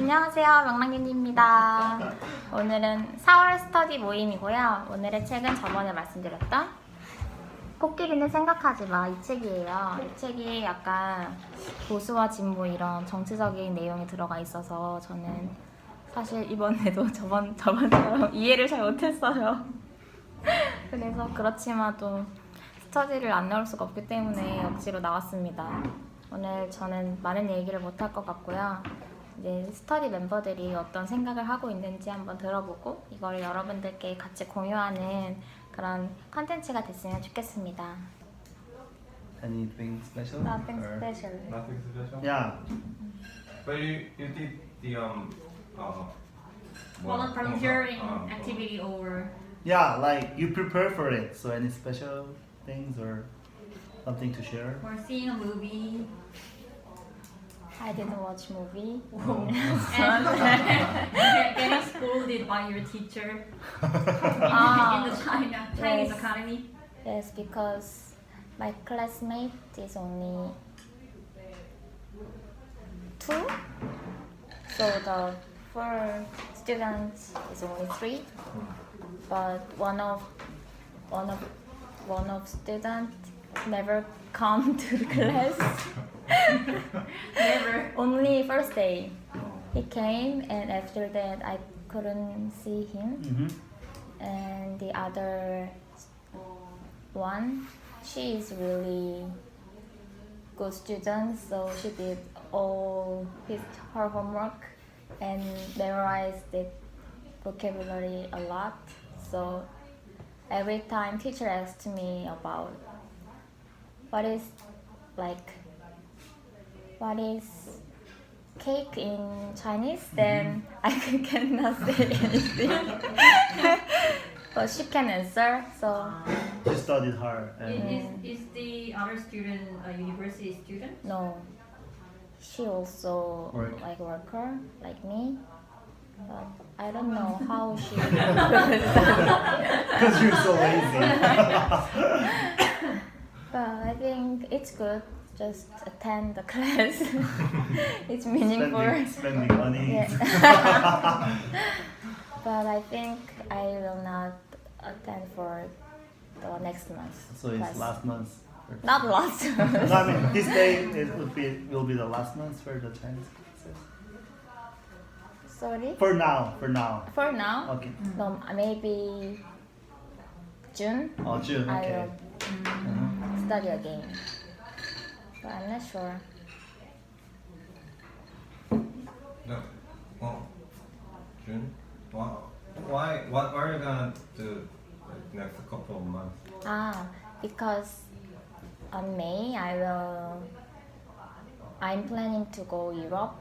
안녕하세요, 명랑유니입니다. 오늘은 4월 스터디 모임이고요. 오늘의 책은 저번에 말씀드렸던 코끼리는 생각하지 마, 이 책이에요. 이 책이 약간 보수와 진보 이런 정치적인 내용이 들어가 있어서 저는 사실 이번에도 저번처럼 이해를 잘 못했어요. 그래서 그렇지만 또 스터디를 안 나올 수가 없기 때문에 억지로 나왔습니다. 오늘 저는 많은 얘기를 못할 것 같고요. 이제 스터디 멤버들이 어떤 생각을 하고 있는지 한번 들어보고 이걸 여러분들께 같이 공유하는 그런 컨텐츠가 됐으면 좋겠습니다. Anything special? Nothing Or- special. Nothing special? Yeah. But you did the volunteering activity or Yeah, like you prepare for it. So any special things or something to share? seeing a movie I didn't watch movie. and getting scolded by your teacher Ah, in the Chinese yes. Academy. Yes, because my classmate is only 2, so the 4 students is only 3. But one of student never come to the class. Never. Only first day he came, and after that I couldn't see him. Mm-hmm. And the other one, she is really good student, so she did all her homework and memorized the vocabulary a lot. So every time teacher asked me about what is cake in Chinese, then I cannot say anything. But she can answer, so She studied hard. And Is the other student a university student? no. She also Work. like worker like me. But I don't know how she because you're so lazy. But I think it's good. Just attend the class. It's meaningful. spending money. Yeah. But I think I will not attend for the next month. So it's class. last month. Not last No, month. I mean this day will be the last month for the Chinese classes. Sorry. For now. For now, Okay. no, maybe June. Oh, June. I Okay. will study again. But I'm not sure. No. Well, June. Why? What are you gonna do like next couple of months? Because on May I'm planning to go Europe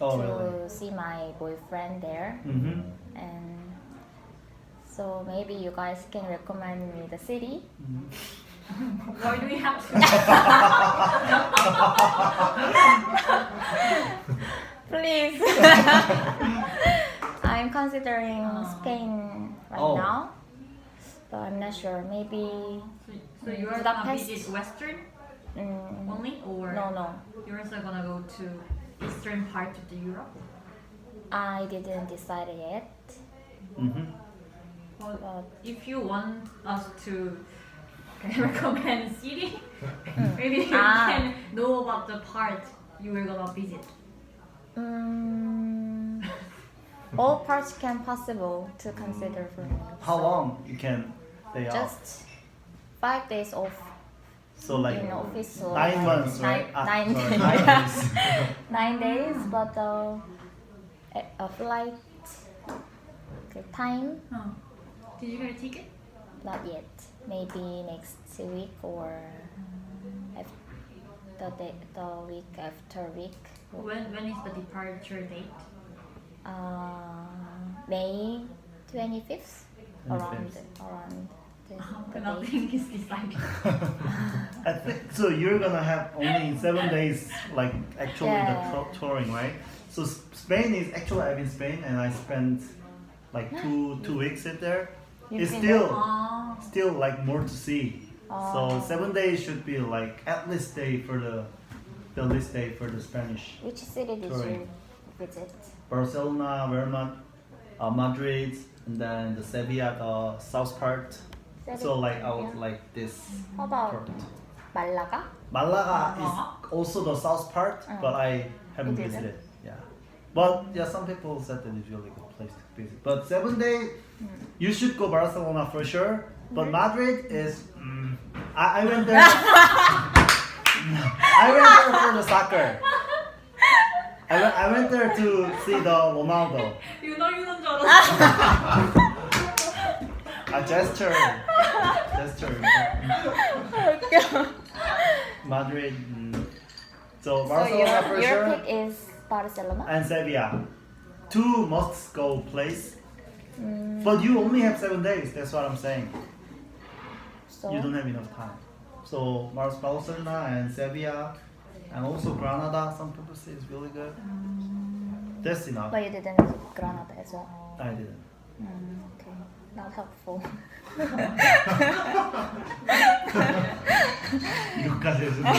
Oh, to really? see my boyfriend there, Mm-hmm. and so maybe you guys can recommend me the city. Why do we have to? Please. I'm considering Spain right Oh. now, but I'm not sure. Maybe So you are gonna Budapest. visit Western mm, only, or no. you're also gonna go to Eastern part of the Europe? I didn't decide yet. Mm-hmm. Well, But if you want us to recommend city, maybe you Ah. can know about the part you were gonna visit. all parts can possible to consider for me. How long you can stay off? Just 5 days off So like in office. So 9 months, right? Nine sorry, days. 9 days. 9 days, but a flight time Did you get a ticket? not yet. Maybe next week or the week after week. When is the departure date? May 25th, around 25th. the date. Nothing is decided. I think so. You're gonna have only 7 days, like actually Yeah. the touring, right? So Spain is actually I've been Spain and I spent like two weeks in there. You've It's been still like more to see. So Oh. 7 days should be like at least day for the least day for the Spanish. Which city did Touring. you visit? Barcelona, Madrid, and then the Sevilla, the south part. So like out like this How about part. Malaga? Malaga is also the south part, but I haven't You didn't? visited. Yeah, but yeah, some people said that it's really good place to visit. But 7 days, you should go Barcelona for sure. But Madrid is, I went there. I went there for the soccer. I went there to see the Ronaldo. 유너인 줄 알았어. A gesture. Madrid. So So Barcelona for your sure. pick is Barcelona? And Sevilla. 2 must go place. But you only have 7 days, that's what I'm saying. So You don't have enough time. So Barcelona and Sevilla and also Granada, some people say it's really good. That's enough. But you didn't Granada as well? I didn't. Okay, not helpful. 이거까지 해주면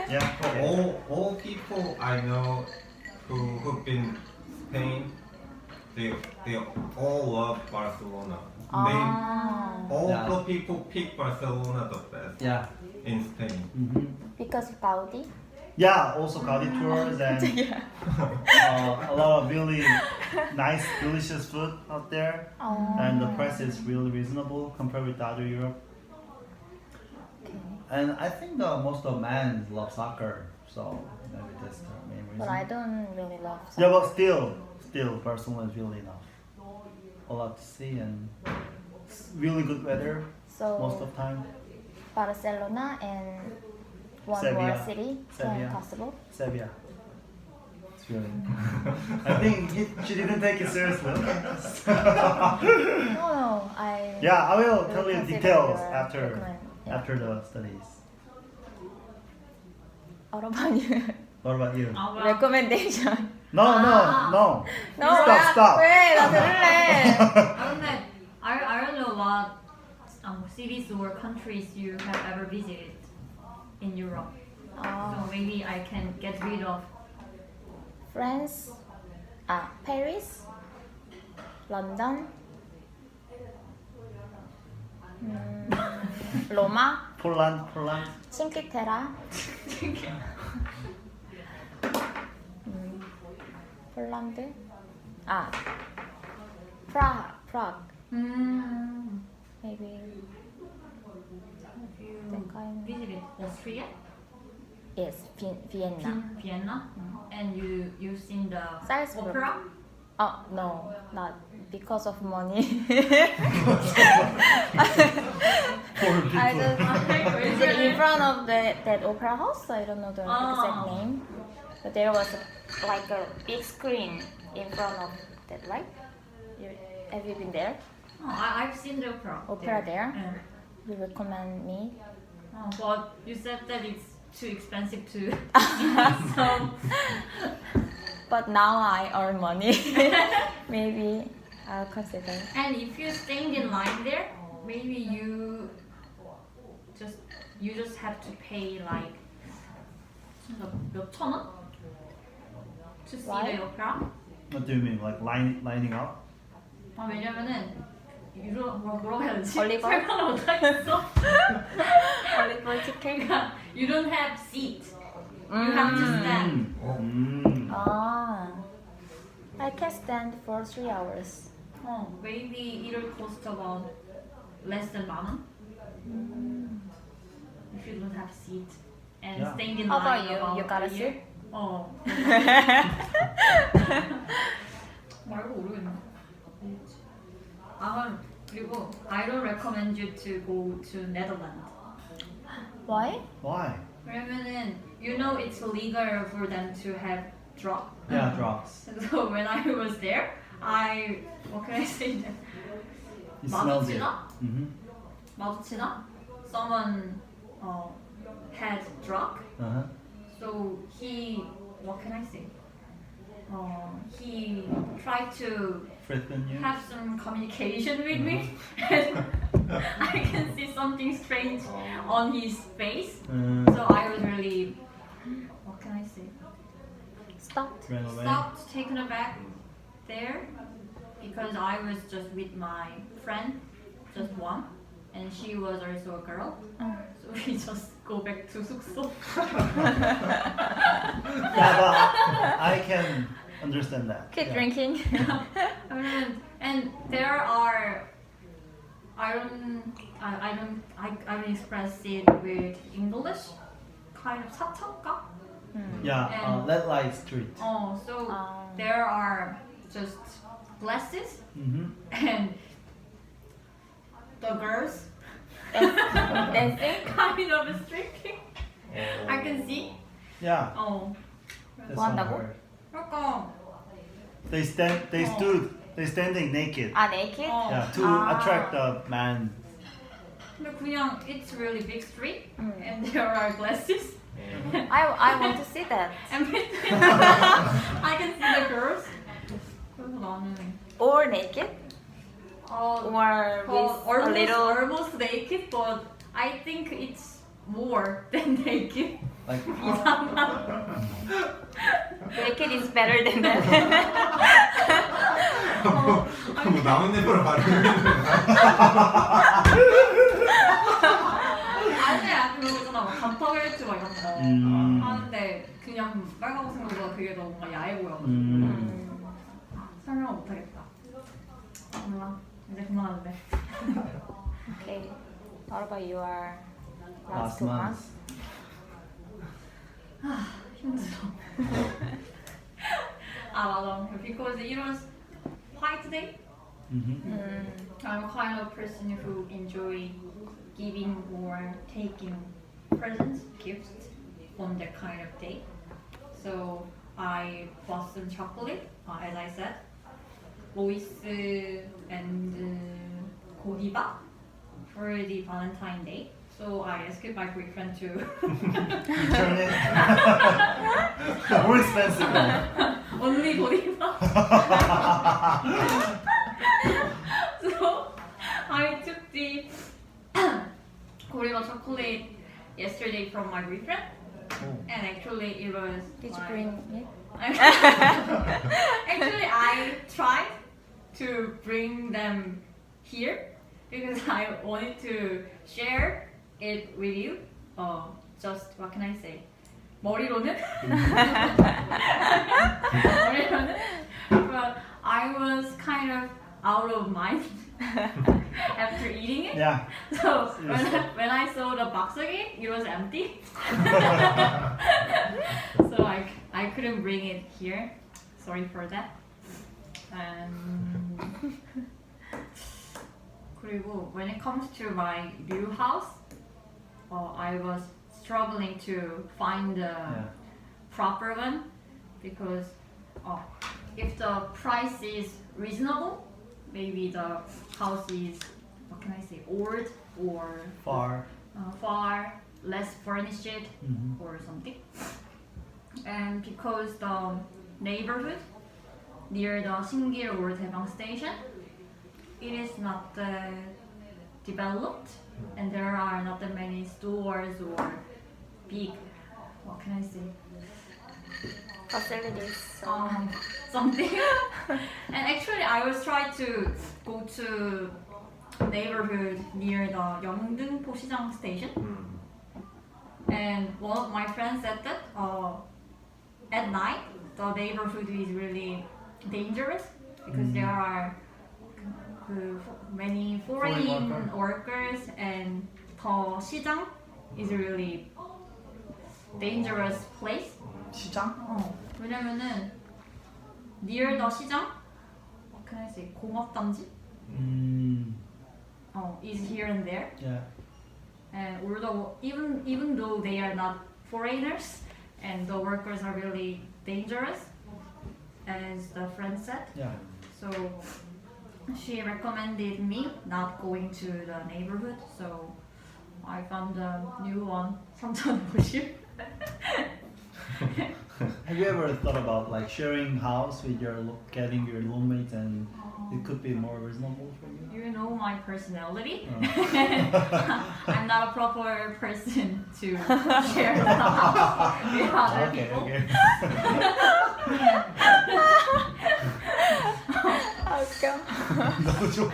Yeah. All people I know who've been Spain, they all love Barcelona. All Yeah. the people pick Barcelona the best Yeah. in Spain. Because of Gaudi? Yeah, also Gaudi tours and a lot of really nice, delicious food out there. And the price is really reasonable compared with other Europe. Okay. And I think most of men love soccer, so maybe that's the main reason. But I don't really love Yeah, soccer. but still, Barcelona is really enough. A lot to see and it's really good weather most So of the time. Barcelona and one Sevilla. more city, Sevilla. can possible? Sevilla. It's really. I think she didn't take it seriously. No, I Yeah, I will tell you consider details your after recommend- yeah. after the studies. What about you? What about you? recommendation. No. No, Stop. 왜? 나 들을래. 근데 I don't know what cities or countries you have ever visited in Europe. So maybe I can get rid of France, Paris, London, 로마, Poland. 칭키테라, 폴란드, Prague, maybe. think I'm visited Austria, yes, Vienna. Vienna, and you've seen the Salzburg. opera. Oh no, not because of money. Poor people. I just is it in front of that opera house? I don't know the exact name, but there was like a big screen in front of that, right? Have you been there? Oh, I've seen the opera. Opera there? Yeah. You recommend me? Oh, but you said that it's too expensive to so But now I earn money. Maybe I'll consider. and if you staying in line there, maybe you just have to pay like 몇천 원 to see Why? the opera. What do you mean? Like lining up? 왜냐면은 뭐라고 해야 되지? 올리버? 설명을 못하겠어. Oliver ticket? 그러니까 you don't have seat. You have to stand. I can stand for 3 hours. Maybe it'll cost about less than 10,000. If you don't have seat and Yeah. staying in How line about you? about You got a year. seat? 말고 모르겠네. 그리고 I don't recommend you to go to Netherlands. Why? Why? 왜냐면은 you know it's illegal for them to have drug. Yeah, drugs. So when I was there, what can I say? You smelled it. 마주치나? 마주치나? Someone had drug. Uh-huh. So what can I say? He tried to Threaten you? have some communication with me, and I can see something strange on his face. So I was really, what can I say? Stopped. ran away. stopped taken aback there because I was just with my friend, just one, and she was also a girl. So we just go back to 숙소. Yeah, but I can understand that. Keep Yeah. drinking. And there are I don't express it with English. Kind of 사창가. Yeah, And- red light street. So there are just glasses and the girls Dancing. kind of streaking. I can see. Yeah, 뭐 that's what I 한다고? heard. 그러니까 They standing naked. 아, naked? Yeah, to Ah. attract the man. 근데 그냥 it's really big street and there are glasses. I want to see that. And I can see the girls. 그래서 나는 Or naked? Or with a little... almost naked, but I think it's more than naked. Like, Naked is better than that. 뭐 남은 내버려 가려는 아니야 그런 거 있잖아 막 감터벨트 막 이런 거 하는데 그냥 빨간 옷 생각보다 그게 더 뭔가 야해 보여가지고 설명 못하겠다. 몰라 이제 그만하는데. Okay. What about your last last 2 month. months? 힘들어. 아 맞아. Because it was White Day. I'm kind of person who enjoy giving or taking presents, gifts on that kind of day. So I bought some chocolate, as I said, Lois and Godiva for the Valentine Day. So I asked my boyfriend to Return it. More expensive one. only Godiva. So I took the Godiva chocolate yesterday from my boyfriend, and actually it was. Did you my- bring it? Actually, I tried to bring them here because I wanted to share it with you. Just what can I say? 머리로는? 머리로는? But I was kind of out of mind after eating it. Yeah. So when I saw the box again, it was empty. So I couldn't bring it here. Sorry for that. 그리고 when it comes to my new house, I was struggling to find the proper one because if the price is reasonable, maybe the house is, what can I say, old or Far. far less furnished or something. And because the neighborhood near the 신길 or 대방 station, it is not developed and there are not that many stores or big, what can I say, Facilities. something. And actually I was trying to go to neighborhood near the 영등포 시장 station, and one of my friends said that at night the neighborhood is really dangerous because there are many foreign workers and the 시장 is a really dangerous place. 시장? 왜냐면은 near the 시장, what can I say, 공업단지 is here and there. Yeah. And although even though they are not foreigners and the workers are really dangerous, as the friend said, Yeah. so she recommended me not going to the neighborhood. So I found a new one, 3,050. Have you ever thought about like sharing house with getting your roommates and it could be more reasonable for you? You know my personality. I'm not a proper person to share the house with other Okay, people. okay. 아 웃겨. 너무 좋아.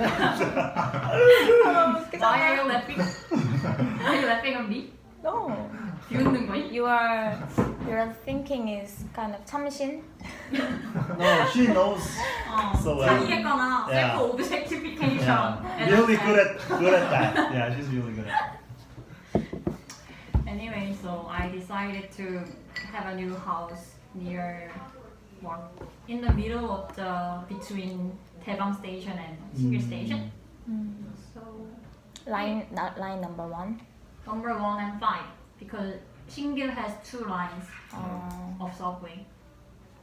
Why are you laughing? Are you laughing at me? No. 비웃는 거임? Your thinking is kind of 참신. No, she knows so well. 자기겠거나 Yeah. self objectification. Yeah. Really good at that. Yeah, she's really good at it. Anyway, so I decided to have a new house near, well, in the middle of the between Daebang Station and Singil Station. So Line number 1. number 1 and 5 because Singil has 2 lines of subway,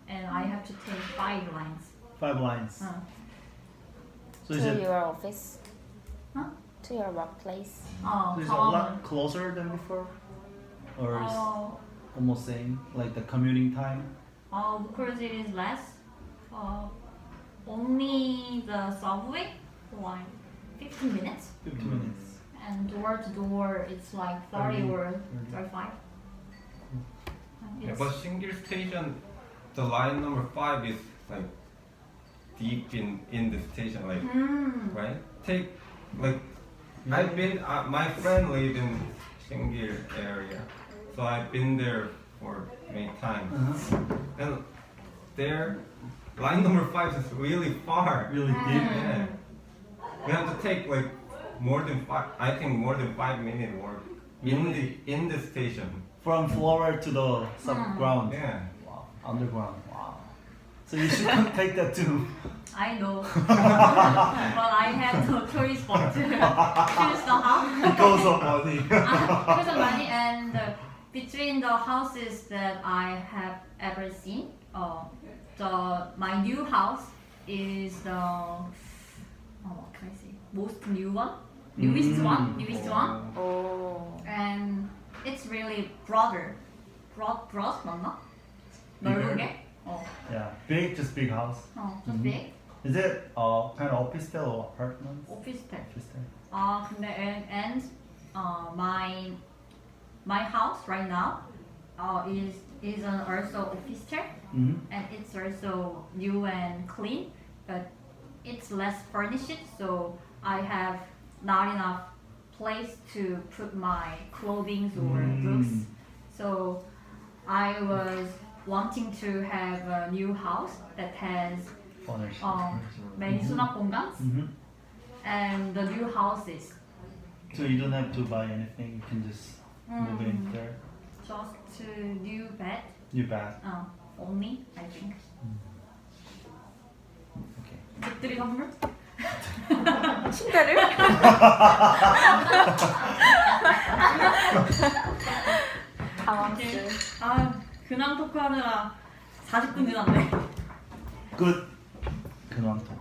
and I have to take 5 lines. 5 lines. So is To it your office. Huh? To your workplace. so is it a lot closer than before? Or is almost same, like the commuting time? Because it is less. Only the subway, like 15 minutes, 50 minutes. and door to door it's like 30 or 35. Yeah, It's- but Singil Station, the line number 5 is like deep in the station, like right? Take like I've been my friend lived in Singil area, so I've been there for many times, and there line number 5 is really far. Really deep. Yeah. We have to take like more than 5 minute walk in the station. From floor to the subground. Yeah. Wow. Underground. Wow. So you should come take that too. I know, but I had no choice but to choose the house. Because of money. Because of money and between the houses that I have ever seen, my new house is the what can I say? Most new one, newest one, Oh. and it's really broad 맞나? 넓게? Yeah. Big, just big house. just big. Is it kind of office style or apartment? 오피스텔. Office style. 근데 and my house right now is an also office and it's also new and clean, but it's less furnished, so I have not enough place to put my clothing or books. So I was wanting to have a new house that has Furnished. many 수납 공간s and the new houses. So you don't have to buy anything. You can just move in there. Just new bed, New bath. only I think. Okay. 집들이 선물? 침대를? 당황스. 근황 토크하느라 40분 지났네. Good. 근황토.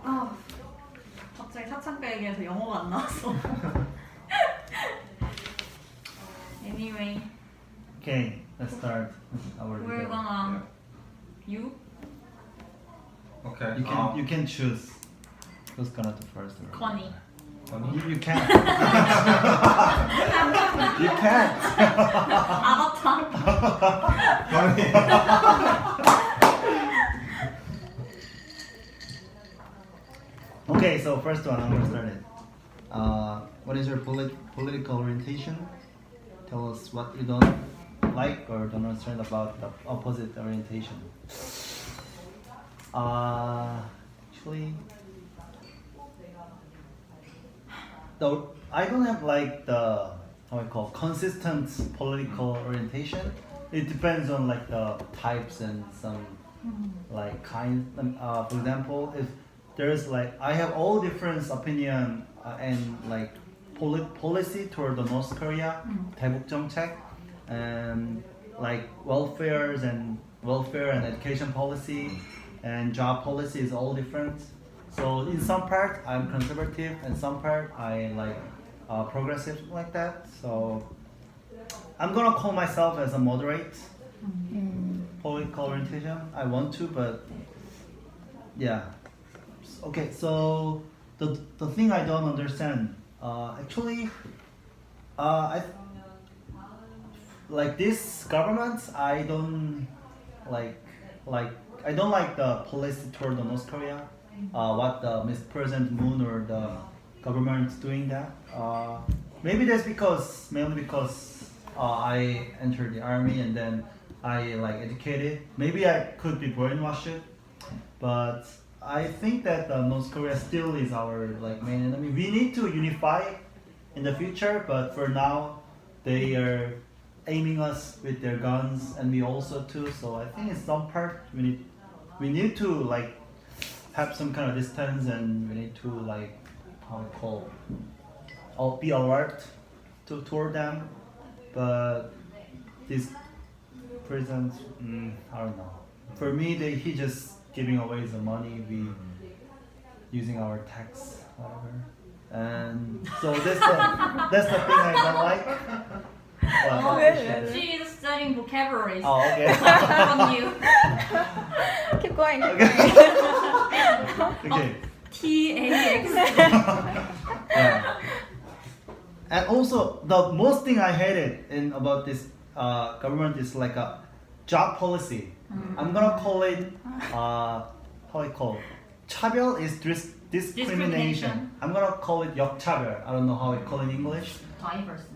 갑자기 사창가 얘기해서 영어가 안 나왔어. Anyway, Okay, let's start our we're video. gonna you. Okay. You can choose who's gonna do first. Or Connie. You can't. You can't. 아바타. Okay, so first one, I'm gonna start it. What is your political orientation? Tell us what you don't like or don't understand about the opposite orientation. Actually, though I don't have like the how I call consistent political orientation. It depends on like the types and some like kind. For example, if there's like I have all different opinion and like policy toward the North Korea, 대북 정책, and like welfare and education policy and job policy is all different. So in some part I'm conservative and some part I like progressive like that. So I'm gonna call myself as a moderate political orientation. I want to, but yeah. Okay, so the thing I don't understand, actually, I like this government. I don't like I don't like the policy toward the North Korea. What the President Moon or the government is doing that. Maybe that's mainly because I entered the army and then I like educated. Maybe I could be brainwashed, but I think that North Korea still is our like main enemy. We need to unify in the future, but for now, they are aiming us with their guns, and we also too. So I think in some part we need to like have some kind of distance, and we need to like be alert toward them. But this president, I don't know. For me, he just giving away the money, we using our tax, whatever. And so that's the thing I don't like. She is studying vocabularies Oh, okay. from you. Keep going. Okay. TAX. Yeah. And also, the most thing I hated about this government is like a job policy. I'm gonna call it how I call it? 차별 is discrimination. I'm gonna call it 역차별. I don't know how I call it in English. Diverse.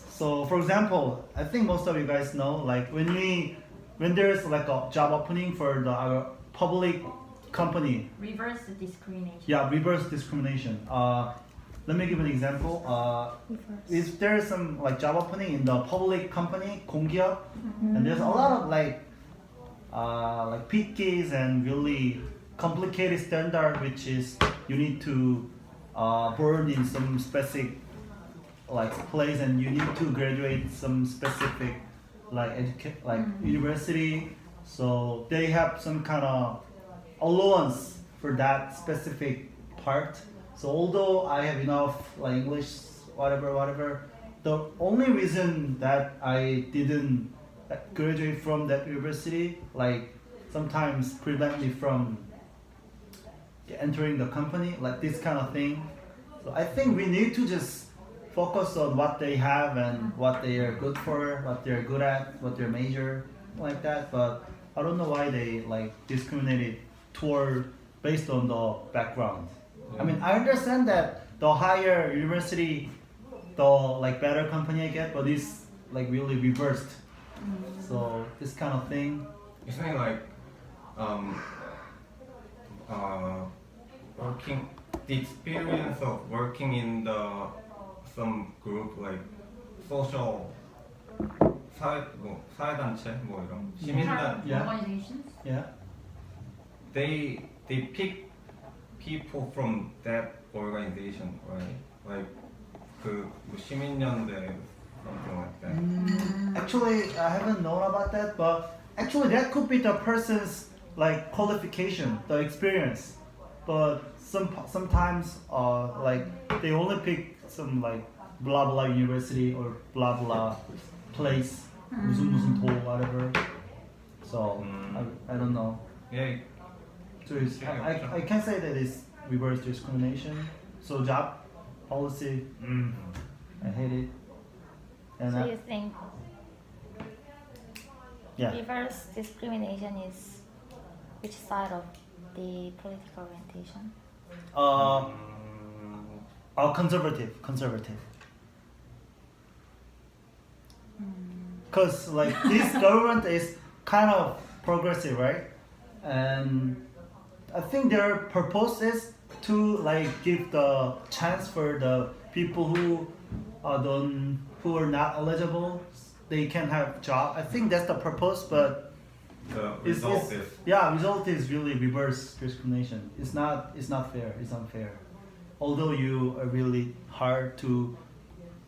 So for example, I think most of you guys know, like when there's like a job opening for our public company. Reverse discrimination. Yeah, reverse discrimination. Let me give an example. If there's some like job opening in the public company, 공기업, and there's a lot of like pickys and really complicated standard, which is you need to burn in some specific like place, and you need to graduate some specific university. So they have some kind of allowance for that specific part. So although I have enough like English, whatever, the only reason that I didn't graduate from that university, like sometimes prevent me from entering the company, like this kind of thing. So I think we need to just focus on what they have and what they are good for, what they're good at, what their major, like that. But I don't know why they like discriminated toward based on the background. I mean, I understand that the higher university, the like better company I get, but it's like really reversed. So this kind of thing. Isn't it like working the experience of working in some group like social 사회단체 뭐 이런 시민단 Yeah. Organizations. Yeah. they pick people from that organization, right? Like 그 시민연대, something like that. Actually, I haven't known about that, but actually that could be the person's like qualification, the experience. But sometimes like they only pick some like blah blah university or blah blah place, 무슨 도 whatever. So I don't know. Yeah. So I can't say that it's reverse discrimination. So job policy, I hate it. And So you think yeah. reverse discrimination is which side of the political orientation? Conservative. Because like this government is kind of progressive, right? And I think their purpose is to like give the chance for the people who are not eligible, they can have job. I think that's the purpose, but The result is result is really reverse discrimination. It's not fair. It's unfair. Although you are really hard to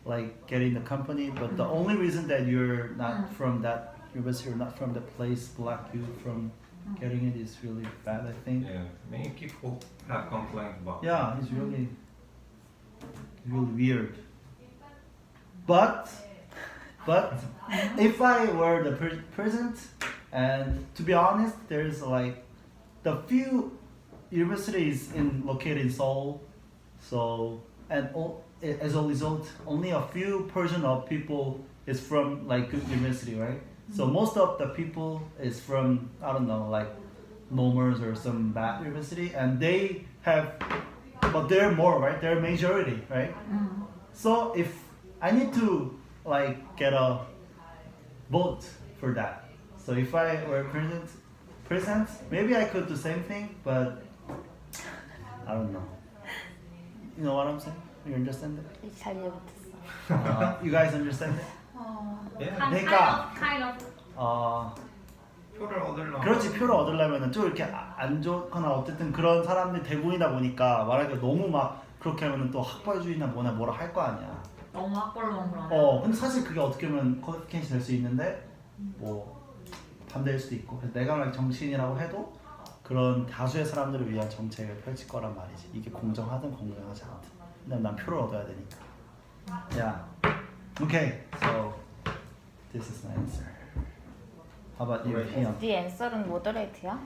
like get in the company, but the only reason that you're not from that university or not from the place block you from getting it is really bad, I think. yeah. Many people have complained about. Yeah, it's really weird. But if I were the president, and to be honest, there's like the few universities located in Seoul, so as a result, only a few percent of people is from like good university, right? So most of the people is from, I don't know, like Nomers or some bad university, and they have, but they're more, right? They're majority, right? So if I need to like get a vote for that, so if I were present, maybe I could do the same thing, but I don't know. You know what I'm saying? You understand it? 잘 이해 못했어. You guys understand it? Kind of. 표를 얻으려고. 그렇지, 표를 얻으려면은 좀 이렇게 안 좋거나 어쨌든 그런 사람들이 대부분이다 보니까 말하기가 너무 막 그렇게 하면은 또 학벌주의나 뭐라 할 거 아니야. 너무 학벌론 그러네. 근데 사실 그게 어떻게 보면 퀄리피케이션이 될 수 있는데 뭐 반대일 수도 있고. 그래서 내가 만약 정치인이라고 해도 그런 다수의 사람들을 위한 정책을 펼칠 거란 말이지. 이게 공정하든 공정하지 않든. 근데 난 표를 얻어야 되니까. Yeah. Okay. So this is my answer. How about you, Hyun? 네 앤서는 모더레이트야?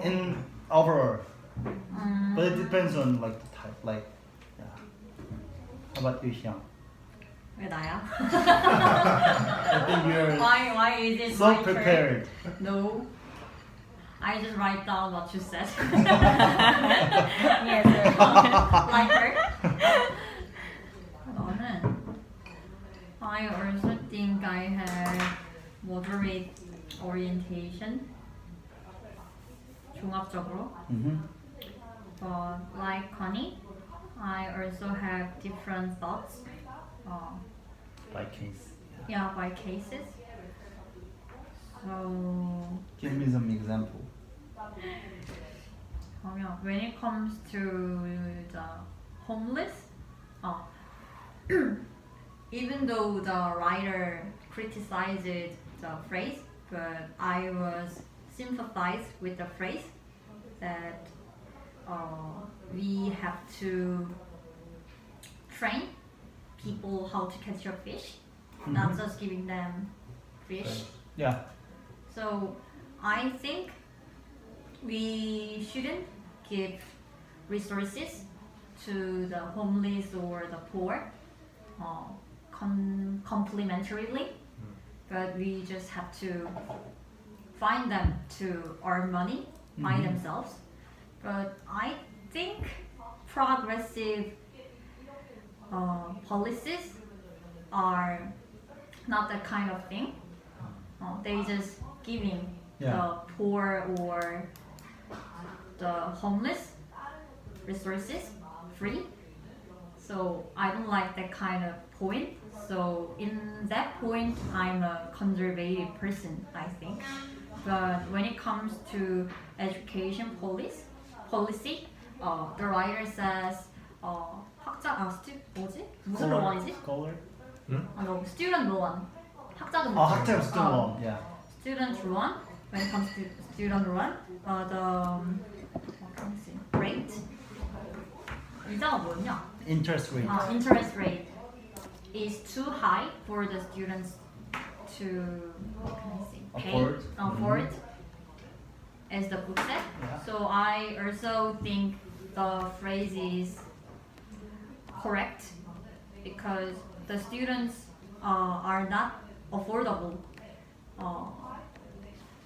In overall, but it depends on like the type. Like, yeah. How about you, Hyun? 왜 나야? I think you're Why is it so my turn? prepared. No. I just write down what you said. Yes. Like her. 너는 I also think I have moderate orientation. 종합적으로. But like Connie, I also have different thoughts. By case. Yeah, by cases. So Give me some example. when it comes to the homeless, even though the writer criticized the phrase, but I was sympathized with the phrase that we have to train people how to catch a fish, not just giving them fish. Yeah. So I think we shouldn't give resources to the homeless or the poor complementarily, but we just have to find them to earn money by themselves. But I think progressive policies are not that kind of thing. They just giving the poor or the homeless resources free. So I don't like that kind of point. So in that point, I'm a conservative person, I think. But when it comes to education policy, the writer says 무슨 로원이지? Scholar? student loan. 학자금. 학자금 student loan. Yeah. Student loan. When it comes to student loan, the rate. 이자가 뭐냐? Interest rate. Interest rate is too high for the students to pay, afford, as the book said. Yeah. So I also think the phrase is correct because the students are not affordable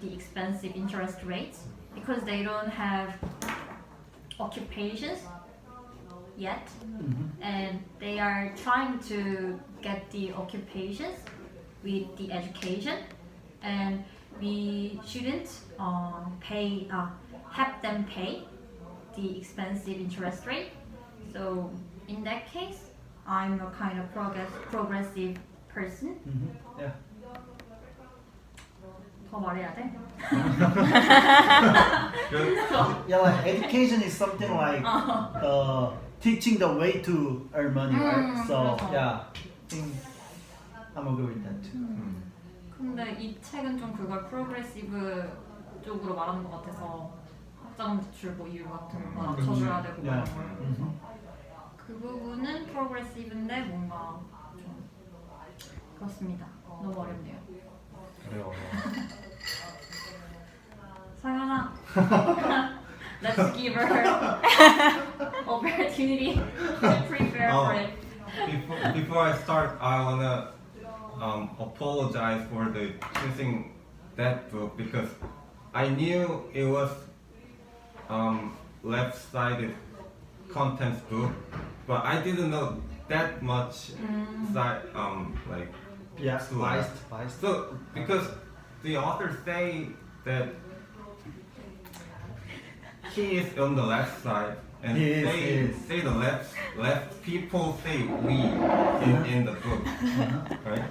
the expensive interest rates because they don't have occupations yet, and they are trying to get the occupations with the education, and we shouldn't have them pay the expensive interest rate. So in that case, I'm a kind of progressive person. Yeah. 더 말해야 돼? Yeah, like education is something like teaching the way to earn money, right? So yeah, I think I'm okay with that too. 근데 이 책은 좀 그걸 프로그레시브 쪽으로 말하는 것 같아서 학자금 지출 뭐 이유 같은 거 낮춰줘야 되고 그런 Yeah. 걸. 그 부분은 프로그레시브인데 뭔가 좀 그렇습니다. 너무 어렵네요. 그래요. 상현아, let's give her opportunity to prepare for it. Before I start, I wanna apologize for the choosing that book because I knew it was left-sided contents book, but I didn't know that much like Yeah, to biased. So because the authors say that he is on the left side, and He is. say the left people say we in the book, right?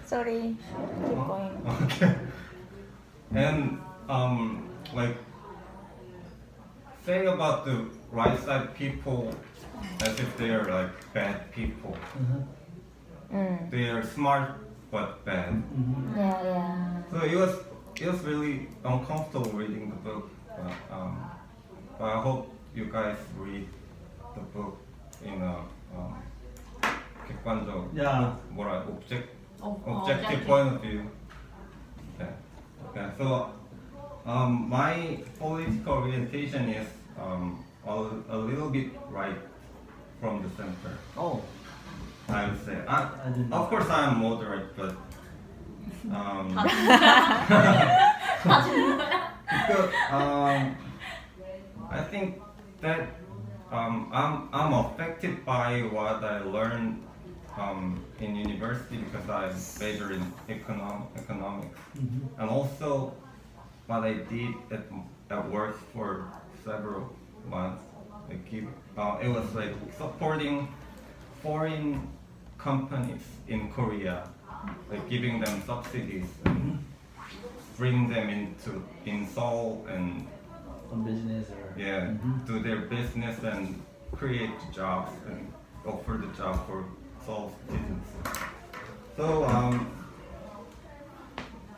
Sorry. Keep going. Okay. And like say about the right side people as if they are like bad people. They are smart but bad. Yeah, yeah. So it was really uncomfortable reading the book. But I hope you guys read the book in a 객관적, Yeah. objective point of view. Okay. Okay. So my political orientation is a little bit right from the center. Oh, I would say. didn't know. Of course, I am moderate, but because I think that I'm affected by what I learned in university because I majored in economics, and also what I did at work for several months. It was like supporting foreign companies in Korea, like giving them subsidies and bring them in Seoul and some business or do their business and create jobs and offer the job for Seoul citizens. So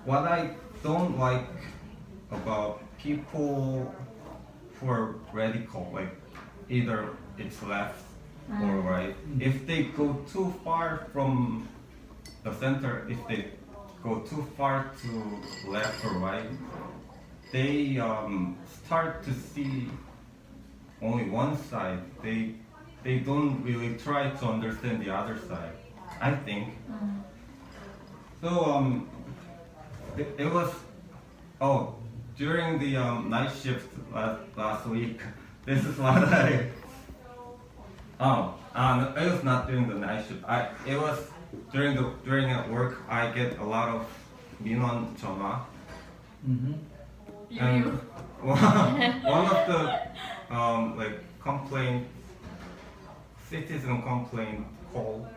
what I don't like about people who are radical, like either it's left or right, if they go too far from the center, if they go too far to left or right, they start to see only one side. They don't really try to understand the other side, I think. So it was during the night shift last week. This is what I it was not during the night shift. It was during at work. I get a lot of 민원 전화. And one of the like citizen complaint call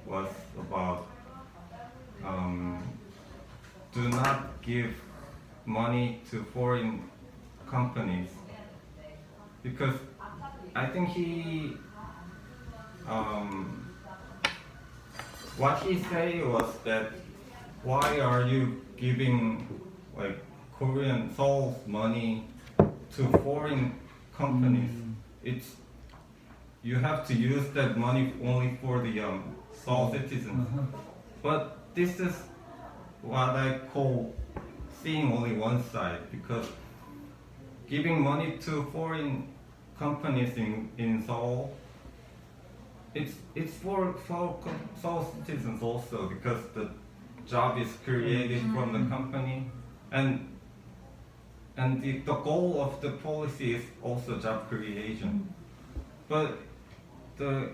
was about do not give money to foreign companies because I think what he said was that why are you giving like Korean Seoul's money to foreign companies? It's you have to use that money only for the Seoul citizens. But this is what I call seeing only one side because giving money to foreign companies in Seoul, it's for Seoul citizens also because the job is created from the company and the goal of the policy is also job creation. But the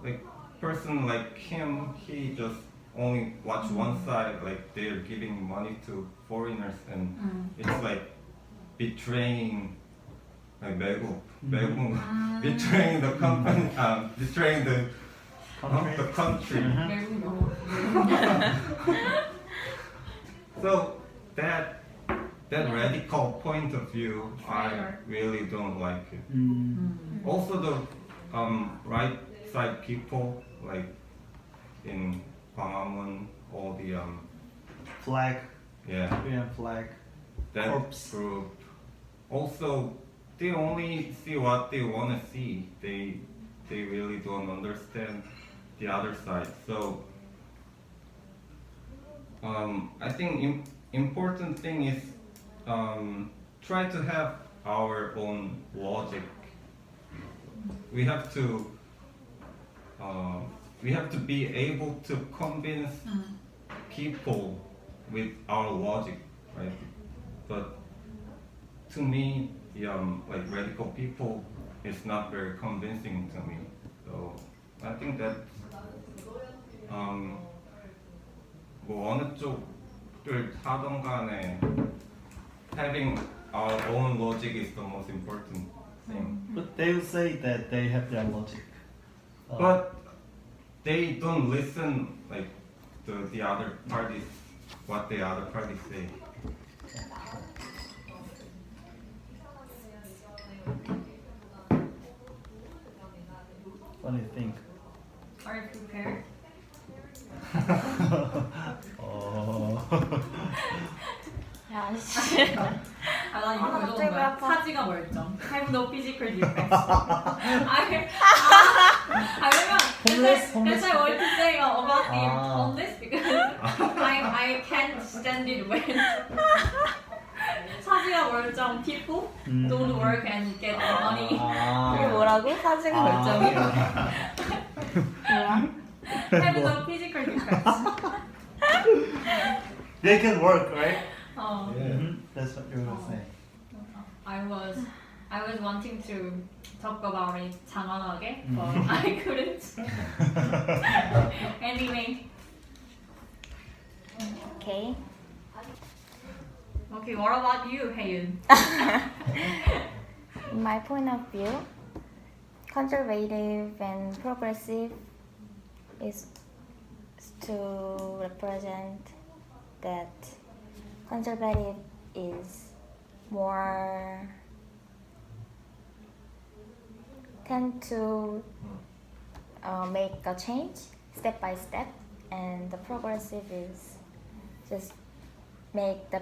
like person like him, he just only watch one side, like they're giving money to foreigners and it's like betraying like betraying the company, betraying the country. So that radical point of view, I really don't like it. Also the right side people, like in Gwanghwamun, all the flag, yeah, Korean flag, that corpse. group. Also, they only see what they want to see. They really don't understand the other side. So I think important thing is try to have our own logic. We have to we have to be able to convince people with our logic, right? But to me, the like radical people is not very convincing to me. So I think that 뭐 어느 쪽을 하던 간에 having our own logic is the most important thing. But they will say that they have their logic. But they don't listen like the other parties, what the other parties say. What do you think? Are you prepared? 야, 씨. 난 이거 갑자기 적은 거야. 아파. 사지가 멀쩡. Have no physical defects. Homeless, That's why I wanted to say about the Ah. homeless because I can't stand it when 사지가 멀쩡 people don't work and get money. 이게 뭐라고? 사지가 결정이? 뭐야? Have no physical defects. They can work, right? That's what you were saying. I was wanting to talk about it 장황하게, but I couldn't. Anyway, Okay. okay. What about you, Haeun? In my point of view, conservative and progressive is to represent that conservative is more tend to make a change step by step, and the progressive is just make the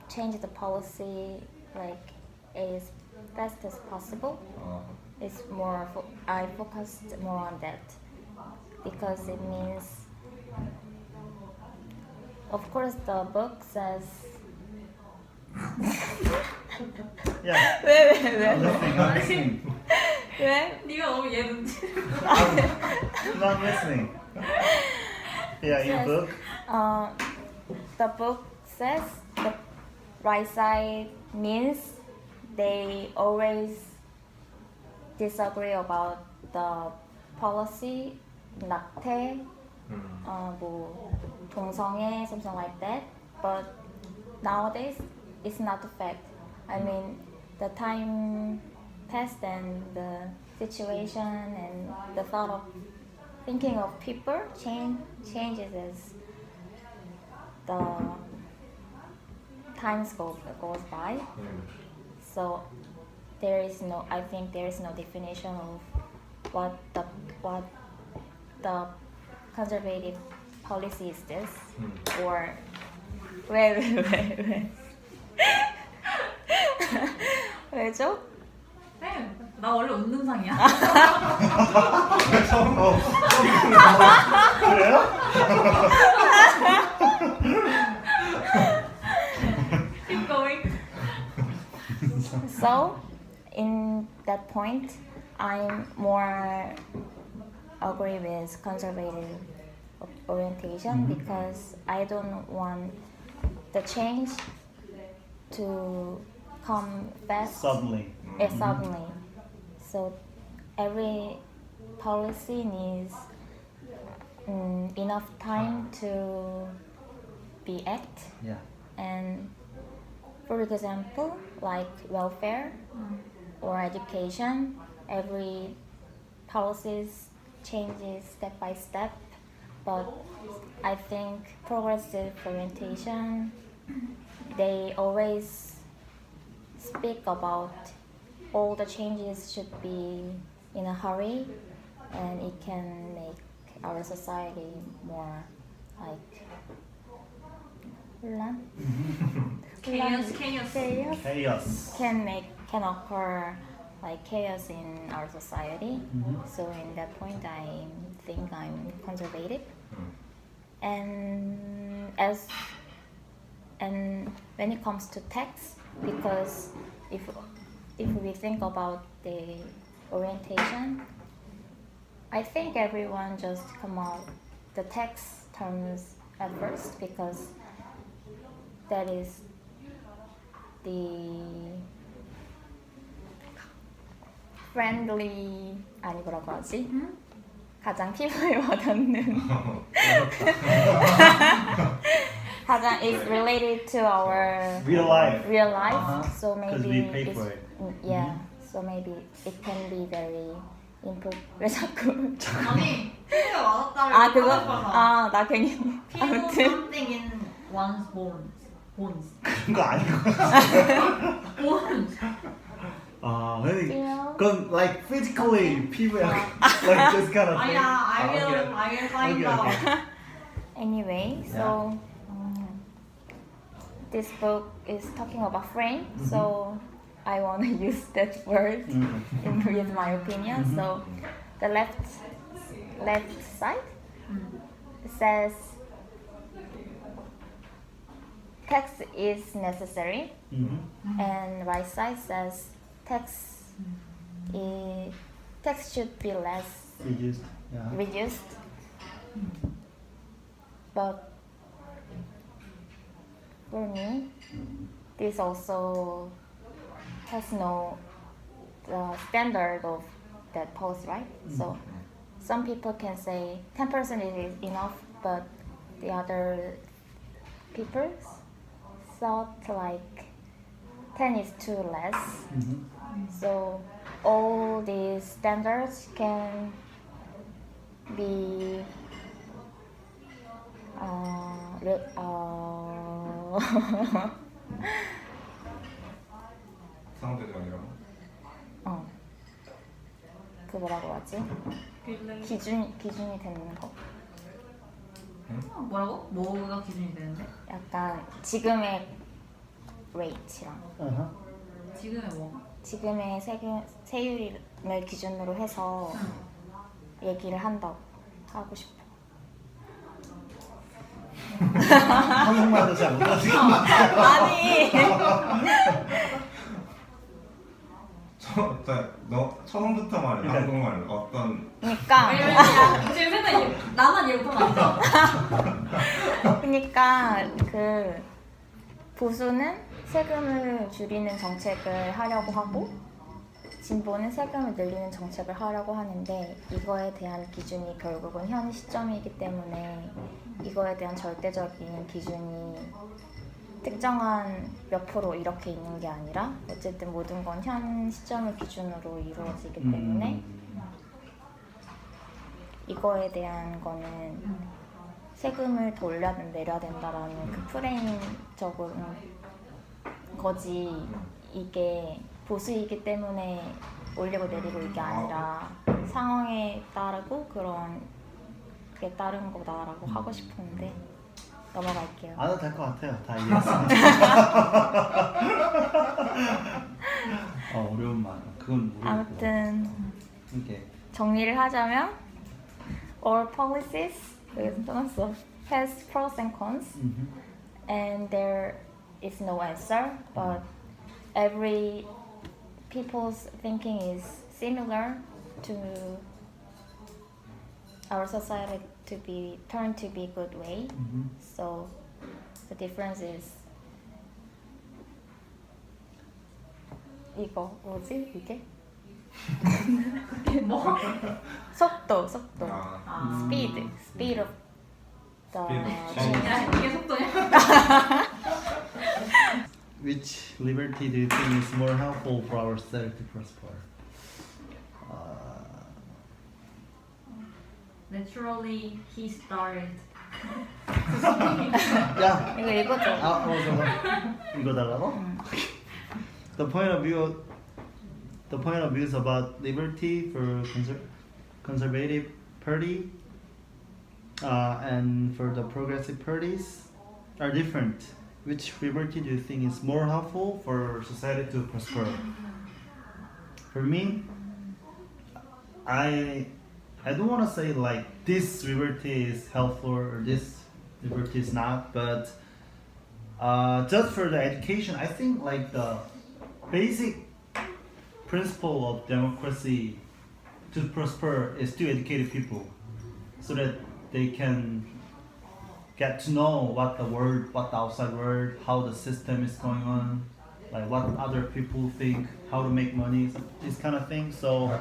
change the policy like as fast as possible. It's more I focused more on that because it means, of course, the book says. Yeah. 왜? I'm listening. 왜? 네가 너무 얘 눈치. No, I'm listening. Yeah, in Yes. book. The book says the right side means they always disagree about the policy, 낙태, 뭐 동성애, something like that. But nowadays, it's not a fact. I mean, the time passed and the situation and the thought of thinking of people changes as the times goes by. So I think there is no definition of what the conservative policy is this or 왜 왜죠? 네, 나 원래 웃는 상이야. 그래요? Keep going. So, in that point, I'm more agree with conservative orientation because I don't want the change to come fast Suddenly. suddenly. So every policy needs enough time to be act. Yeah. And for example, like welfare or education, every policies changes step by step. But I think progressive orientation, they always speak about all the changes should be in a hurry, and it can make our society more like Chaos. chaos can occur like chaos in our society. So in that point, I think I'm conservative. And when it comes to text, because if we think about the orientation, I think everyone just come out the text terms at first because that is the friendly 아니 뭐라고 하지? 가장 피부에 와닿는 가장 is related to our Real life. so Because maybe we pay it's, for it. yeah so maybe it can be very input 왜 자꾸 아니 피부에 와닿다를 아 그거 하고 싶어서. 아 나 괜히 Feel 아무튼 something in one's bones. 그런 거 아니고. Bones. 아, 근데 feel 그건 like physically 피부에 like this kind of thing. 아니야, I okay. will find Okay, out. okay. anyway so this book is talking about frame so I want to use that word with my opinion so the left side says text is necessary and right side says text should be less Reduced. Yeah. reduced but for me this also has no standard of that policy, right? So some people can say 10% is enough but the other people thought like 10 is too less so all these standards can be 상대적이라고. 그 뭐라고 하지? 기준이 되는 거. 뭐라고? 뭐가 기준이 되는데? 약간 지금의 레이트랑 지금의 뭐? 지금의 세율을 기준으로 해서 얘기를 한다고 하고 싶어. 한국말도 잘 못하지. 아니. 너 처음부터 말해. 한국말 어떤 그러니까 지금 생각 나만 이해 못한 거 아니죠? 그러니까 그 보수는 세금을 줄이는 정책을 하려고 하고 진보는 세금을 늘리는 정책을 하려고 하는데 이거에 대한 기준이 결국은 현 시점이기 때문에 이거에 대한 절대적인 기준이 특정한 몇 프로 이렇게 있는 게 아니라 어쨌든 모든 건 현 시점을 기준으로 이루어지기 때문에 이거에 대한 거는 세금을 더 올려야 된다 내려야 된다라는 그 프레임적인 거지 이게 보수이기 때문에 올리고 내리고 이게 아니라 상황에 따르고 그런 게 따른 거다라고 하고 싶은데 넘어갈게요. 안 해도 될 것 같아요. 다 이해했습니다. 어려운 말. 그건 모르겠고. 아무튼 이렇게 정리를 하자면 all policies 여기서 떠났어 has pros and cons and there is no answer but every people's thinking is similar to our society to be turned to be good way so the difference is 이거 뭐지 이게? 뭐? 속도 아, speed of the change. 야 이게 속도냐? Which liberty do you think is more helpful for our society to prosper? Naturally he started. 야, 이거 읽어줘. 이거 달라고? The point of view is about liberty for conservative party and for the progressive parties are different. Which liberty do you think is more helpful for society to prosper? For me, I don't want to say like this liberty is helpful or this liberty is not, but just for the education, I think like the basic principle of democracy to prosper is to educate people, so that they can get to know what the outside world, how the system is going on, like what other people think, how to make money, this kind of thing. So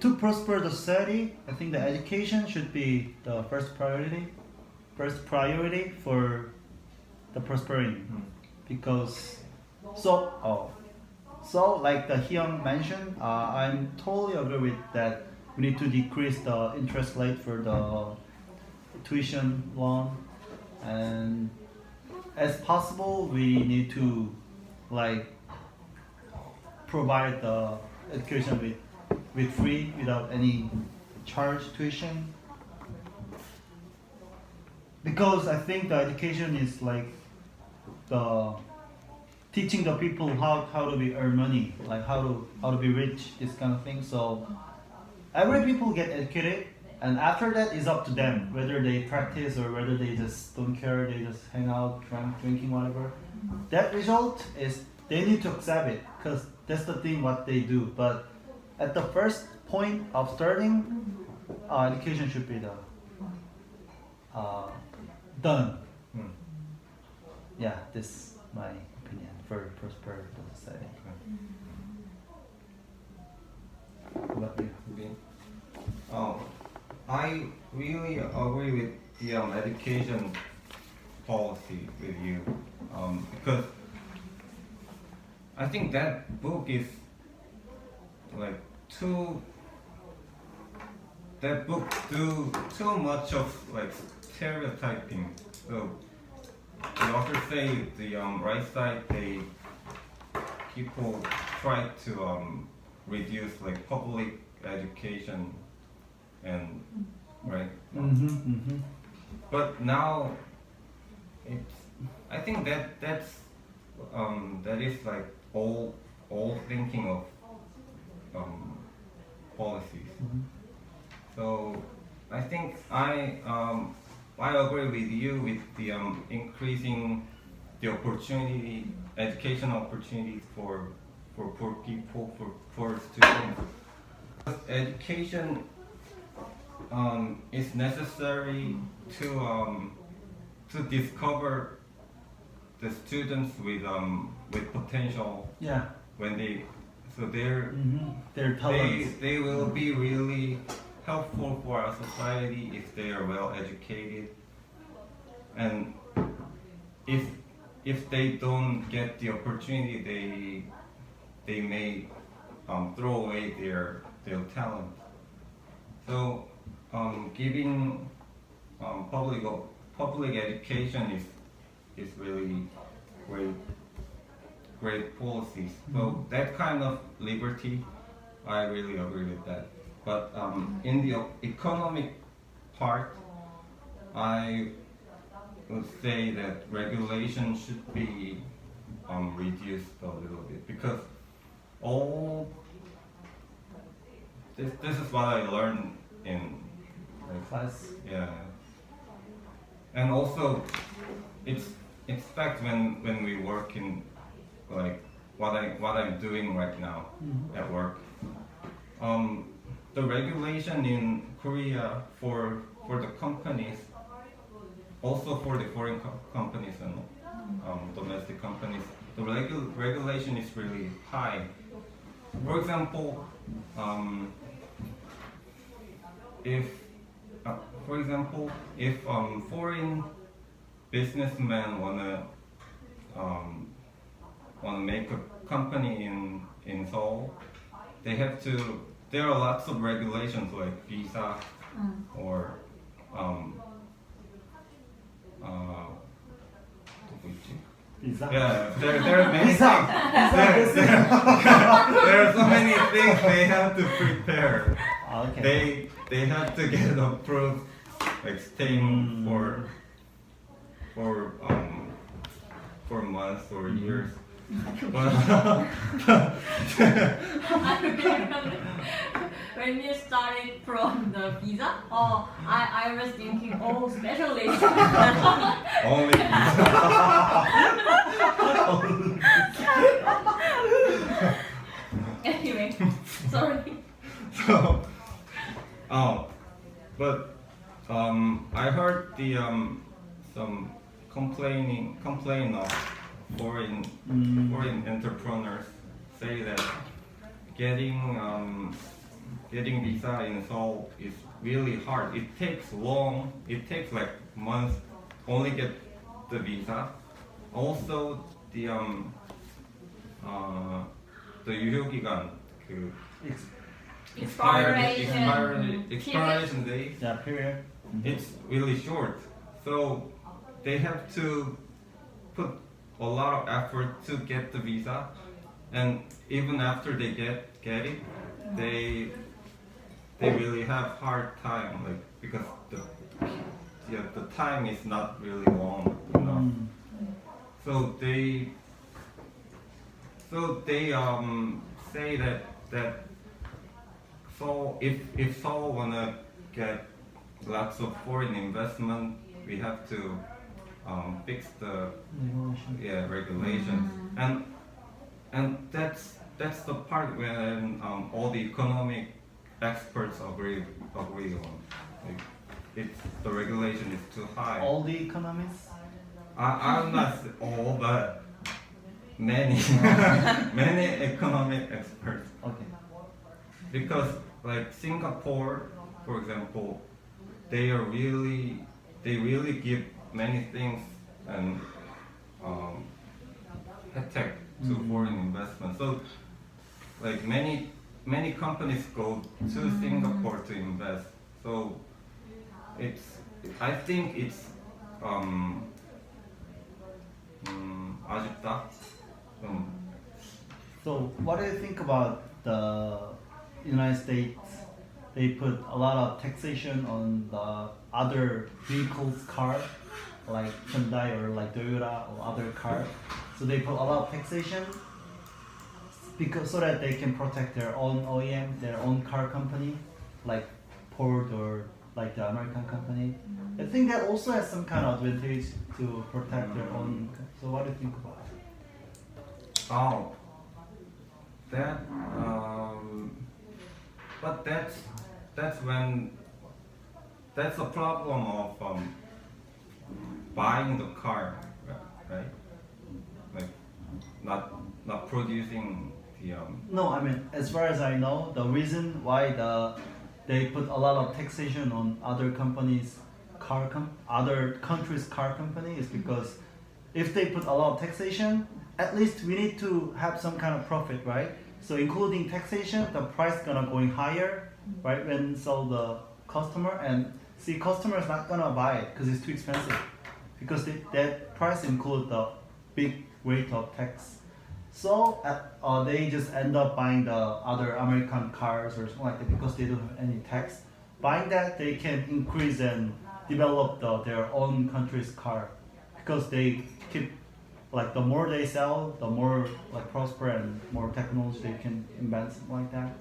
to prosper the society, I think the education should be the first priority for the prospering, because so like the Hyung mentioned, I'm totally agree with that. We need to decrease the interest rate for the tuition loan, and as possible we need to like provide the education with free, without any charge tuition, because I think the education is like the teaching the people how to be earn money, like how to be rich, this kind of thing. So every people get educated, and after that is up to them whether they practice or whether they just don't care, they just hang out, drinking, whatever. That result is they need to accept it, because that's the thing what they do. But at the first point of starting, education should be done. Yeah, this is my opinion for prosper society. What about you? I really agree with the education policy with you, because I think that book is like too much of like stereotyping. So the author say the right side, people try to reduce like public education and right. But now I think that is like all thinking of policies. So I think I agree with you with the increasing the education opportunities for poor people, for students. Education is necessary to discover the students with potential. Yeah. When Their talents. they will be really helpful for our society if they are well educated, and if they don't get the opportunity, they may throw away their talent. So giving public education is really great policies. So that kind of liberty, I really agree with that. But in the economic part, I would say that regulation should be reduced a little bit, because this is what I learned in Class. yeah, and also it's fact when we work in like what I'm doing right now at work. The regulation in Korea for the companies, also for the foreign companies and domestic companies, the regulation is really high. For example, if foreign businessmen wanna make a company in Seoul, they have to. There are lots of regulations like visa or Visa. yeah, there are many things. There are so many things they have to prepare. Okay. They have to get approved, like staying for months or years. When you started from the visa, I was thinking, specialist. Only Anyway, sorry. the some complaint of foreign entrepreneurs say that getting visa in Seoul is really hard. It takes long. It takes like months only get the visa. Also the 유효기간 그 expiration date. Yeah, period. It's really short, so they have to put a lot of effort to get the visa, and even after they get it, they really have hard time, like because the time is not really long enough. So they say that so if Seoul wanna get lots of foreign investment, we have to fix the regulations, and that's the part when all the economic experts agree on. Like, the regulation is too high. All the economists? I'm not all, but many many economic experts. Okay. Because like Singapore, for example, they really give many things and attack to foreign investment. So like many companies go to Singapore to invest. So I think it's 아쉽다. So what do you think about the United States? They put a lot of taxation on the other vehicles, car, like Hyundai or like Toyota or other car. So they put a lot of taxation because so that they can protect their own OEM, their own car company, like Ford or like the American company. I think that also has some kind of advantage to protect their own. So what do you think about it? Oh, that but that's a problem of buying the car, right? Like not producing the No, I mean, as far as I know, the reason why they put a lot of taxation on other companies, other countries' car company is because if they put a lot of taxation, at least we need to have some kind of profit, right? So including taxation, the price gonna going higher, right? When sell the customer, and see customer is not gonna buy it because it's too expensive, because that price include the big rate of tax. So they just end up buying the other American cars or something like that because they don't have any tax. Buying that, they can increase and develop their own country's car, because they keep, like, the more they sell, the more like prosper and more technology they can invent, something like that.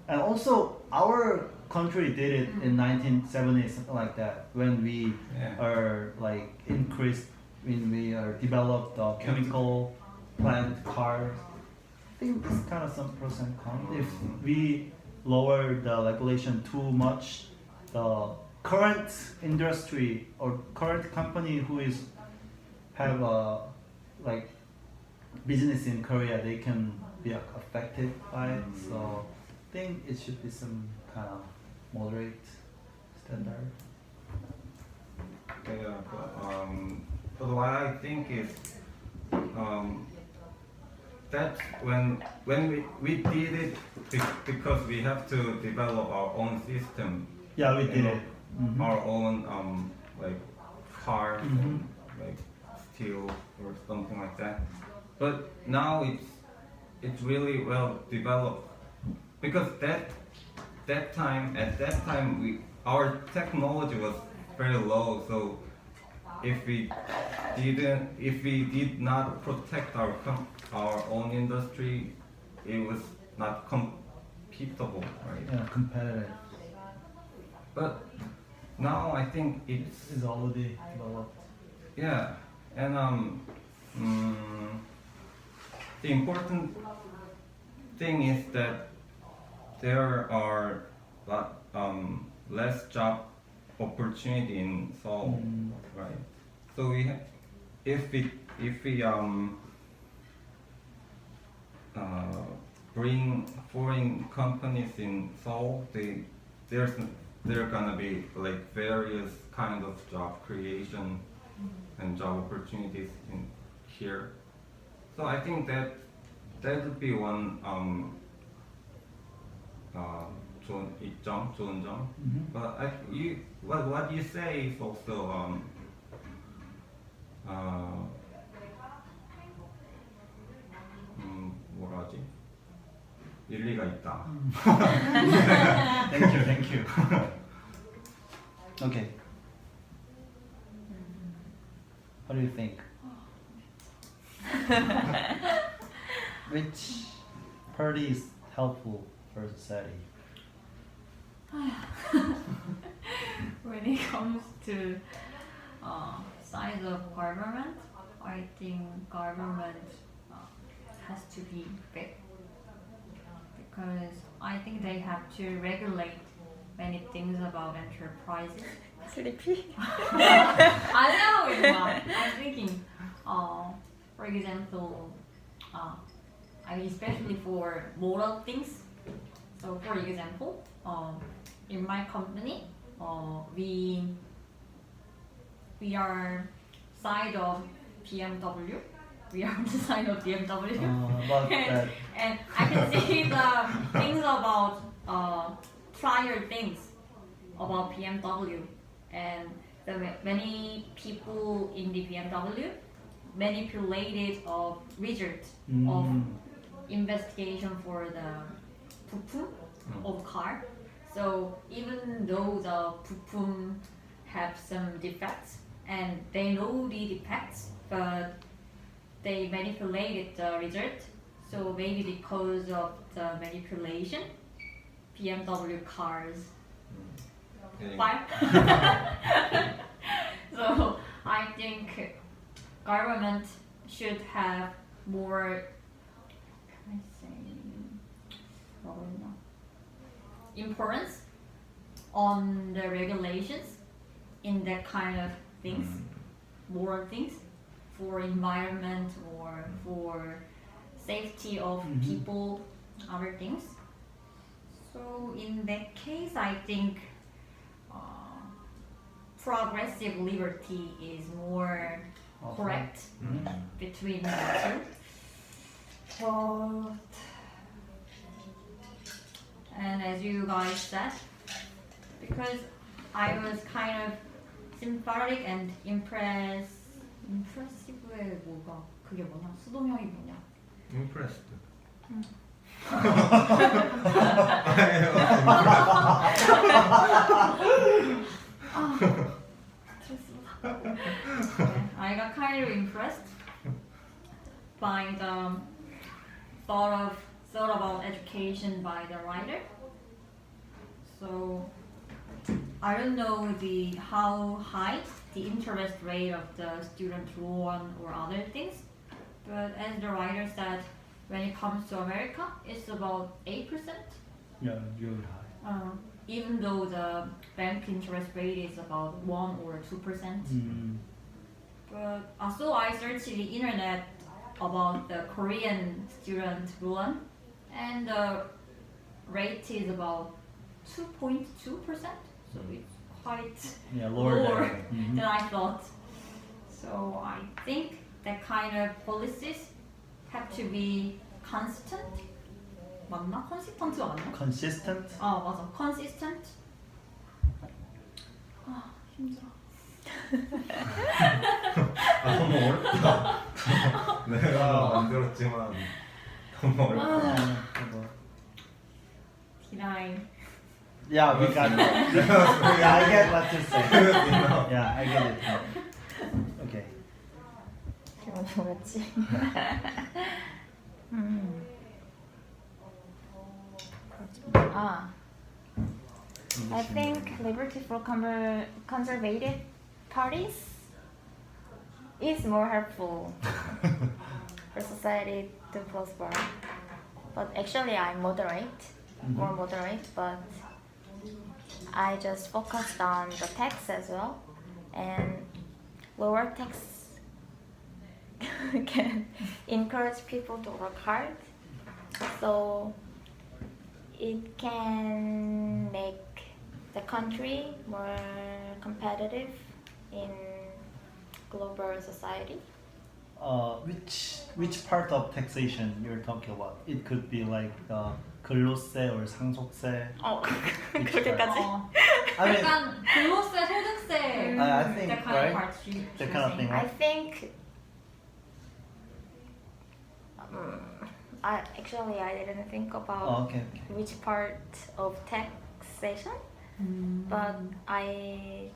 And also our country did it in 1970s, something like that, when we are like increased, when we are developed the chemical plant cars. I think it's kind of some pros and cons. If we lower the regulation too much, the current industry or current company who is have a like business in Korea, they can be affected by it. So I think it should be some kind of moderate standard. Yeah, but what I think is that's when we did it because we have to develop our own system. Yeah, we did it. Our own like cars, and, like steel or something like that. But now it's really well developed, because at that time our technology was very low. So if we did not protect our own industry, it was not competitive, right? Yeah, competitive. But now I think it's already developed. Yeah, and the important thing is that there are less job opportunity in Seoul, right? So if we bring foreign companies in Seoul, there gonna be like various kind of job creation and job opportunities in here. So I think that would be one 좋은 점. But what you say is also 뭐라 하지? 일리가 있다. Thank you. Okay. What do you think? Which party is helpful for society? When it comes to size of government, I think government has to be big because I think they have to regulate many things about enterprises. Sleepy? I know, I'm thinking, for example, I mean, especially for moral things. So, for example, in my company, we are side of BMW. We are on the side of BMW. About that. And I can see the things about prior things about BMW, and many people in the BMW manipulated a result of investigation for the 부품 of car. So even though the 부품 have some defects and they know the defects, but they manipulated the result. So maybe because of the manipulation, BMW cars fire. So I think government should have more, can I say, importance on the regulations in that kind of things, moral things, for environment or for safety of people, other things. So in that case, I think progressive liberty is more correct between the two. But, and as you guys said, because I was kind of sympathetic and impressive의 뭐가 그게 뭐냐? 수동형이 뭐냐? Impressed. I got kind of impressed by the thought about education by the writer. So I don't know how high the interest rate of the student loan or other things, but as the writer said, when it comes to America, it's about 8%. Yeah, really high. Even though the bank interest rate is about 1 or 2%. But so I searched the internet about the Korean student loan, and the rate is about 2.2%. So it's quite lower than I thought. So I think that kind of policies have to be constant. 맞나? consistent가 맞나? Consistent? 아 맞아, consistent. 아 힘들어. 너무 어렵다. 내가 만들었지만 너무 어렵다. Did I? Yeah, we got it. Yeah, I get what you're saying. Yeah, I get it. Okay. 뭐였지? I think liberty for conservative parties is more helpful for society to prosper. But actually, I'm moderate, more moderate. But I just focused on the text as well, and lower text can encourage people to work hard, so it can make the country more competitive in global society. Which part of taxation you're talking about? It could be like 근로세 or 상속세. 그렇게까지? I mean, 약간 근로세, 소득세, I think, that kind right? of part. That kind of thing, I right? think I didn't think about Oh, okay. which part of taxation, but I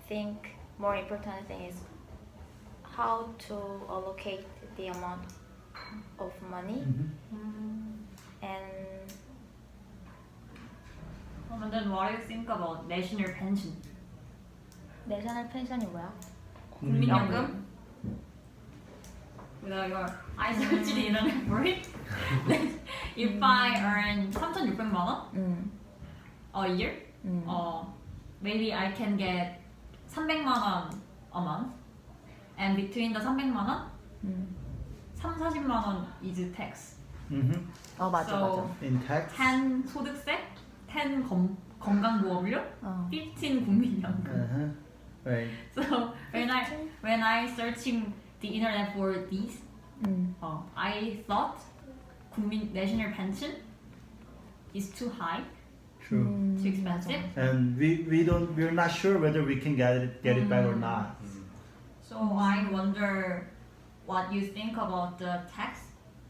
think more important thing is how to allocate the amount of money and And then what do you think about national pension? 내셔널 펜션이 뭐야? 국민연금? 이거 아이솔질이 일어날 for it? If I earn 3,600만 원 a year, maybe I can get 300만 원 a month, and between the 300만 원, 40만 원 is tax. 맞아 So, 맞아. In tax? 10 소득세, 10 건강보험료, 15 국민연금. Right. So when I searching the internet for these, I thought national pension is too high, True. too expensive. And we're not sure whether we can get it back or not. So I wonder what you think about the tax.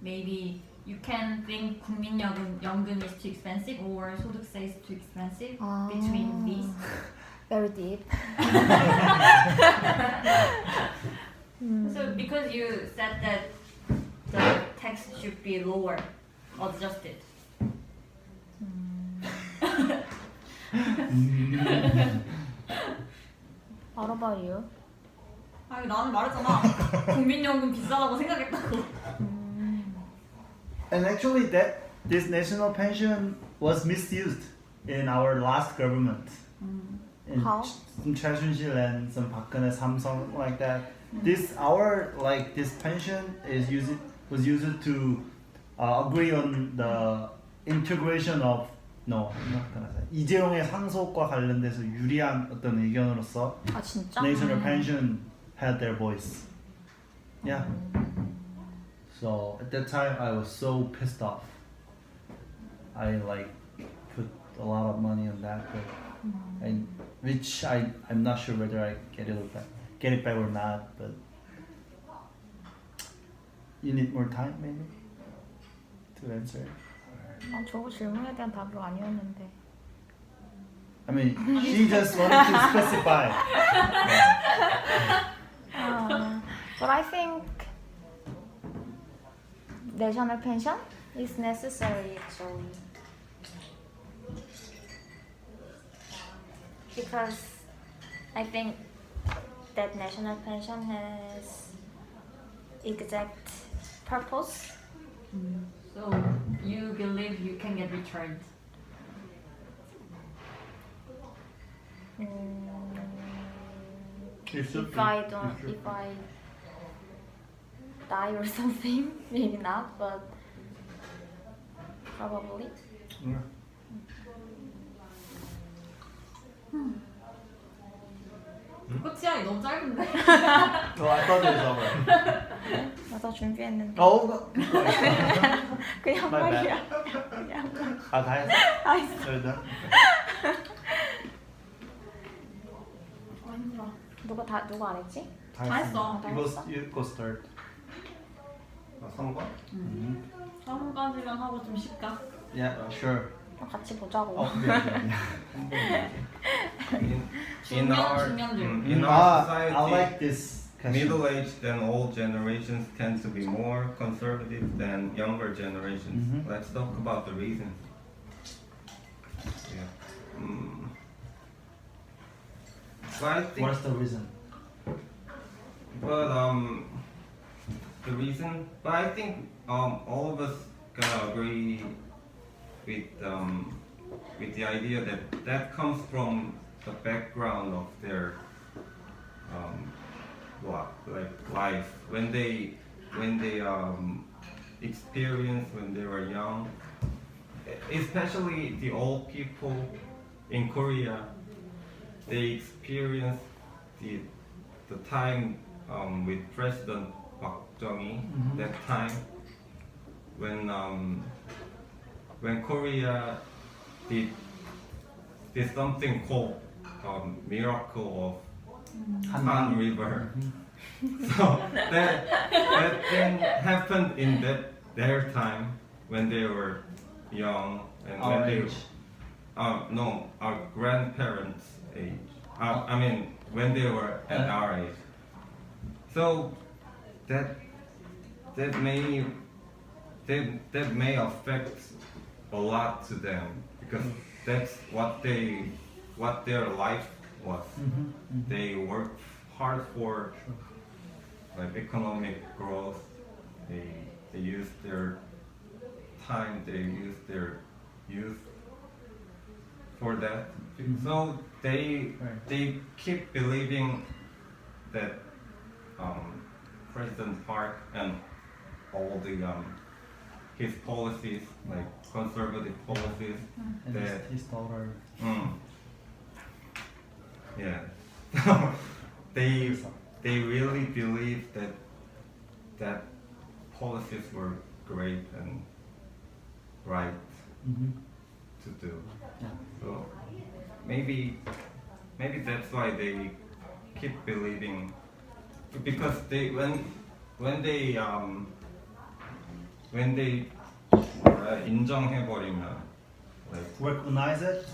Maybe you can think 국민연금 is too expensive or 소득세 is too expensive between these. Very deep. So because you said that the tax should be lower, adjusted. What about you? 아니 나는 말했잖아. 국민연금 비싸다고 생각했다고. And actually, this national pension was misused in our last government. In How? some 최순실 and some 박근혜 Samsung like that. This pension was used to agree on the integration of I'm not gonna say. 이재용의 상속과 관련돼서 유리한 어떤 의견으로서 아 진짜? national pension had their voice. Yeah. So at that time I was so pissed off. I put a lot of money on that, which I'm not sure whether I get it back or not. But you need more time maybe to answer. 저 질문에 대한 답이 아니었는데. I mean, she just wanted to specify. But I think national pension is necessary actually. Because I think that national pension has exact purpose. So you believe you can get returned? If I die or something, maybe not, but probably. Yeah. 끝이야? 너무 짧은데? Oh, I thought it was over. 맞아 준비했는데. Oh, 그냥 My bad. 말이야. 그냥 말. 다 했어? 다 했어. You're done? 누가 안 했지? 다 했어. You go start. 3번? 3번까지만 하고 좀 쉴까? Yeah, sure. 같이 보자고. In our I society, like this question. middle-aged and old generations tend to be more conservative than younger generations. Let's talk about the reasons. Yeah. So I think, What's the reason? but the reason, but I think all of us gonna agree with with the idea that that comes from the background of their life when they experience when they were young, especially the old people in Korea. They experienced the time with President Park Chung-hee, that time when Korea did something called miracle of Han River. So that thing happened in their time when they were young and Our when age. no, our grandparents' age. I mean, when they were at our age. So that may affect a lot to them because that's what their life was. They worked hard for like economic growth. They used their time. They used their youth for that. So they keep believing that President Park and all the his policies, like conservative policies, And that his daughter. yeah. So they really believe that policies were great and right to do. Yeah. So maybe that's why they keep believing, because they when they 인정해버리면, like Recognize it.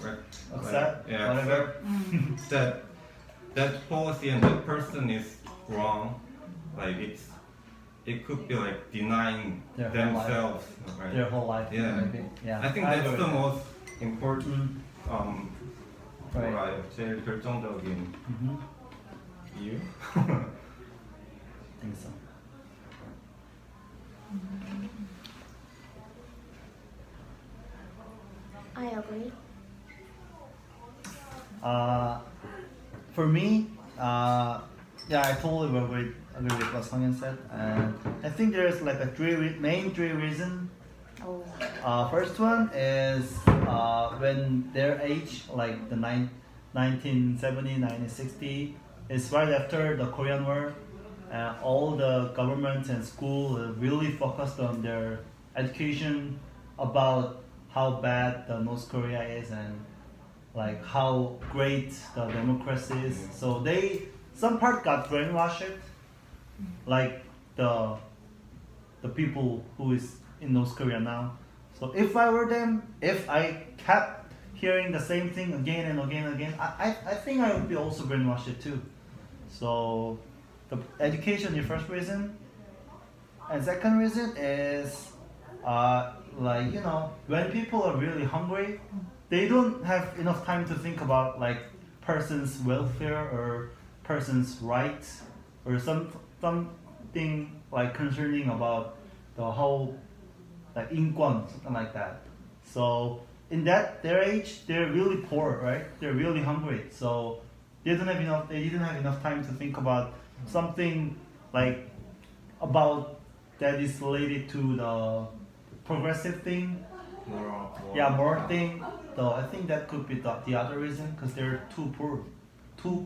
Accept, yeah, whatever. accept that policy and that person is wrong, like it could be like denying Their whole life. themselves, right? Their whole life. Yeah. Maybe. Yeah. I think I that's agree the with that. most important Right. 뭐라요? 제일 결정적인 이유? I think so. I agree. For me, yeah, I totally agree with what Sanghyun said, and I think there's like main three reasons. Oh. First one is when their age, like the 1970, 1960, is right after the Korean War. All the governments and schools really focused on their education about how bad the North Korea is and like how great the democracy is. So some part got brainwashed, like the people who is in North Korea now. So if I were them, if I kept hearing the same thing again and again and again, I think I would be also brainwashed too. So the education is the first reason, and second reason is like, you know, when people are really hungry, they don't have enough time to think about like person's welfare or person's rights or something like concerning about the whole like 인권, something like that. So in their age, they're really poor, right? They're really hungry. So they didn't have enough time to think about something like about that is related to the progressive thing. More thing. So I think that could be the other reason, because they're too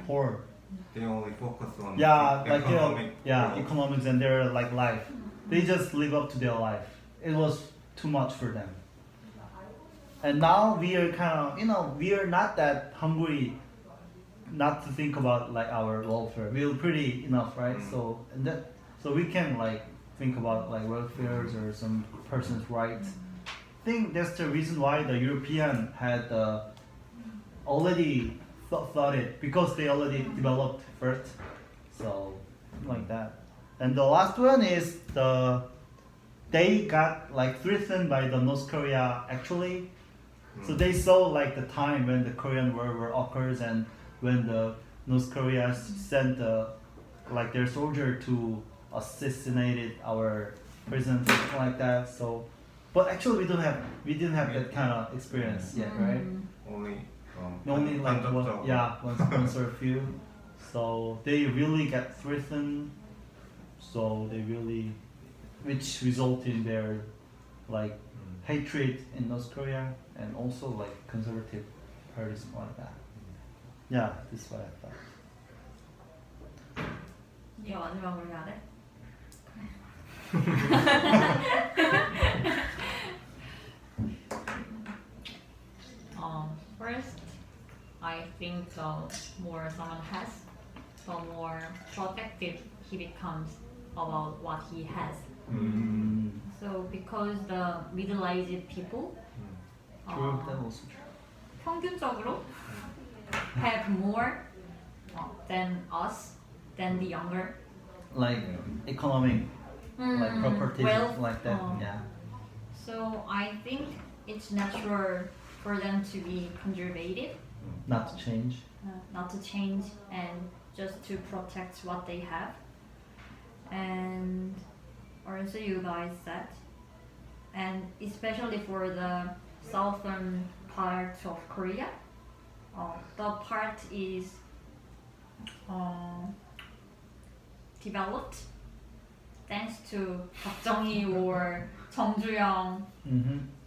poor. They only focus on economic, growth. economics and their like life. They just live up to their life. It was too much for them. And now we are kind of, you know, we are not that hungry, not to think about like our welfare. We're pretty enough, right? So we can like think about like welfares or some person's rights. I think that's the reason why the European had already thought it, because they already developed first. So like that. And the last one is they got like threatened by the North Korea actually. So they saw like the time when the Korean War occurs and when the North Korea sent like their soldier to assassinate our president, something like that. So But actually, we didn't have that kind of experience yet, right? Only Like 한덕적. once or a few. So they really get threatened. So they really, which result in their like hatred in North Korea and also like conservative parties like that. Yeah, this is what I thought. 네가 마지막으로 해야 돼? First, I think the more someone has, the more protective he becomes about what he has. So because the middle-aged people True, that also true. 평균적으로 have more than us, than the younger. Like economic, like property, wealth, like that. Yeah. So I think it's natural for them to be conservative, Not to change. not to change and just to protect what they have. And also you guys said, and especially for the southern part of Korea, the part is developed thanks to 박정희 or 정주영,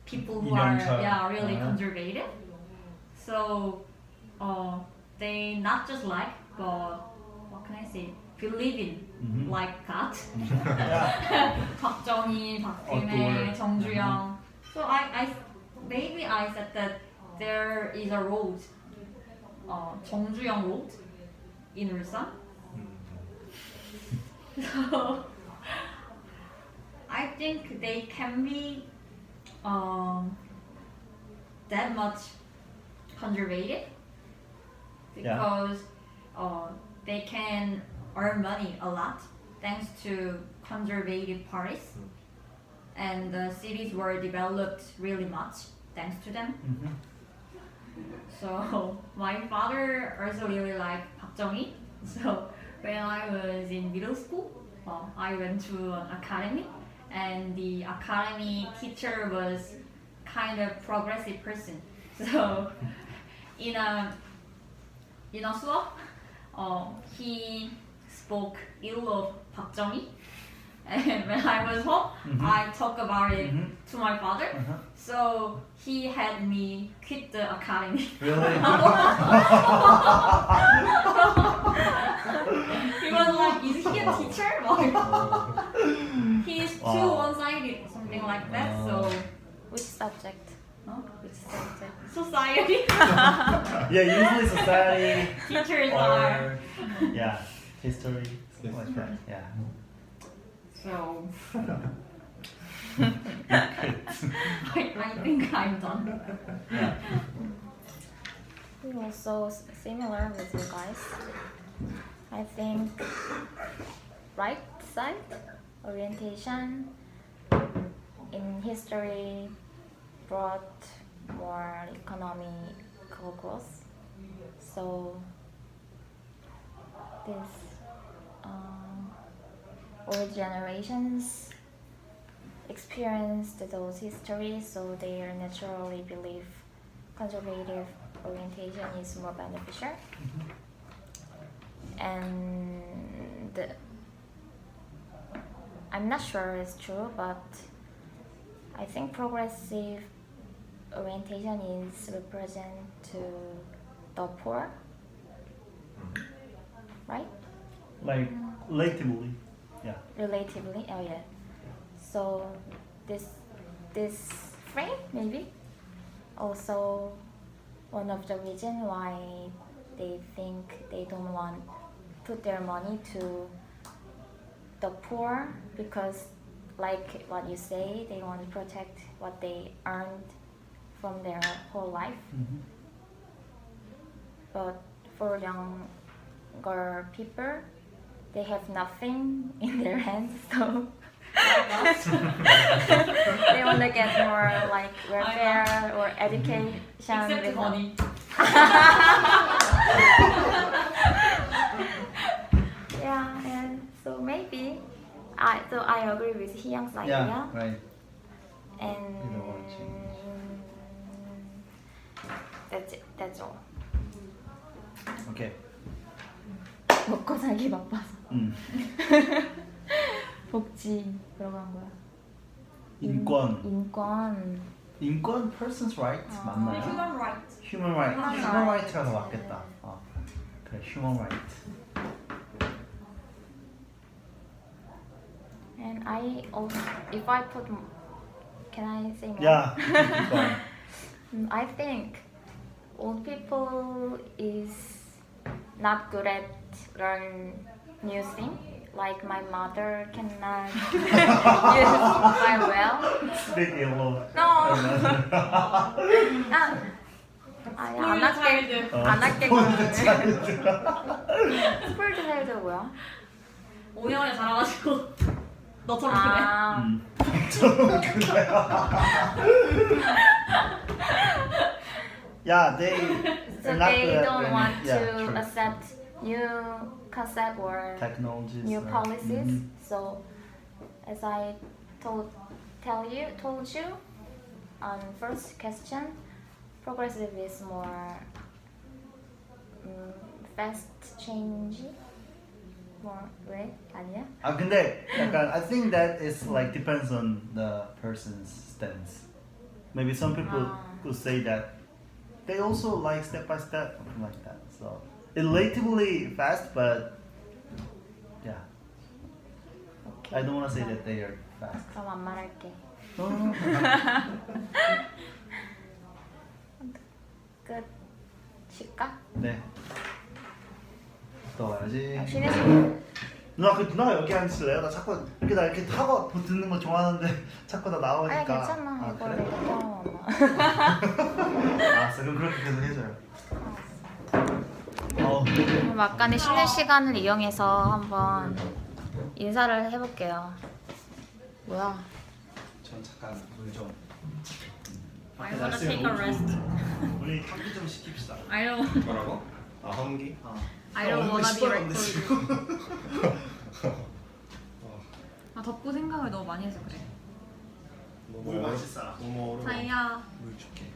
people who are 이명철. really conservative. So they not just like, but what can I say, believe in like God. 박정희, 박근혜, 정주영. So maybe I said that there is a road, 정주영 road in Ulsan. So I think they can be that much conservative because they can earn money a lot thanks to conservative parties, and the cities were developed really much thanks to them. So my father also really liked 박정희. So when I was in middle school, I went to an academy, and the academy teacher was kind of progressive person. So in a 수업, he spoke ill of 박정희, and when I was home, I talked about it to my father. So he had me quit the academy. Really? He was like, "Is he a teacher?" Like, he's too one-sided, something like that. So Which subject? Huh? Which subject? society Yeah, usually society teachers are. or history, something like that. Yeah. So I think I'm done. Yeah. We're also similar with you guys. I think right side orientation in history brought more economical growth. So this old generations experienced those histories, so they naturally believe conservative orientation is more beneficial. And I'm not sure it's true, but I think progressive orientation is represent to the poor, right? Like relatively. Yeah. Relatively, oh yeah. So this frame maybe also one of the reason why they think they don't want put their money to the poor, because like what you say, they want to protect what they earned from their whole life. But for younger people, they have nothing in their hands, so they want to get more like welfare or education. Except with money. Yeah, and so maybe I agree with Hyung's idea. Yeah. Right. And You don't want to change. that's it. That's all. 오케이. 먹고 살기 바빠서. 복지 들어간 거야. 인권. 인권. person's rights 맞나요? Human rights. Human right. Human Human right. right가 더 맞겠다. 그래, human right. And I also, if I put, can I say more? Yeah. keep going. I think old people is not good at learn new thing. Like my mother cannot use quite well. Big yellow. No. 아니 안 할게. 안 할게. 스포일드 차일드 뭐야? 5년에 자라가지고 너처럼 그래. 아. 저런 그래. Yeah, they. So not they good at don't learning. want Yeah, to true. accept new concept or Technologies. new or- policies. Mhm. So, as I told you on first question, progressive is more fast change. More 왜 아니야? 근데 약간 I think that is like depends on the person's stance. Maybe some people could say that they also like step by step, something like that. So it's relatively fast, but yeah, 오케이. I don't want to say that they are fast. 그럼 안 말할게. 끝. 쉴까? 네. 또 와야지. 쉬는 시간. 누나 여기 앉으실래요? 나 자꾸 이렇게 나 이렇게 타고 듣는 거 좋아하는데 자꾸 나 나오니까. 아니 괜찮아. 이거 그래? 내가 또 엄마. 알았어. 그럼 그렇게 계속 해줘요. 그럼 막간의 쉬는 시간을 이용해서 한번 인사를 해볼게요. 뭐야? 전 잠깐 물 좀. I wanna take a rest. 우리 환기 좀 시킵시다. I don't. 뭐라고? 환기? I don't wanna be recorded. 덥고 생각을 너무 많이 해서 그래. 물 마실 사람. 너무 어려워. 자이야. 물 줄게.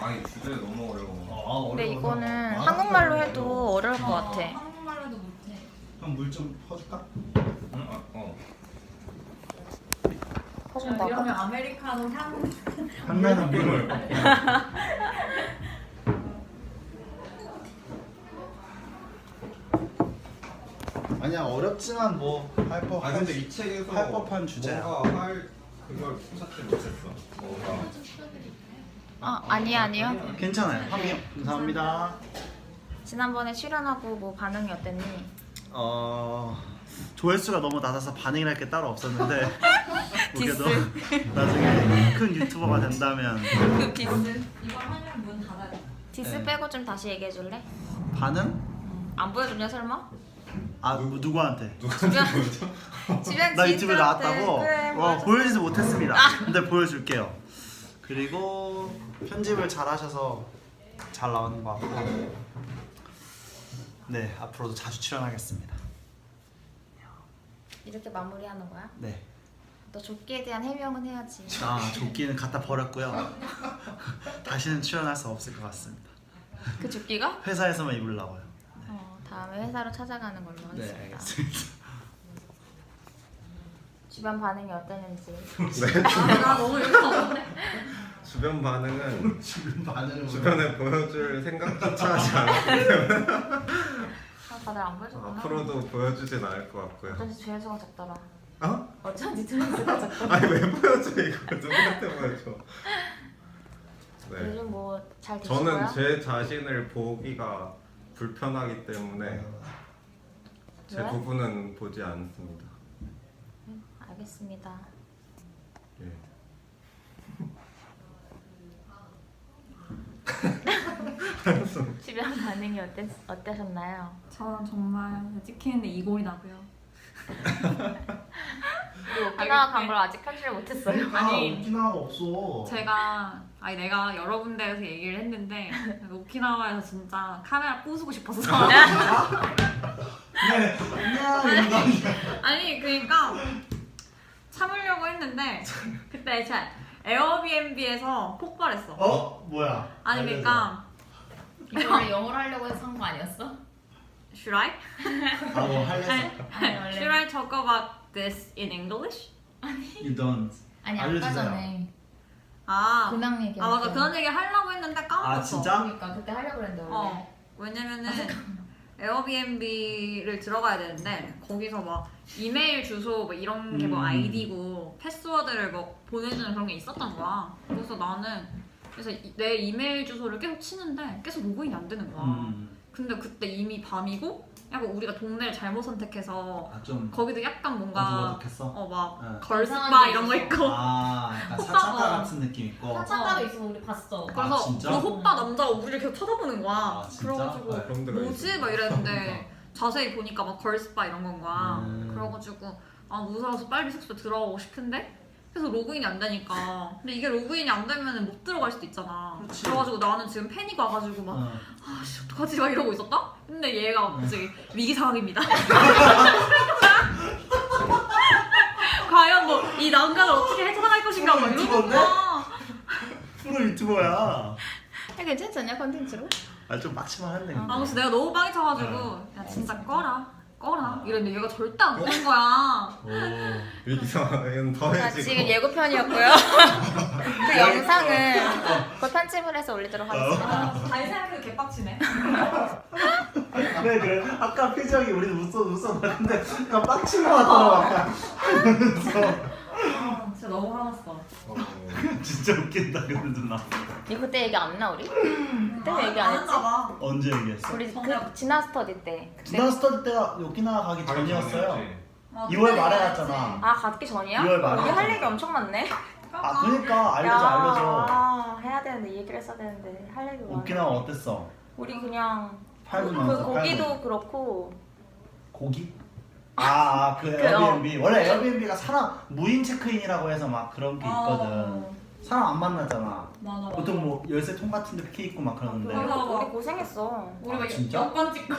아니 주제 너무 어려워. 근데 이거는 한국말로 해도 어려울 것 같아. 한국말로도 못해. 형 물 좀 퍼줄까? 퍼준다고? 이러면 아메리카노 향. 한나는 물을. 아니야 어렵지만 뭐 할 법. 아 근데 이 책에서 할 법한 주제야. 뭔가 할 그걸 찾지 못했어. 뭔가 아니요. 괜찮아요. 감사합니다. 지난번에 출연하고 뭐 반응이 어땠니? 조회수가 너무 낮아서 반응이랄 게 따로 없었는데 그래도 나중에 큰 유튜버가 된다면 그 디스. 이걸 하면 문 닫아야 돼. 디스 네. 빼고 좀 다시 얘기해줄래? 반응? 안 보여줬냐 설마? 누구한테? 주변 나 유튜브에 지인들한테. 나왔다고? 그래, 보여주지 못했습니다. 근데 보여줄게요. 그리고 편집을 잘 하셔서 잘 나오는 것 같고 네 앞으로도 자주 출연하겠습니다. 이렇게 마무리하는 거야? 네. 너 조끼에 대한 해명은 해야지. 조끼는 갖다 버렸고요. 다시는 출연할 수 없을 것 같습니다. 그 조끼가? 회사에서만 입으려고요. 다음에 회사로 찾아가는 걸로 네 하겠습니다. 알겠습니다. 주변 반응이 어땠는지. 나 너무 여기서 없네. 주변 반응은 반응을 주변에 보여줄 생각조차 하지 않았기 때문에 다들 안 보여줬구나. 앞으로도 보여주진 않을 것 같고요. 어쩐지 조회수가 적더라. 어? 어쩐지 조회수가 적더라. 아니 왜 보여줘 이거 누구한테 보여줘? 네. 요즘 뭐 잘 되시고요? 저는 제 자신을 보기가 불편하기 때문에 제 왜? 부분은 보지 않습니다. 알겠습니다. 예. 주변 반응이 어떠셨나요? 저는 정말 찍히는데 이골이 나고요. 하나가 간 걸 아직 편집을 못했어요. 아니, 오키나와 없어. 내가 여러 군데에서 얘기를 했는데 오키나와에서 진짜 카메라 부수고 싶었어. 네. 안녕. 아니 그러니까 참으려고 했는데 했는데 그때 제가 에어비앤비에서 폭발했어. 뭐야? 아니 그러니까 이거 원래 영어로 하려고 해서 한 거 아니었어? Should I? 뭐 할랬어? 아니 원래. Should I talk about this in English? You don't. 아니 아까 알려주세요. 전에 아, 근황 얘기. 맞아 그런 얘기 하려고 했는데 까먹었어. 아 진짜? 그러니까 그때 하려고 했는데 원래. 왜냐면은 에어비앤비를 들어가야 되는데 거기서 막 이메일 주소 뭐 이런 게 뭐 아이디고 패스워드를 뭐 보내주는 그런 게 있었던 거야. 그래서 나는 내 이메일 주소를 계속 치는데 계속 로그인이 안 되는 거야. 근데 그때 이미 밤이고 약간 우리가 동네를 잘못 선택해서 좀 거기도 약간 뭔가 어둑어둑했어? 막 응. 걸스바 이상한 이런 거 데 있고 약간 사창가 같은 느낌 있고. 사창가도 있어 우리 봤어. 그래서 진짜? 그 호빠 남자가 우리를 계속 쳐다보는 거야. 아, 진짜? 그래가지고 그런 데가 뭐지? 있어. 막 이랬는데 자세히 보니까 막 걸스바 이런 건 거야. 그래가지고 아 무서워서 빨리 숙소 들어가고 싶은데 그래서 로그인이 안 되니까. 근데 이게 로그인이 안 되면 못 들어갈 수도 있잖아. 그치. 그래가지고 나는 지금 패닉 와가지고 막 아씨 어떡하지 막 이러고 있었다? 근데 얘가 갑자기 위기 상황입니다. 과연 뭐 이 난간을 어떻게 헤쳐나갈 것인가 막 이러는 유튜버인데? 거야. 프로 유튜버야. 괜찮지 않냐 컨텐츠로? 좀 빡치만 한데. 아무튼 내가 너무 빵이 쳐가지고 야 진짜 꺼라 이랬는데 얘가 절대 안 꺼는 거야. 위기 상황은 더 자, 해지고. 지금 예고편이었고요. 그 영상은 곧 편집을 해서 올리도록 하겠습니다. 잘 생각해도 개빡치네. 그래. 아까 표정이 우리도 웃었는데 약간 빡친 거 같더라고. 약간. 진짜 너무 화났어. 진짜 웃긴다 근데 누나. 이 그때 얘기 안 나 우리? 그때 얘기 안 했지? 봐. 언제 얘기했어? 우리 그 지난 스터디 때. 그때. 지난 스터디 때가 오키나와 가기 전이었어요. 2월 그때 말에 얘기했지. 갔잖아. 아 가기 전이야? 2월 말에 우리 할 갔잖아. 얘기 엄청 많네. 그러니까 알려줘. 아, 해야 되는데 이 얘기를 했어야 되는데 할 얘기 많아. 오키나와 어땠어? 우리 그냥 8분 그 넘었어. 고기도 그렇고 고기? 그 에어비앤비. 원래 에어비앤비가 사람 무인 체크인이라고 해서 막 그런 게 있거든. 사람 안 만나잖아. 맞아. 보통 뭐 열쇠 통 같은 데 피해 있고 막 그러는데. 맞아. 우리 고생했어. 우리 막 진짜? 여권 찍고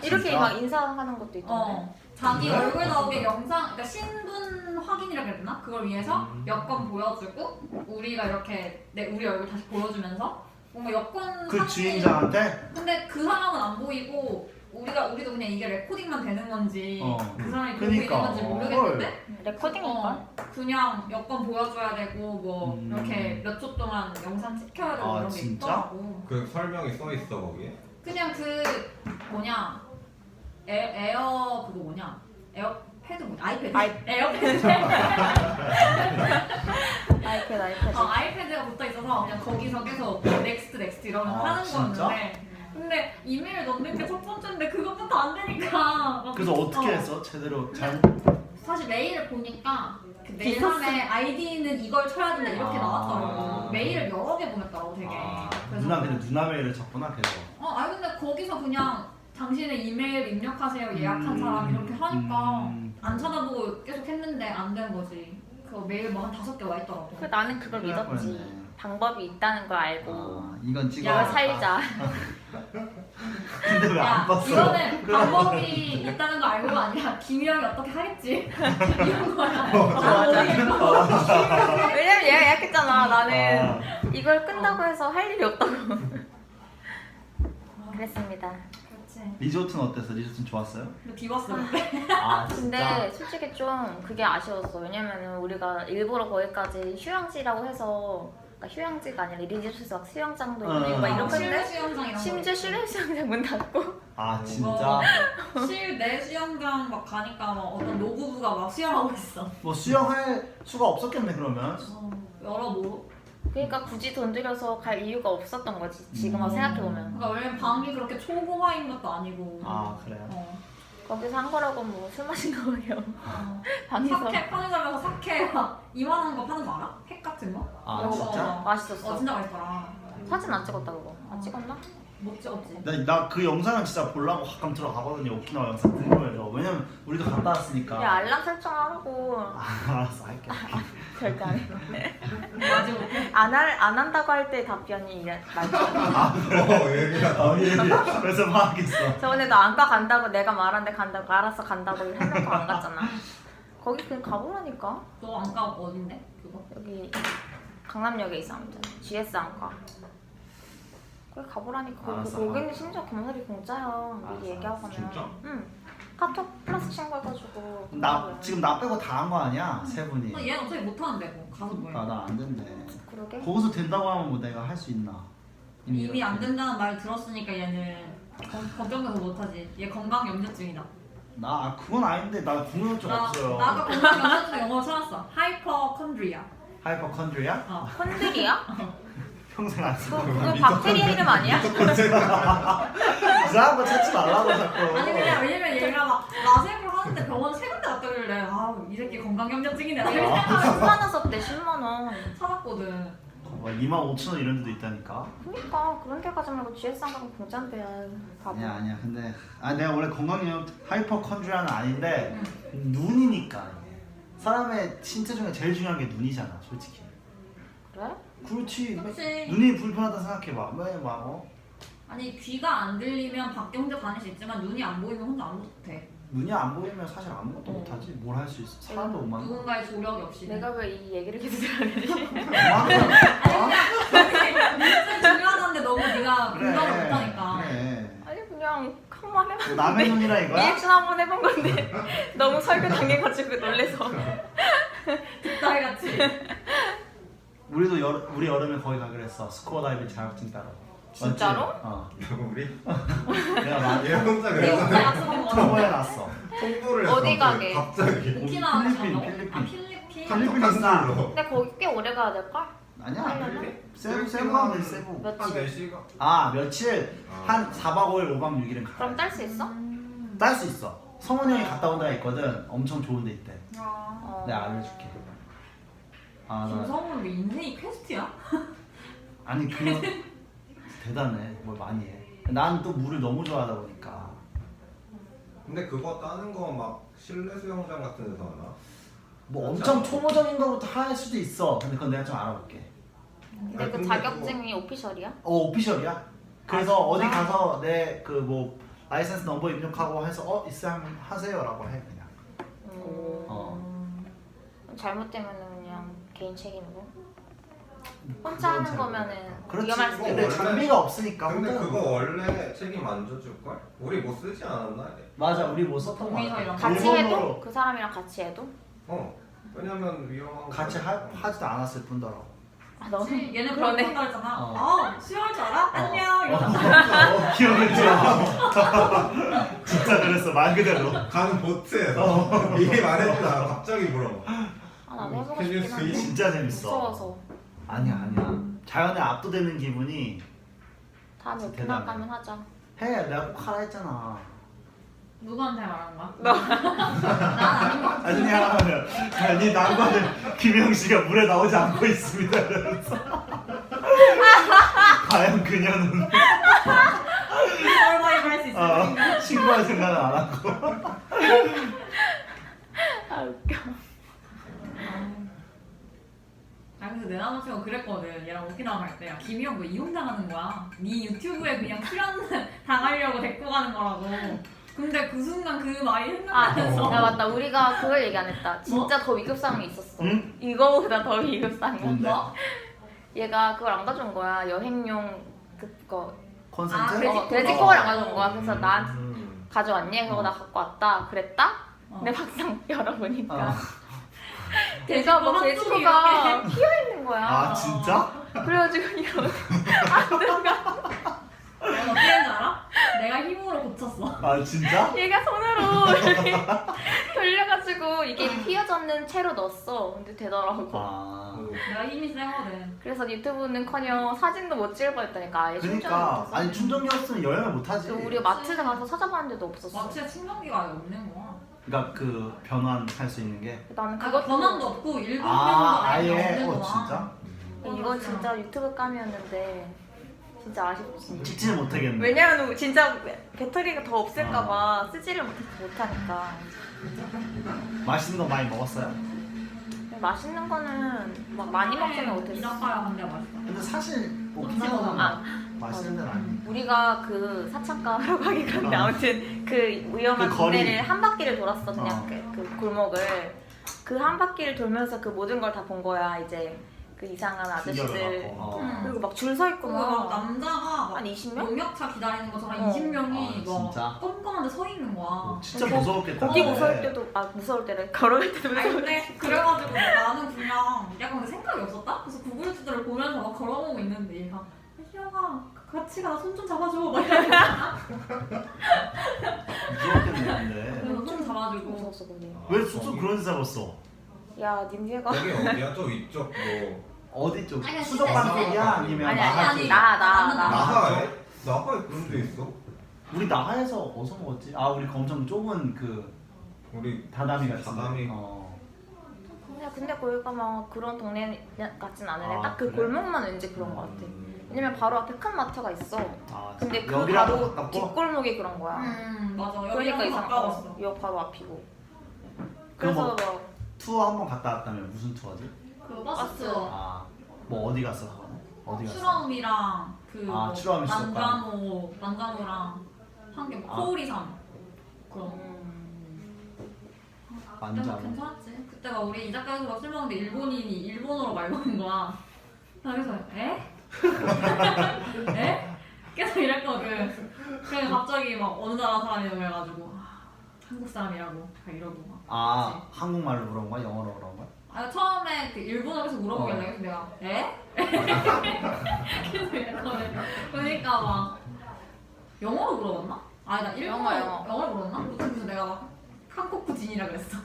이렇게 진짜? 막 인사하는 것도 있던데. 자기 그래? 얼굴 나오게 영상, 그러니까 신분 확인이라고 해야 되나? 그걸 위해서 여권 보여주고 우리가 이렇게 우리 얼굴 다시 보여주면서 뭔가 여권 그 상태- 주인장한테? 근데 그 사람은 안 보이고 우리도 그냥 이게 레코딩만 되는 건지 그 사람이 보고 그러니까. 있는 건지 모르겠는데 레코딩일걸? 그냥 여권 보여줘야 되고 뭐 이렇게 몇 초 동안 영상 찍혀야 되고 이런 게 진짜? 있더라고. 그 설명이 써 있어 거기에? 그냥 그 뭐냐 에어 그거 뭐냐 에어패드 뭐냐 아이패드 에어패드 아이패드. 아이패드가 붙어 있어서 그냥 거기서 계속 넥스트 이러면서 하는 진짜? 거였는데 근데 이메일 넣는 게 첫 번째인데 그것부터 안 되니까 그래서 어떻게 했어? 제대로 잘. 사실 메일을 보니까 그 메일함에 아이디는 이걸 쳐야 된다 이렇게 나왔더라고. 메일을 여러 개 보냈더라고 되게. 그래서 누나 근데 누나 메일을 쳤구나 계속. 아니 근데 거기서 그냥 당신의 이메일 입력하세요 예약한 사람 이렇게 하니까 안 찾아보고 계속 했는데 안 된 거지. 그 메일 뭐 한 5개 와 있더라고. 그 나는 그걸 믿었지. 방법이 있다는 걸 알고. 이건 찍어. 이걸 살자. 근데 왜 안 봤어? 이거는 방법이 있다는 거 알고가 아니라 김희영이 어떻게 하겠지 이런 거야. 왜냐면 얘가 예약했잖아. 나는 이걸 끝나고 해서 할 일이 없다고. 그랬습니다. 그렇지. 리조트는 어땠어? 리조트는 좋았어요? 근데 비웠어 그때. 근데 솔직히 좀 그게 아쉬웠어. 왜냐면은 우리가 일부러 거기까지 휴양지라고 해서 그러니까 휴양지가 아니라 리조트에서 막 수영장도 있고 막 이렇게 했는데 수영장 이런 거. 심지어 실내 수영장 문 닫고 진짜? 실내 수영장 막 가니까 막 어떤 노부부가 막 수영하고 있어. 뭐 수영할 수가 없었겠네 그러면. 여러 뭐. 그러니까 굳이 돈 들여서 갈 이유가 없었던 거지. 지금 와서 생각해보면. 그러니까 왜냐면 방이 그렇게 초고화인 것도 아니고. 그래요? 거기서 한 거라고 뭐 술 마신 거예요. 방에서. 사케 편의점에서 사케 막 이만한 거 파는 거 알아? 팩 같은 거? 진짜? 맛있었어. 진짜 맛있더라. 사진 안 찍었다 그거. 안 찍었나? 못 찍었지. 나 그 영상은 진짜 보려고 가끔 들어가거든요. 오키나와 영상 궁금해서. 왜냐면 우리도 갔다 왔으니까. 야 알람 설정하라고. 알았어 할게. 절대 안 해. 맞지 못해. 안 한다고 할 때 답변이 말죠. 얘기하다. 그래서 막 하겠어. 저번에 너 안과 간다고 내가 말한데 간다고 알았어 간다고 해놓고 안 갔잖아. 거기 그냥 가보라니까. 너 안과 어딘데? 그거? 여기 강남역에 있어 아무튼 GS 안과. 거기 가보라니까. 알았어. 거기는 심지어 검사비 공짜야. 미리 알았어, 얘기하고 가면. 진짜? 응. 카톡 플러스 친구해가지고. 지금 나 빼고 다 한 거 아니야? 세 분이. 얘는 어차피 못하는데 뭐 가서 뭐해? 나 안 된대. 그러게. 거기서 된다고 하면 뭐 내가 할 수 있나? 이미 안 이렇게. 된다는 말 들었으니까 얘는 걱정돼서 못하지. 얘 건강 염려증이다. 나 그건 아닌데 나 건강증 없어요. 나 아까 건강 염려증 영어로 찾았어. 하이퍼컨드리아. 하이퍼컨드리아? 어. 콘드리야? 평생 안 쓰고. 그거 박테리아 이름 아니야? 이상한 거 찾지 말라고 자꾸. 아니 그냥 왜냐면 얘가 막 라섹을 하는데 병원 세 군데 갔다길래 이 새끼 건강 염려증이네. 나 이렇게 생각하고 10만 원 썼대 10만 원. 찾았거든. 25,000원 이런 데도 있다니까. 그러니까 그런 데 가지 말고 GS 안 가면 공짜인데. 바보. 아니야 근데 내가 원래 건강염 하이퍼컨드리아는 아닌데 눈이니까 이게. 사람의 신체 중에 제일 중요한 게 눈이잖아 솔직히. 그래? 그렇지. 그렇지. 눈이 불편하다 생각해봐. 왜 아니 귀가 안 들리면 밖에 혼자 다닐 수 있지만 눈이 안 보이면 혼자 아무것도 못해. 눈이 안 보이면 사실 아무것도 못하지. 뭘 할 수 있어. 사람도 못 만나. 누군가의 조력이 없이. 내가 왜 이 얘기를 계속 들어야 되지? 눈이 중요하다는데 너무 네가 공감을 못하니까. 그래. 아니 그냥 한번 해본 뭐 남의 눈이라 이거야? 리액션 한번 해본 건데 너무 설교 당해가지고 놀래서. 딸같이. 우리도 우리 여름에 거기 가기로 했어. 스쿠버 다이빙 자격증 따러. 진짜로? 맞지? 우리? 내가 막 얘 혼자 네, 그래서 혼자 약속한 거. 통보해 놨어. 통보를 어디 했어, 가게? 갑자기 오키나와 필리핀, 간다고? 필리핀. 아 필리핀. 필리핀 싸. 근데 거기 꽤 오래 가야 될걸? 아니야. 세부 하면 돼, 세부. 한 며칠? 4시간? 며칠 한 4박 5일 5박 6일은 가. 그럼 딸 수 있어? 딸 수 있어. 성훈이 형이 갔다 온 데가 있거든. 엄청 좋은 데 있대. 어. 내가 알려줄게. 나 김성훈 왜 인생이 퀘스트야? 아니 대단해. 뭘 많이 해. 난 또 물을 너무 좋아하다 보니까. 근데 그거 따는 거 막 실내 수영장 같은 데서 하나? 뭐 엄청 초보적인 거부터 할 수도 있어. 근데 그건 내가 좀 알아볼게. 근데 그 근데 자격증이 오피셜이야? 오피셜이야. 그래서 어디 가서 내 그 뭐 라이센스 넘버 입력하고 해서 있으면 하세요라고 해 그냥. 잘못되면은 그냥 개인 책임으로. 혼자 하는 잘 거면은 그렇지. 위험할 수도 근데 있고. 장비가 없으니까. 근데 혼자 그거 원래 책임 안 져줄걸? 우리 뭐 쓰지 않았나? 맞아. 우리 뭐 썼던 거 동의서 같아. 이런 거. 같이 일본어로 해도? 그 사람이랑 같이 해도? 왜냐면 위험한 거 같이 하지도 않았을 뿐더러. 아 너는 얘는 그러네. 그런 거 했잖아. 어. 수영할 줄 알아? 안녕. 이러잖아. 기억을 줘. 진짜 그랬어 말 그대로. 가는 보트에서 미리 말해주지 않아. 갑자기 물어봐. 아 나도 해보고 Can you 싶긴 한데 swim? 진짜 재밌어. 무서워서. 아니야. 자연에 압도되는 기분이 다음에 오키나와 대단해. 가면 하자. 해. 내가 꼭 하라 했잖아. 누구한테 말한 거야? 너. 난 아닌 거 같아. 아니야. 아니 난과는 김영 씨가 물에 나오지 않고 있습니다. 이러면서. 과연 그녀는 얼마나 할수 있어. 친구할 생각은 안 하고. 아 웃겨. 그래서 내 남자친구가 그랬거든. 얘랑 오키나와 갈 때. 야, 김희영 뭐 이용당하는 거야. 네 유튜브에 그냥 출연 당하려고 데리고 가는 거라고. 근데 그 순간 그 말이 생각나면서. 야 맞다. 우리가 그걸 얘기 안 했다. 진짜 더 위급 상황이 있었어. 응? 이거보다 더 위급 상황. 뭔데? 뭐? 얘가 그걸 안 가져온 거야. 여행용 그거 콘센트? 돼지 콩을 안 가져온 거야. 그래서 나한테 음. 가져왔니? 그거 나 갖고 왔다. 그랬다? 어. 근데 막상 열어보니까 어. 걔가 뭐 한쪽이 돼지코가 휘어 있는 거야. 아 진짜? 그래가지고 이거 내가 어떻게 했는지 알아? 내가 힘으로 고쳤어. 아 진짜? 얘가 손으로 이렇게 돌려가지고 이게 휘어졌는 채로 넣었어. 근데 되더라고. 내가 힘이 세거든. 그래서 유튜브는커녕 사진도 못 찍을 뻔했다니까. 아예 충전이 그러니까 못해서. 아니 충전기 없으면 여행을 못 하지. 그래서 우리 마트 가서 찾아봤는데도 없었어. 마트에 충전기가 아예 없는 거야. 그러니까 그 변환할 수 있는 게. 나는 그거 그것도 권한도 없고 일본 병원도 아예 아예? 없는 거야. 진짜? 이거 진짜 유튜브 감이었는데 진짜 아쉽지. 찍지는 못하겠네. 왜냐면 진짜 배터리가 더 없을까봐 쓰지를 못하니까. 맛있는 거 많이 먹었어요? 맛있는 거는 막 많이 먹지는 못했어. 이나카야 근데 맛있어. 근데 사실 아. 오키나와는 맛있는 데는 아니에요. 우리가 그 사창가라고 하기 그런데 아무튼 그 위험한 그 거리. 동네를 한 바퀴를 돌았어. 그냥 어. 그 골목을. 그 한 바퀴를 돌면서 그 모든 걸 다 본 거야. 이제 그 이상한 아저씨들. 신기하더라고. 어. 그리고 막 줄 서 있고 그리고 막 막 남자가 막 한 20명? 용역차 기다리는 것처럼 어. 20명이 아, 진짜? 막 꼼꼼한데 서 있는 거야. 진짜 무서웠겠다. 거기 네. 무서울 때도 무서울 때래. 걸어갈 때도 아니 무서울 때. 근데 그래가지고 나는 그냥 약간 근데 생각이 없었다? 그래서 구글 지도를 보면서 막 걸어보고 있는데 얘가 희영아 같이 가 손 좀 잡아줘 막 이러면서 무서웠겠는데. 그래서 손 잡아주고 무서웠어 거기. 왜 숙소 그런 데 잡았어? 야 님걔가 거기 어디야? 저 위쪽 뭐 어디 쪽? 아니, 수족관 시내, 쪽이야? 아니면 아니, 나하 아니, 쪽? 나. 나하에? 나하에 그런 데 있어? 우리 나하에서 어디서 먹었지? 아 우리 엄청 좁은 그 우리 다다미 같은 다다미. 근데 거기가 막 그런 동네 같진 않은데 아, 딱 그 그래? 골목만 왠지 그런 거 같아. 왜냐면 바로 앞에 큰 마트가 있어. 아, 근데 그 여기랑 바로 가깝고? 뒷골목이 그런 거야. 맞아 그러니까 여기랑 이상. 가까웠어 여 바로 앞이고. 그럼 그래서 뭐 막 투어 한 번 갔다 왔다면 무슨 투어지? 그 버스 투어 아, 뭐 어디 갔어 그거는? 어디 갔어? 추러움이랑 그 아, 뭐 추러움이 수족관. 만자모랑 한개 아. 코오리산 그런 그때가 만자모. 괜찮았지. 그때가 우리 이자카야에서 막 술 먹는데 일본인이 일본어로 말 거는 거야. 그래서 에? 에? 계속 이랬거든. 그래서 갑자기 막 어느 나라 사람이라고 해가지고 한국 사람이라고 막 이러고 막. 아, 한국말로 그런 거야? 영어로 그런 거야? 아 처음에 그 일본어로 계속 물어보길래 그래서 내가 에? 계속 이랬거든. 그러니까 막 영어로 물어봤나? 아니 나 일본어 영어. 영어로 물었나? 그래서 내가 막 한국부 진이라 그랬어.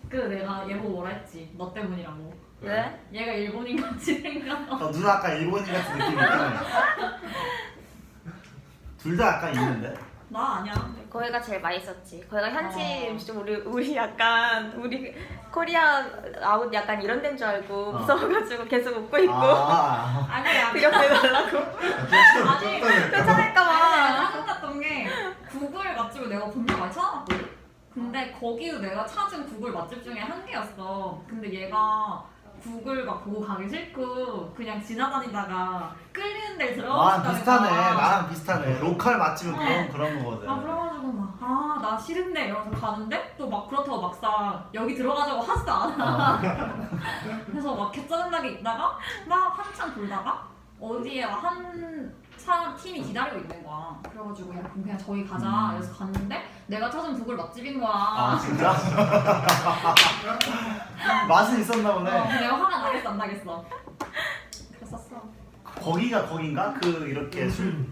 그래서 내가 얘 보고 뭐라 했지? 너 때문이라고. 왜? 얘가 일본인 같이 생각나. 누나 아까 일본인 같은 느낌이 있잖아. 둘 다 약간 있는데? 나 아니야. 거기가 제일 맛있었지. 거기가 현지 어. 음식 좀 우리 약간 우리 코리아 아웃 약간 이런 데인 줄 알고 무서워가지고 계속 웃고 있고 아, 아니야. 대접해달라고 아니 괜찮을까봐. 짜증났던 게 구글 맛집을 내가 분명 많이 찾아봤거든. 근데 거기도 내가 찾은 구글 맛집 중에 한 개였어. 근데 얘가 구글 막 보고 가기 싫고 그냥 지나다니다가 끌리는 데를 들어가고 아 비슷하네. 나랑 비슷하네. 로컬 맛집은 그런 거거든. 아 그래가지고 막 나 싫은데 이러면서 가는데 또 막 그렇다고 막상 여기 들어가자고 하지도 않아. 그래서 막 개짜증나게 있다가 막 한참 돌다가 어디에 막 한 사람 팀이 기다리고 있는 거야. 그래가지고 야 그럼 그냥 저기 가자. 그래서 갔는데 내가 찾은 구글 맛집인 거야. 아 진짜? 맛은 있었나 보네. 내가 화가 나겠어 안 나겠어. 그랬었어. 거기가 거긴가? 그 이렇게 술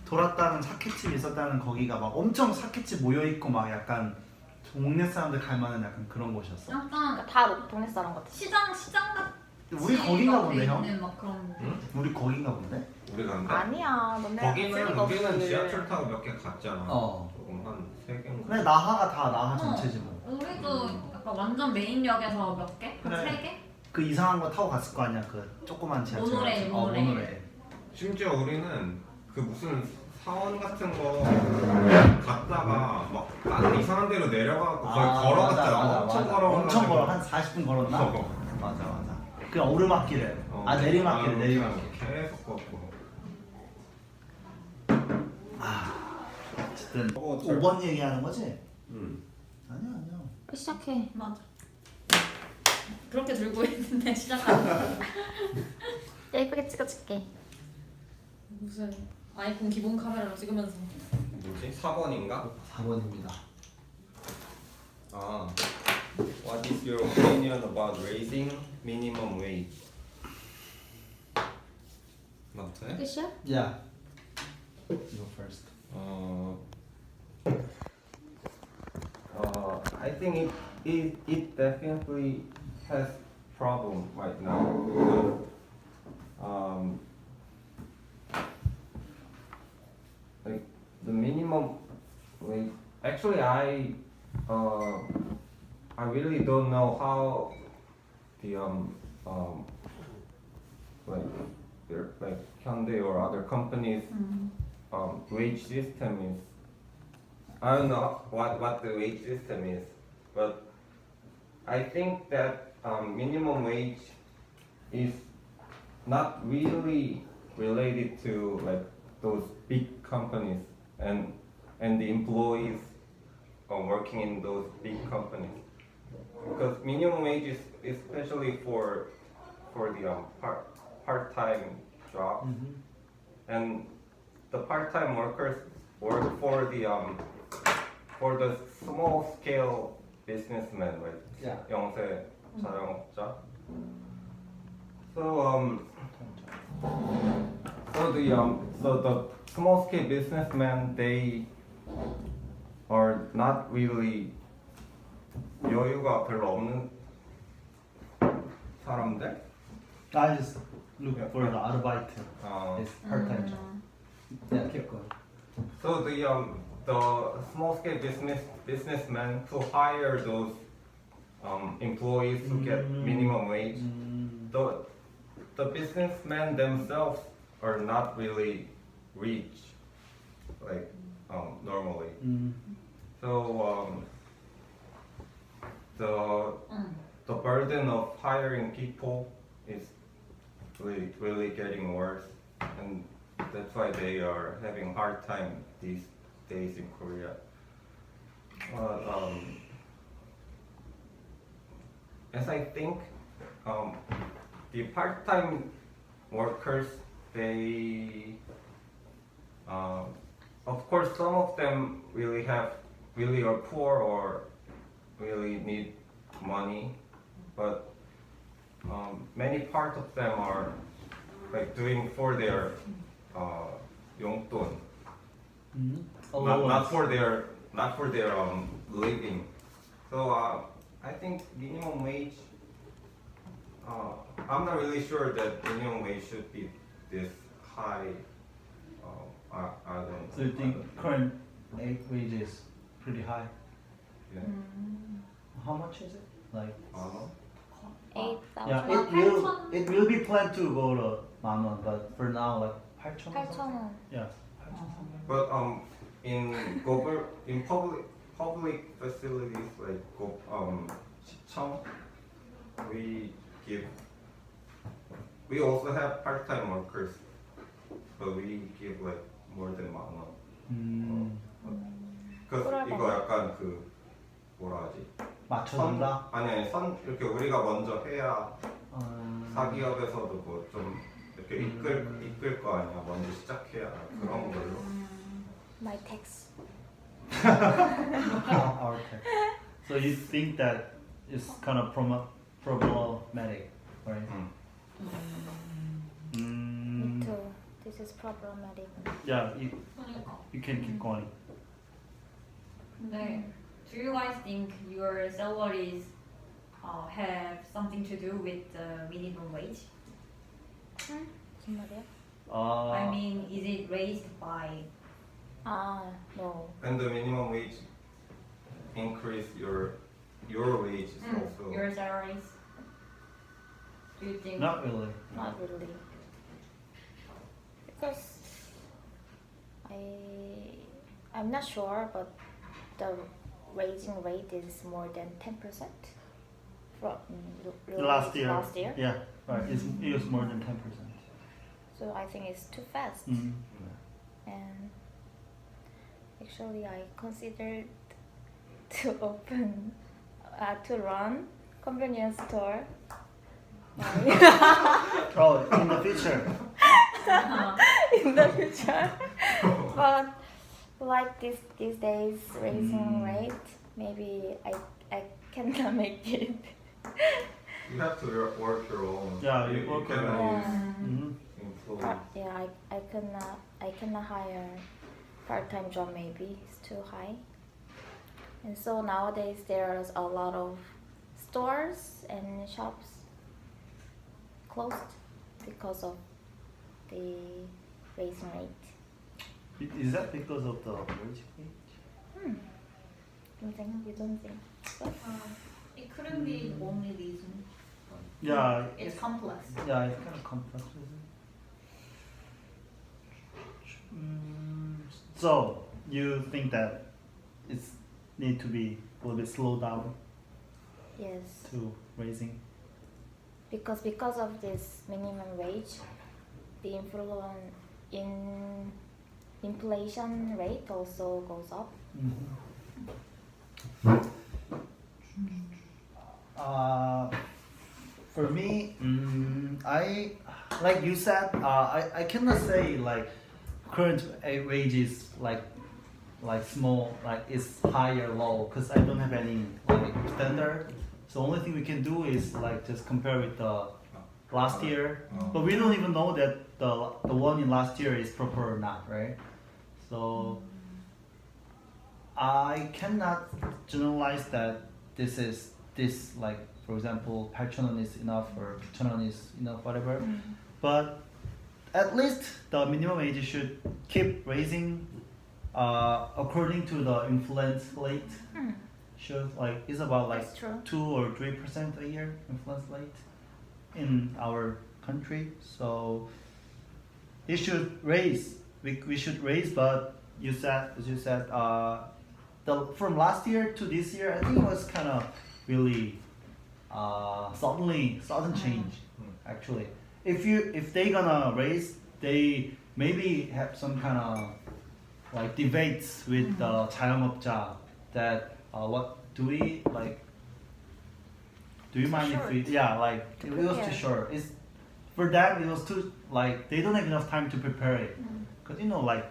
돌았다는 사케집 있었다는 거기가 막 엄청 사케집 모여있고 막 약간 동네 사람들 갈 만한 약간 그런 곳이었어? 약간 다 동네 사람 같아. 시장 같이 우리 거긴가 본데 형? 있는 막 그런. 응? 우리 거긴가 본데? 우리 간데? 아니야, 너네 거기는 우리는 지하철 타고 몇 개 갔잖아. 어. 조금 한 3개인가? 근데 나하가 다 나하 전체지 뭐. 우리도 약간 완전 메인역에서 몇 개? 한 그래. 3개? 그 이상한 거 타고 갔을 거 아니야 그 조그만 지하철. 모노레일, 어 모노레일. 모노레일. 심지어 우리는 그 무슨 사원 같은 거 갔다가 막 다른 이상한 데로 내려가고 거의 걸어갔잖아. 엄청 걸어가지고. 엄청 걸어 한 40분 걸었나? 맞아. 그냥 오르막길에. 아 내리막길에 내리막길. 계속 걷고. 어쨌든 5번 얘기하는 거지? 응. 아니야. 시작해. 맞아. 그렇게 들고 있는데 시작하는 예쁘게 찍어줄게. 무슨 아이폰 기본 카메라로 찍으면서 뭐지? 4번인가? 4번입니다. 아. What is your opinion about raising minimum wage? 나부터 해? 끝이야? Yeah. You go first. I think it definitely has problem right now. Like the minimum wage. Actually, I really don't know how the like Hyundai or other companies wage system is. I don't know what the wage system is, but I think that minimum wage is not really related to like those big companies and the employees working in those big companies, because minimum wage is especially for the part-time job, and the part-time workers work for the small scale businessmen, right? Yeah. 영세 자영업자. So the small scale businessmen, they are not really 여유가 별로 없는 사람들. I just look Yeah. for the Arbeit. It's part-time job. Yeah, keep going. So the small scale businessmen who hire those employees who get minimum wage, the businessmen themselves are not really rich, like normally. So the burden of hiring people is really getting worse, and that's why they are having hard time these days in Korea. As I think, the part-time workers, they, of course, some of them really are poor or really need money, but many part of them are like doing for their 용돈, not for their living. So I think minimum wage. I'm not really sure that minimum wage should be this high. I don't. So you think current wage is pretty high? Yeah. How much is it? Like, I don't know. 8,000. yeah, it will be planned to go to 10,000원, but for now like 8,000. 8,000원. Yeah. But in public facilities like 시청, we also have part-time workers, but we give like more than 10,000원. Because 이거 약간 그 뭐라 하지? 맞춰준다? 아니 이렇게 우리가 먼저 해야 사기업에서도 뭐 좀 이렇게 이끌 거 아니야. 먼저 시작해야 그런 걸로. My tax. Our tax. So you think that it's kind of problematic, right? Me too. This is problematic. Yeah, you can keep going. 네. Do you guys think your salaries have something to do with the minimum wage? 무슨 말이야? I mean, is it raised by? No. And the minimum wage increase your wage is also. Your salaries? Do you think? Not really. Not really. Because I'm not sure, but the raising rate is more than 10% from Last year. Last year. Yeah, right. It was more than 10%. So I think it's too fast. Mm. And actually, I considered to run convenience store. Oh, in the future. In the future, but like these days raising rate, maybe I cannot make it. You have to work your own. Yeah, you you work your cannot own. use Mm-hmm. employees. Yeah, I cannot hire part-time job. Maybe it's too high. And so nowadays there's a lot of stores and shops closed because of the raising rate. Is that because of the wage? You don't think? What? It couldn't be the only reason. Yeah, It's complex. yeah, it's kind of complex. So you think that it's need to be a little bit slowed down Yes. to raising? Because of this minimum wage, the inflation rate also goes up. Mm-hmm. For me, I like you said, I cannot say like current wage is like small, like it's high or low, because I don't have any like standard. So only thing we can do is like just compare with the last year, but we don't even know that the one in last year is proper or not, right? So I cannot generalize that this like, for example, 8,000원 is enough or 9,000원 is enough, whatever. But at least the minimum wage should keep raising according to the inflation rate. Should like it's about like That's true. 2 or 3% a year inflation rate in our country. So it should raise. We should raise, but you said, as you said, from last year to this year, I think it was kind of really sudden change. Actually, if they gonna raise, they maybe have some kind of like debates with the 자영업자 that what do we like? Do you mind if we like it was too short? It's for them it was too like they don't have enough time to prepare it, because you know like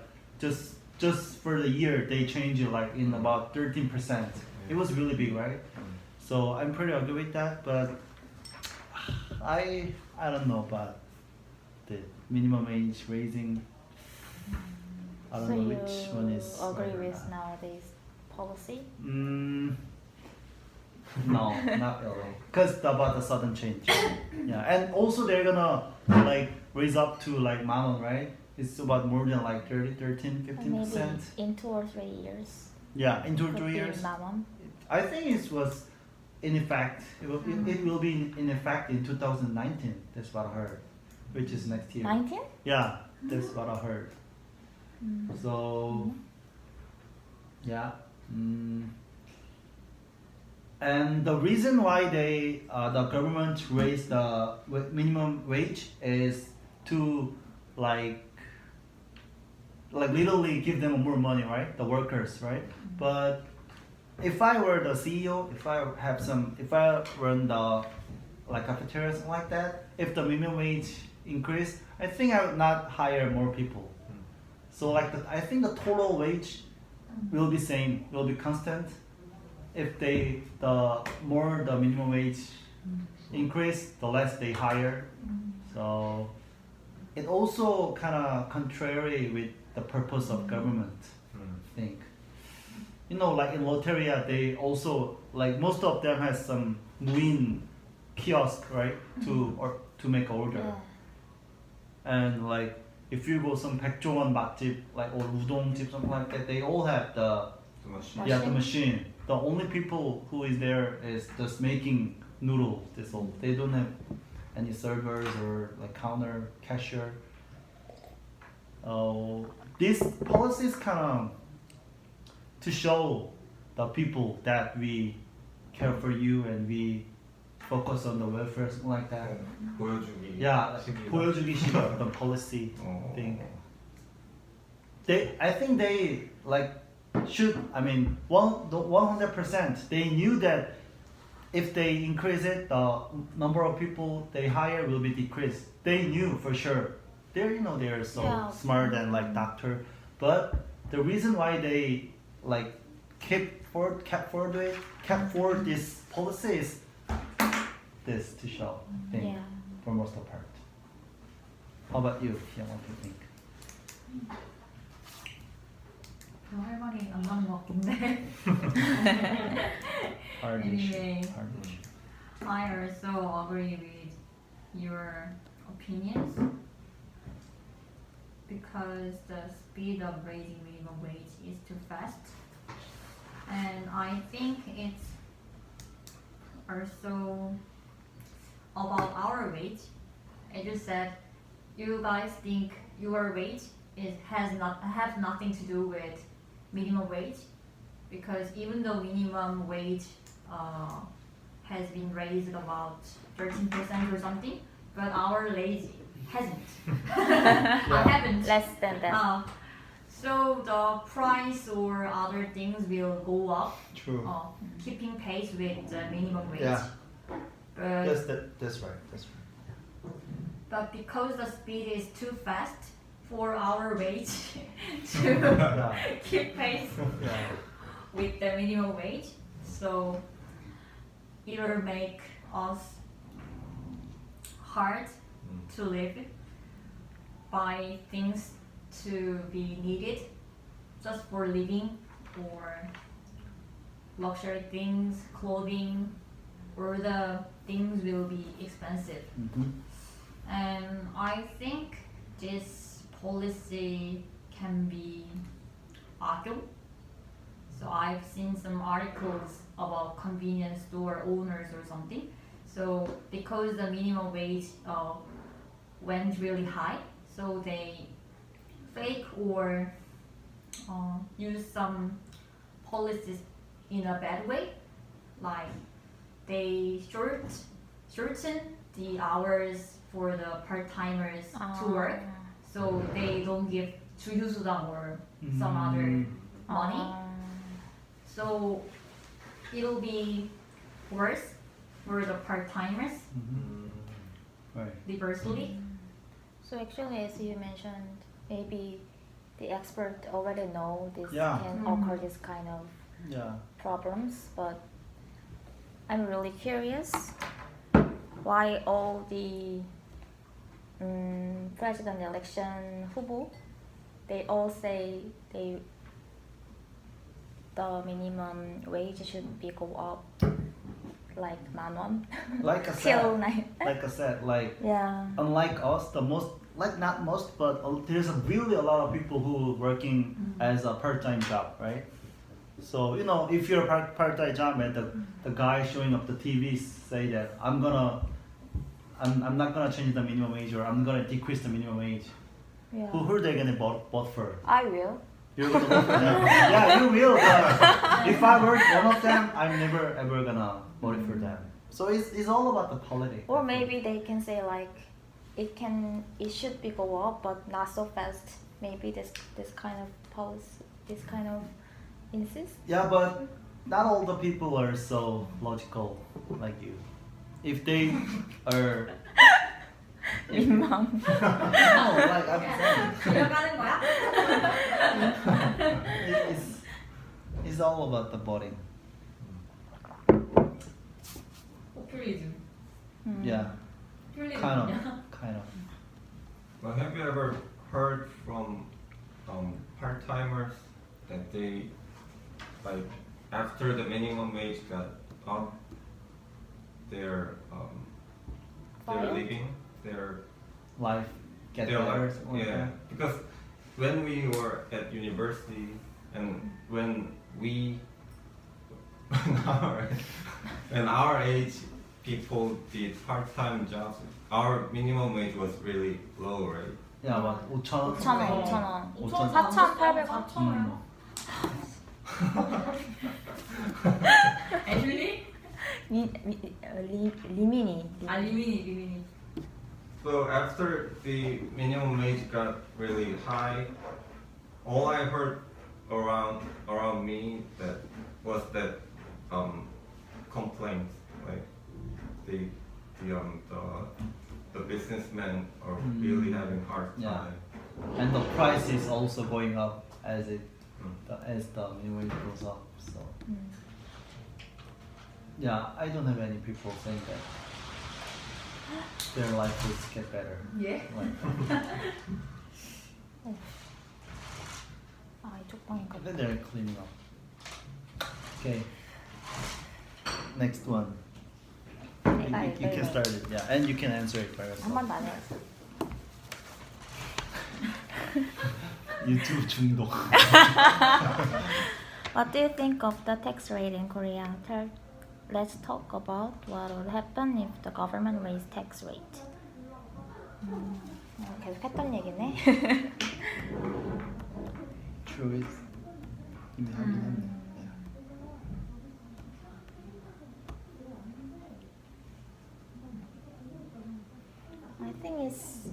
just for the year they changed it like in about 13%. It was really big, right? So I'm pretty agree with that, but I don't know about the minimum age raising. I don't So know you which one is agree right or with not. nowadays policy? No, not really. Because about the sudden change. Yeah, and also they're gonna like raise up to like 만원, right? It's about more than like 13, Maybe 15%. in 2 or 3 years. Yeah, in 2 or Could 3 be years. 만원. I think it was in effect. It will be in effect in 2019. That's what I heard, which is next year. 19? Yeah, that's what I heard. So, yeah. And the reason why the government raised the minimum wage is to like literally give them more money, right? The workers, right? But if I were the CEO, if I run the like cafeteria or something like that, if the minimum wage increased, I think I would not hire more people. So like I think the total wage will be same, will be constant. If the more the minimum wage increase, the less they hire. So it also kind of contrary with the purpose of government, I think. You know, like in Loteria, they also like most of them has some 무인 kiosk, right, to make order. Yeah. And like if you go some 백종원 맛집, like or udon집, something like that, they all have the machine. machine. The only people who is there is just making noodles. That's all. They don't have any servers or like counter cashier. This policy is kind of to show the people that we care for you and we focus on the welfare, something like that. 보여주기. Yeah, 식이다. 보여주기 식의 the policy thing. I think they like should. I mean, 100%. They knew that if they increase it, the number of people they hire will be decreased. They knew for sure. They're so smart and like doctor. But the reason why they like kept forward this policy is this to show. I think Yeah. for most of part. How about you? What do you think? 별 할 말이 안 나는 것 같은데. Hard Anyway. issue. Hard issue. I also agree with your opinions because the speed of raising minimum wage is too fast, and I think it's also about our wage. As you said, you guys think your wage have nothing to do with minimum wage, because even though minimum wage has been raised about 13% or something, but our wage hasn't. I haven't. Less than that. So the price or other things will go up, True. keeping pace with the minimum wage. Yeah. But, That's right. but because the speed is too fast for our wage to Yeah. keep pace Yeah. with the minimum wage, so it will make us hard to live, buy things to be needed just for living, or luxury things, clothing, or the things will be expensive. Mm-hmm. And I think this policy can be argued. So I've seen some articles about convenience store owners or something. So because the minimum wage went really high, so they fake or use some policies in a bad way, like they shorten the hours for the part-timers to work, so they don't give 주휴수당 or some other money. So it'll be worse for the part-timers, Right. diversely. So actually, as you mentioned, maybe the expert already know this Yeah. can Mm. occur this kind of Yeah. problems, but I'm really curious why all the president election 후보, they all say the minimum wage should be go up like 만원 Like I till said, like yeah. unlike us, the most, like not most, but there's really a lot of people who working as a part-time job, right? So you know, if you're a part-time job and the guy showing up the TV say that I'm not gonna change the minimum wage, or I'm gonna decrease the minimum wage, Yeah. who are they gonna vote for? I will. You're gonna vote for them? Yeah, you will. But if I were one of them, I'm never ever gonna vote for them. So it's all about the politics. Or maybe they can say like it should be go up but not so fast. Maybe this kind of policy, this kind of insist. Yeah, but not all the people are so logical like you. If they are, 민망. no, like I'm saying, 들어가는 거야? it's all about the voting. 포퓰리즘. Yeah, 포퓰리즘. kind of. Well, have you ever heard from part-timers that they, like, after the minimum wage got up, they're Fired? leaving, they're Life get they're better. like, something like yeah, that. because when we were at university and when we and our age people did part-time jobs, our minimum wage was really low, right? Yeah, what 5,000원? 5,000원. 5,000원. 4,800원. 애슐리? 리미니. 아 리미니. So after the minimum wage got really high, all I heard around me that was that complaints, like the businessmen are really having hard Yeah. time. And the price is also going up as the minimum wage goes up. So yeah, I don't have any people saying that their life will get better. 예? Like, 아 이쪽 방인가. then they're cleaning up. Okay. Next one. You can start it, yeah, and you can answer it by 한 yourself. 번도 안 해봤어. 유튜브 중독. What do you think of the tax rate in Korea? Let's talk about what would happen if the government raised tax rate. 계속 했던 얘기네. True, it's 이미 하긴 했네. Yeah. I think it's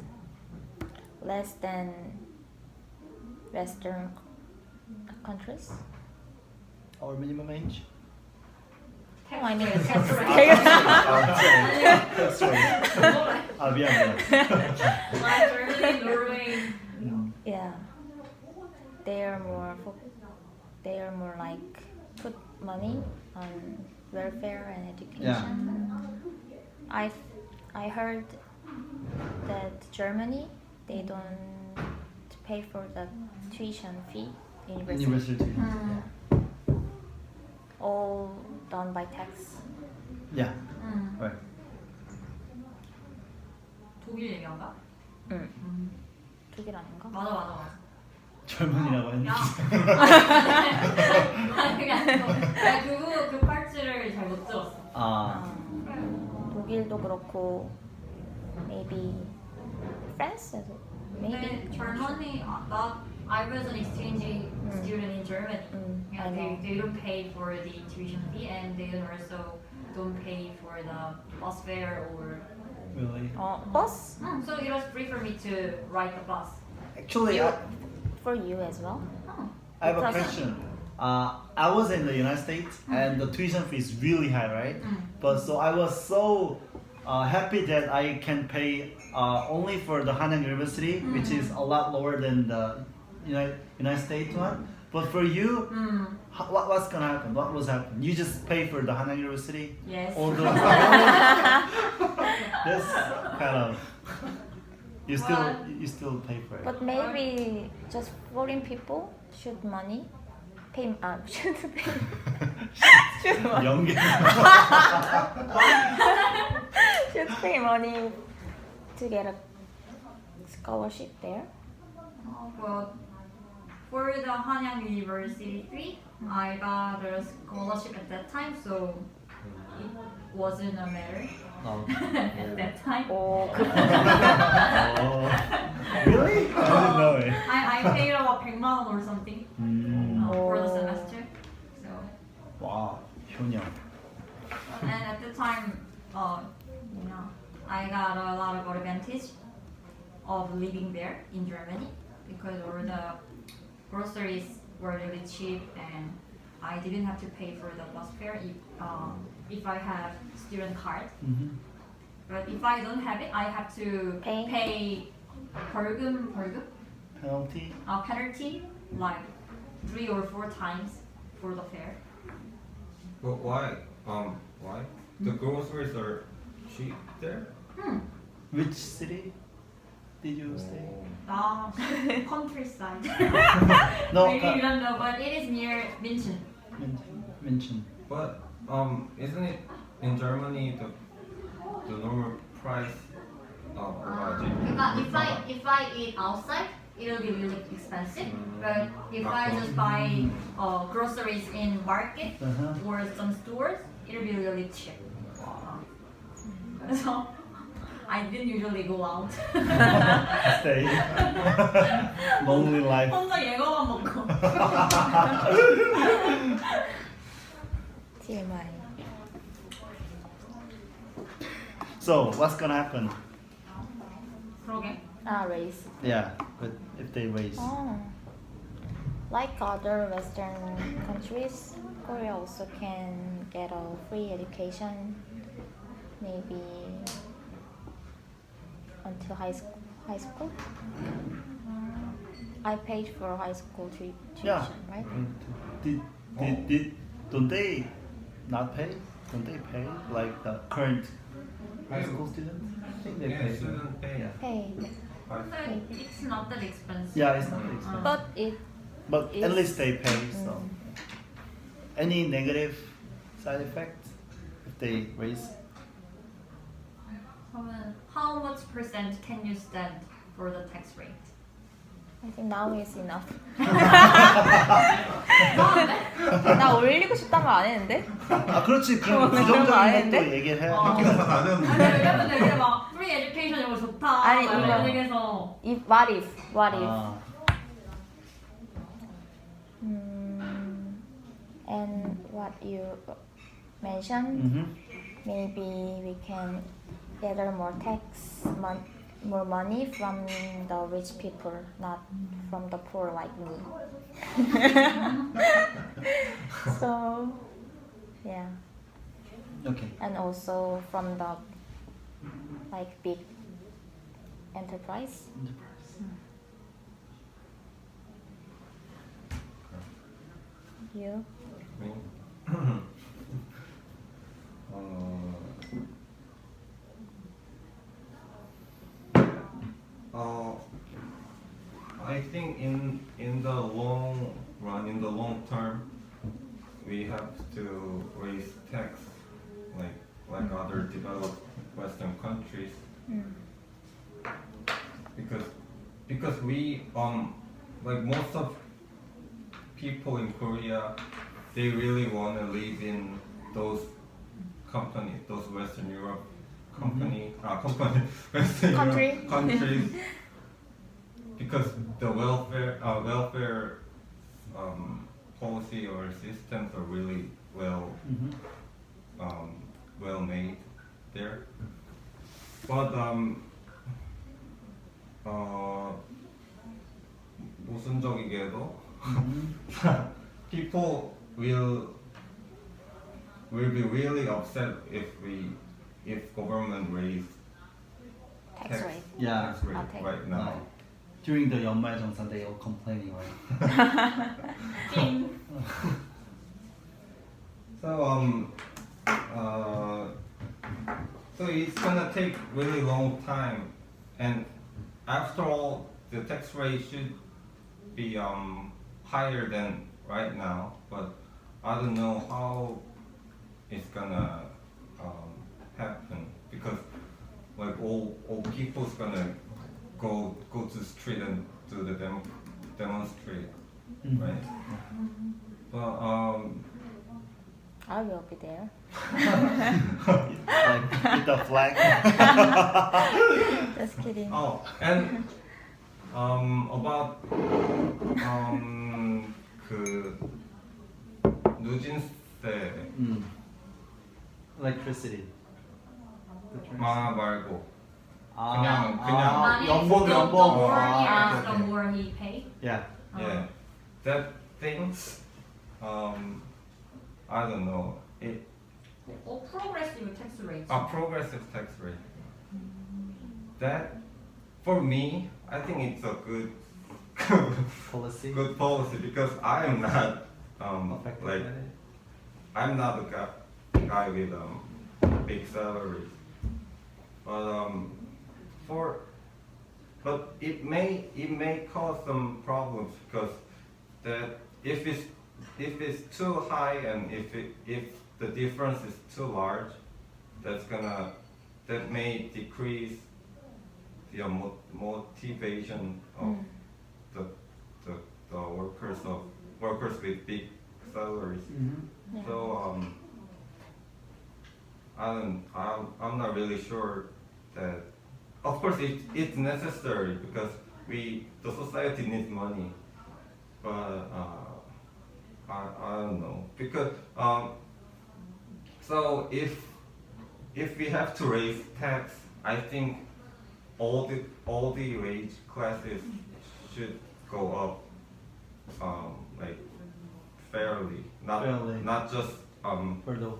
less than Western countries? Or minimum age? Oh, I mean, tax That's right. 미안. Like Germany, Norway. Yeah, they are more like put money on welfare and education. I heard that Germany, they don't pay for the tuition fee. University. All done by tax. Yeah. Right. 독일 얘기한가? 독일 아닌가? 맞아. 젊은이라고 했는데. 야. 그게 아니고 그 팔찌를 잘 못 들었어. 독일도 그렇고 maybe France as well. Maybe Germany, I was an exchange student in Germany. I know. They don't pay for the tuition fee, and they also don't pay for the bus fare or. Really? bus So it was free for me to ride the bus. Actually, for you as well. I have a Because- question. I was in the United States and the tuition fee is really high, right? But so I was so happy that I can pay only for the Hanyang University, which is a lot lower than the United States one. But for you, what's gonna happen? What was happen? You just pay for the Hanyang University? Yes. All the that's kind of you still pay for it. But maybe just foreign people should should 연계. should pay money to get a scholarship there. But for the Hanyang University fee, I got a scholarship at that time, so it wasn't a matter Oh. at that time. Oh. Really? I didn't know it. I paid about 100만 원 or something for the Oh. semester. So, Wow, 효녀. and at the time, I got a lot of advantage of living there in Germany because all the groceries were really cheap and I didn't have to pay for the bus fare if I have student card. But if I don't have it, I have to pay 벌금 Penalty? penalty like 3 or 4 times for the fare. But why? Why? The groceries are cheap there? Which city did you stay? Countryside. No, Maybe you don't know, but it is near München. mention. But isn't it in Germany the normal price of If I eat outside, it'll be really expensive. But if I just buy groceries in market or some stores, it'll be really cheap. So I didn't usually go out. Stay. Lonely life. 혼자 예거만 먹고. TMI. So what's gonna happen? 그러게. Race. Yeah, but if they raise. Like other Western countries, Korea also can get a free education, maybe until high school. I paid for high school tuition, Yeah. right? Don't they not pay? Don't they pay like the current high school students? I think they Yeah, pay. student pay. Yeah. Pay, But it's not that expensive. Yeah, it's not expensive. but But at least they pay. So, any negative side effects if they raise? How much percent can you stand for the tax rate? I think now is enough. 아, 나 올리고 싶단 말 안 했는데? 아 그렇지. 그럼 그런 거 부정적인 아닌데? 것도 얘기를 해야 아니, 돼. 왜냐면 되게 막 free education 이거 좋다. 아니, 막 이거- 이런 얘기해서 What if? 아, And what you mentioned, maybe we can gather more tax more money from the rich people, not from the poor like me. So, yeah, Okay. and also from the like big enterprise. You? Me? I think in the long run, in the long term, we have to raise tax like other developed Western countries because we like most of people in Korea, they really want to live in those companies, those Western Europe Western Country. Europe countries, because the welfare policy or systems are really well made there. But 모순적이게도 people will be really upset if government raise Tax rate. Yeah. tax rate Okay. right now. Like, during the 연말정산, they all complaining, right? So so it's gonna take really long time, and after all, the tax rate should be higher than right now. But I don't know how it's gonna happen, because like all people's gonna go to the street and do the demonstrate, right? But I will be there. Like with the flag. Just kidding. oh, and about 그 누진세 Electricity. 말고 아, 그냥 연봉. the more he 아, earns, okay, the okay. more he pay. Yeah. yeah, that thing I don't know it Or progressive tax rates. a progressive tax rate. That for me, I think it's a good Policy. good policy, because I am not Affected like by it. I'm not a guy with big salaries, but it may cause some problems, because that if it's too high and if the difference is too large, that may decrease the motivation of the workers with big salaries. Mm-hmm. Yeah. So I'm not really sure that. Of course, it's necessary, because the society needs money, but I don't know, because so if we have to raise tax, I think all the wage classes should go up like fairly, not just For the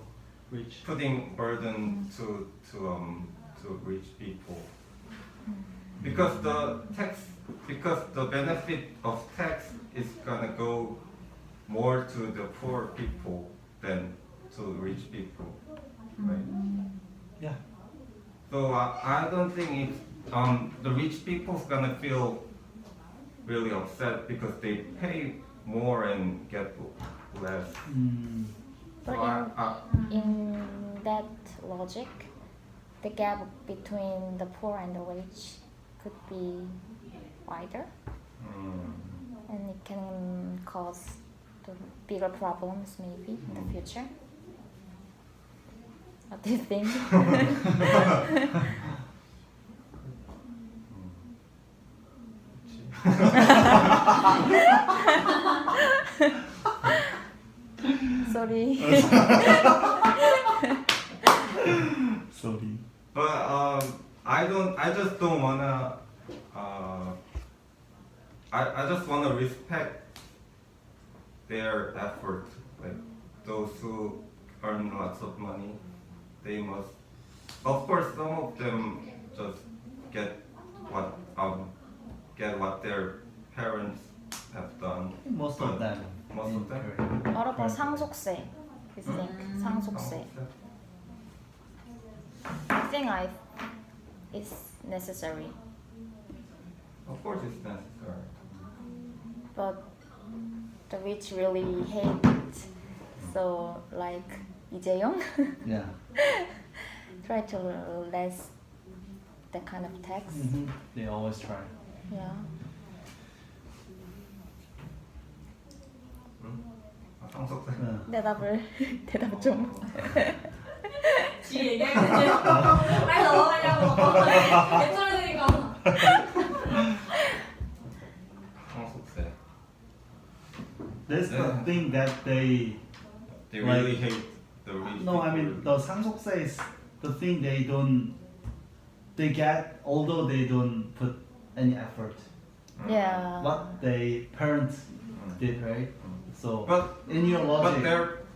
rich. putting burden to rich people, because the benefit of tax is gonna go more to the poor people than to rich people, right? Yeah. So I don't think it's the rich people's gonna feel really upset because they pay more and get less. But So in that logic, the gap between the poor and the rich could be wider, and it can cause the bigger problems maybe in the future. What do you think? Sorry. Sorry. But I just don't wanna. I just wanna respect their effort. Like those who earn lots of money, they must. Of course, some of them just get what their parents have done. Most of them. Most in of them? Korea. What about 상속세? You think 상속세? I think it's necessary, Of course, it's necessary. but the rich really hate. So like 이재용 Yeah. try to less that kind of tax. They always try. Yeah. 상속세. 대답 좀. 지 얘기하는데 빨리 넘어가려고 개쩔어지니까. 상속세. That's the Yeah. thing that they. They Like- really hate the rich No, I people. mean the 상속세 is the thing they don't. They get although they don't put any effort. Yeah. What they parents did, right? So But in your logic.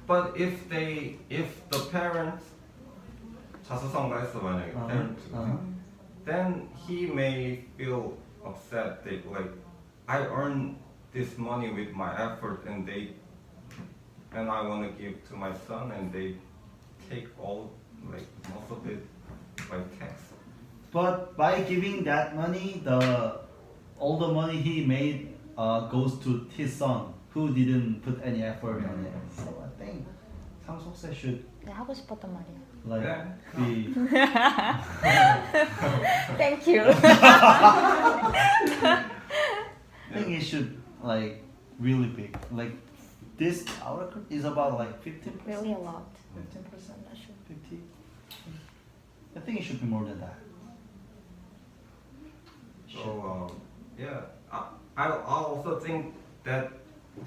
but if the parents 자수성가했어 만약에 parents, then he may feel upset that like I earned this money with my effort and I want to give to my son and they take all like most of it by tax. But by giving that money, all the money he made goes to his son, who didn't put any effort on it. So I think 상속세 should 내가 하고 싶었던 말이야. like Yeah. be. Thank you. I think it should like really big. Like this article is about like 15%. Really a lot. 15%. Not sure. 50. I think it should be more than that. So yeah, I also think that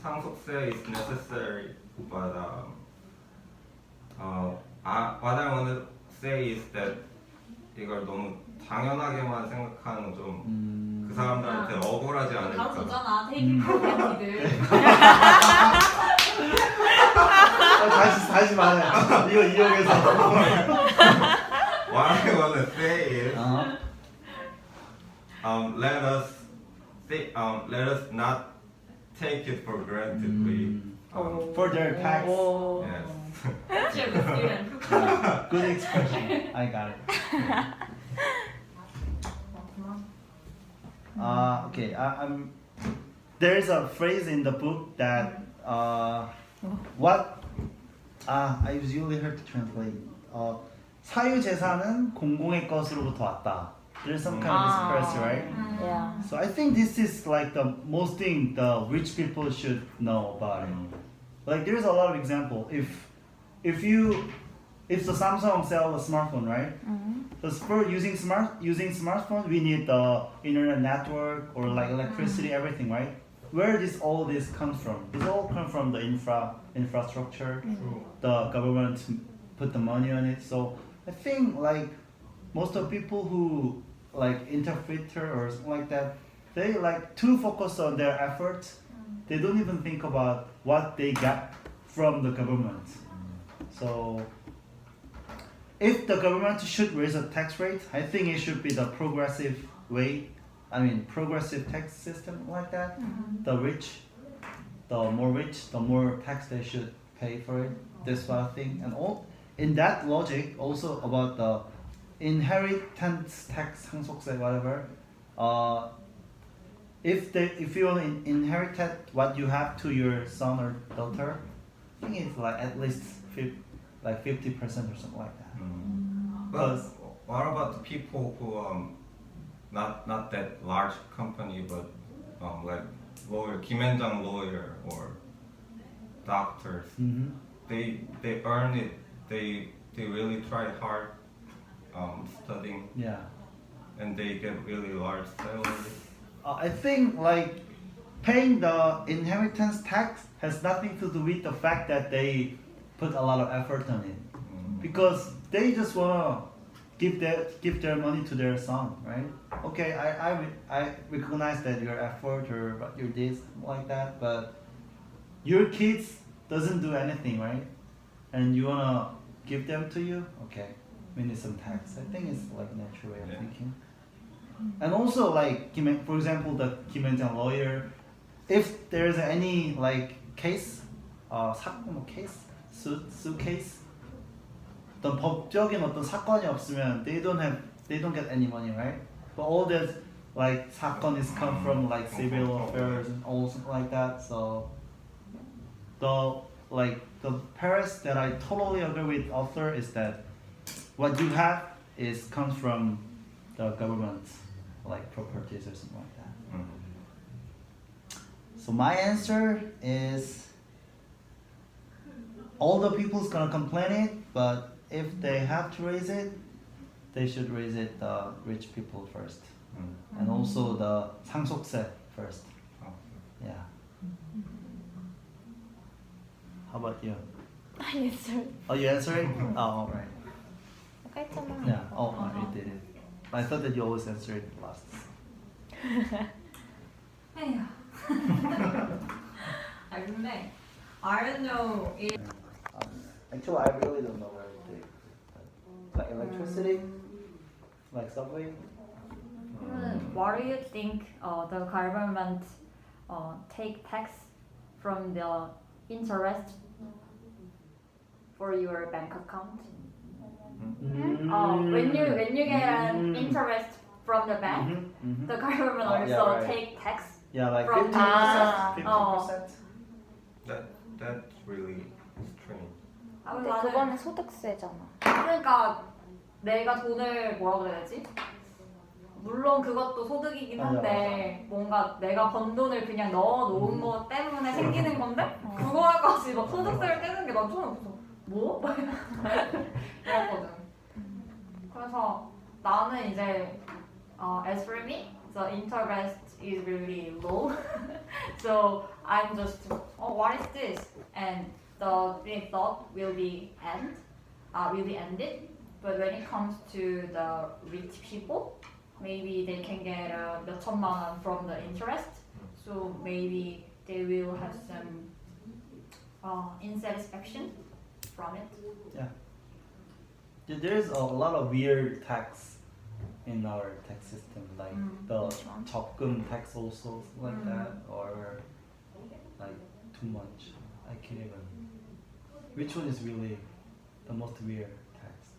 상속세 is necessary, but what I want to say is that 이걸 너무 당연하게만 생각하는 좀 그 사람들한테 억울하지 바로 않을까. 줬잖아. 테이킹 포 겐티들. 다시 말해. 이거 이용해서. What I want to say is, let us not take it for granted. For their tax. Yes. You're the student. Yeah, good expression. I got it. Okay. There's a phrase in the book that what I usually heard to translate. 사유 재산은 공공의 것으로부터 왔다. There's some kind of this phrase, right? Yeah. So I think this is like the most thing the rich people should know about it. Like there's a lot of example. If the Samsung sell a smartphone, right? For using smartphone, we need the internet network or like electricity, everything, right? Where all this comes from? This all comes from the infrastructure. The government put the money on it. So I think like most of people who like interpreter or something like that, they like too focus on their efforts. They don't even think about what they got from the government. So if the government should raise a tax rate, I think it should be the progressive way. I mean, progressive tax system like that. The more rich, the more tax they should pay for it. That's what I think. And in that logic, also about the inheritance tax, 상속세, whatever. If you want to inherit what you have to your son or daughter, I think it's like at least 50% or something like that. But what about the people who not that large company, but like lawyer, 김현장 lawyer or doctors, they earn it. They really try hard studying, Yeah. and they get really large salaries. I think like paying the inheritance tax has nothing to do with the fact that they put a lot of effort on it, because they just wanna give their money to their son, right? Okay, I recognize that your effort or what you did like that, but your kids doesn't do anything, right? And you wanna give them to you? Okay, we need some tax. I think it's like natural way of thinking. And also like for example, the Kim Han-jang lawyer, if there's any like case, 사건 case, suit case, 어떤 법적인 어떤 사건이 없으면 they don't get any money, right? But all that like 사건 is come from like civil affairs and all something like that. So the parts that I totally agree with author is that what you have comes from the government, like properties or something like that. So my answer is all the people's gonna complain it, but if they have to raise it, they should raise it the rich people first, and also the 상속세 first. Yeah. How about you? I answered. Oh, you answered? Oh, all right. 아까 했잖아. Yeah. Oh, you did it. I thought that you always answer it last. 에휴. I don't know. Actually, I really don't know where to take. Like electricity, like subway. What do you think the government take tax from the interest for your bank account? When you get an interest from the bank, the government Oh, yeah, also right. take tax. Yeah, like From 15%. 50%. That's really strange. 근데 그거는 소득세잖아. 그러니까 내가 돈을 뭐라 그래야 되지? 물론 그것도 소득이긴 한데 뭔가 내가 번 돈을 그냥 넣어 놓은 거 때문에 생기는 건데 그거까지 막 소득세를 떼는 게 난 처음 없어. 뭐? 이랬거든. 그래서 나는 이제 as for me, the interest is really low. So I'm just, what is this? And the thought will be ended. But when it comes to the rich people, maybe they can get 몇 천만 원 from the interest. So maybe they will have some insatisfaction from it. Yeah. There's a lot of weird tax in our tax system, like the 적금 tax also like that, or like too much. I can't even. Which one is really the most weird tax?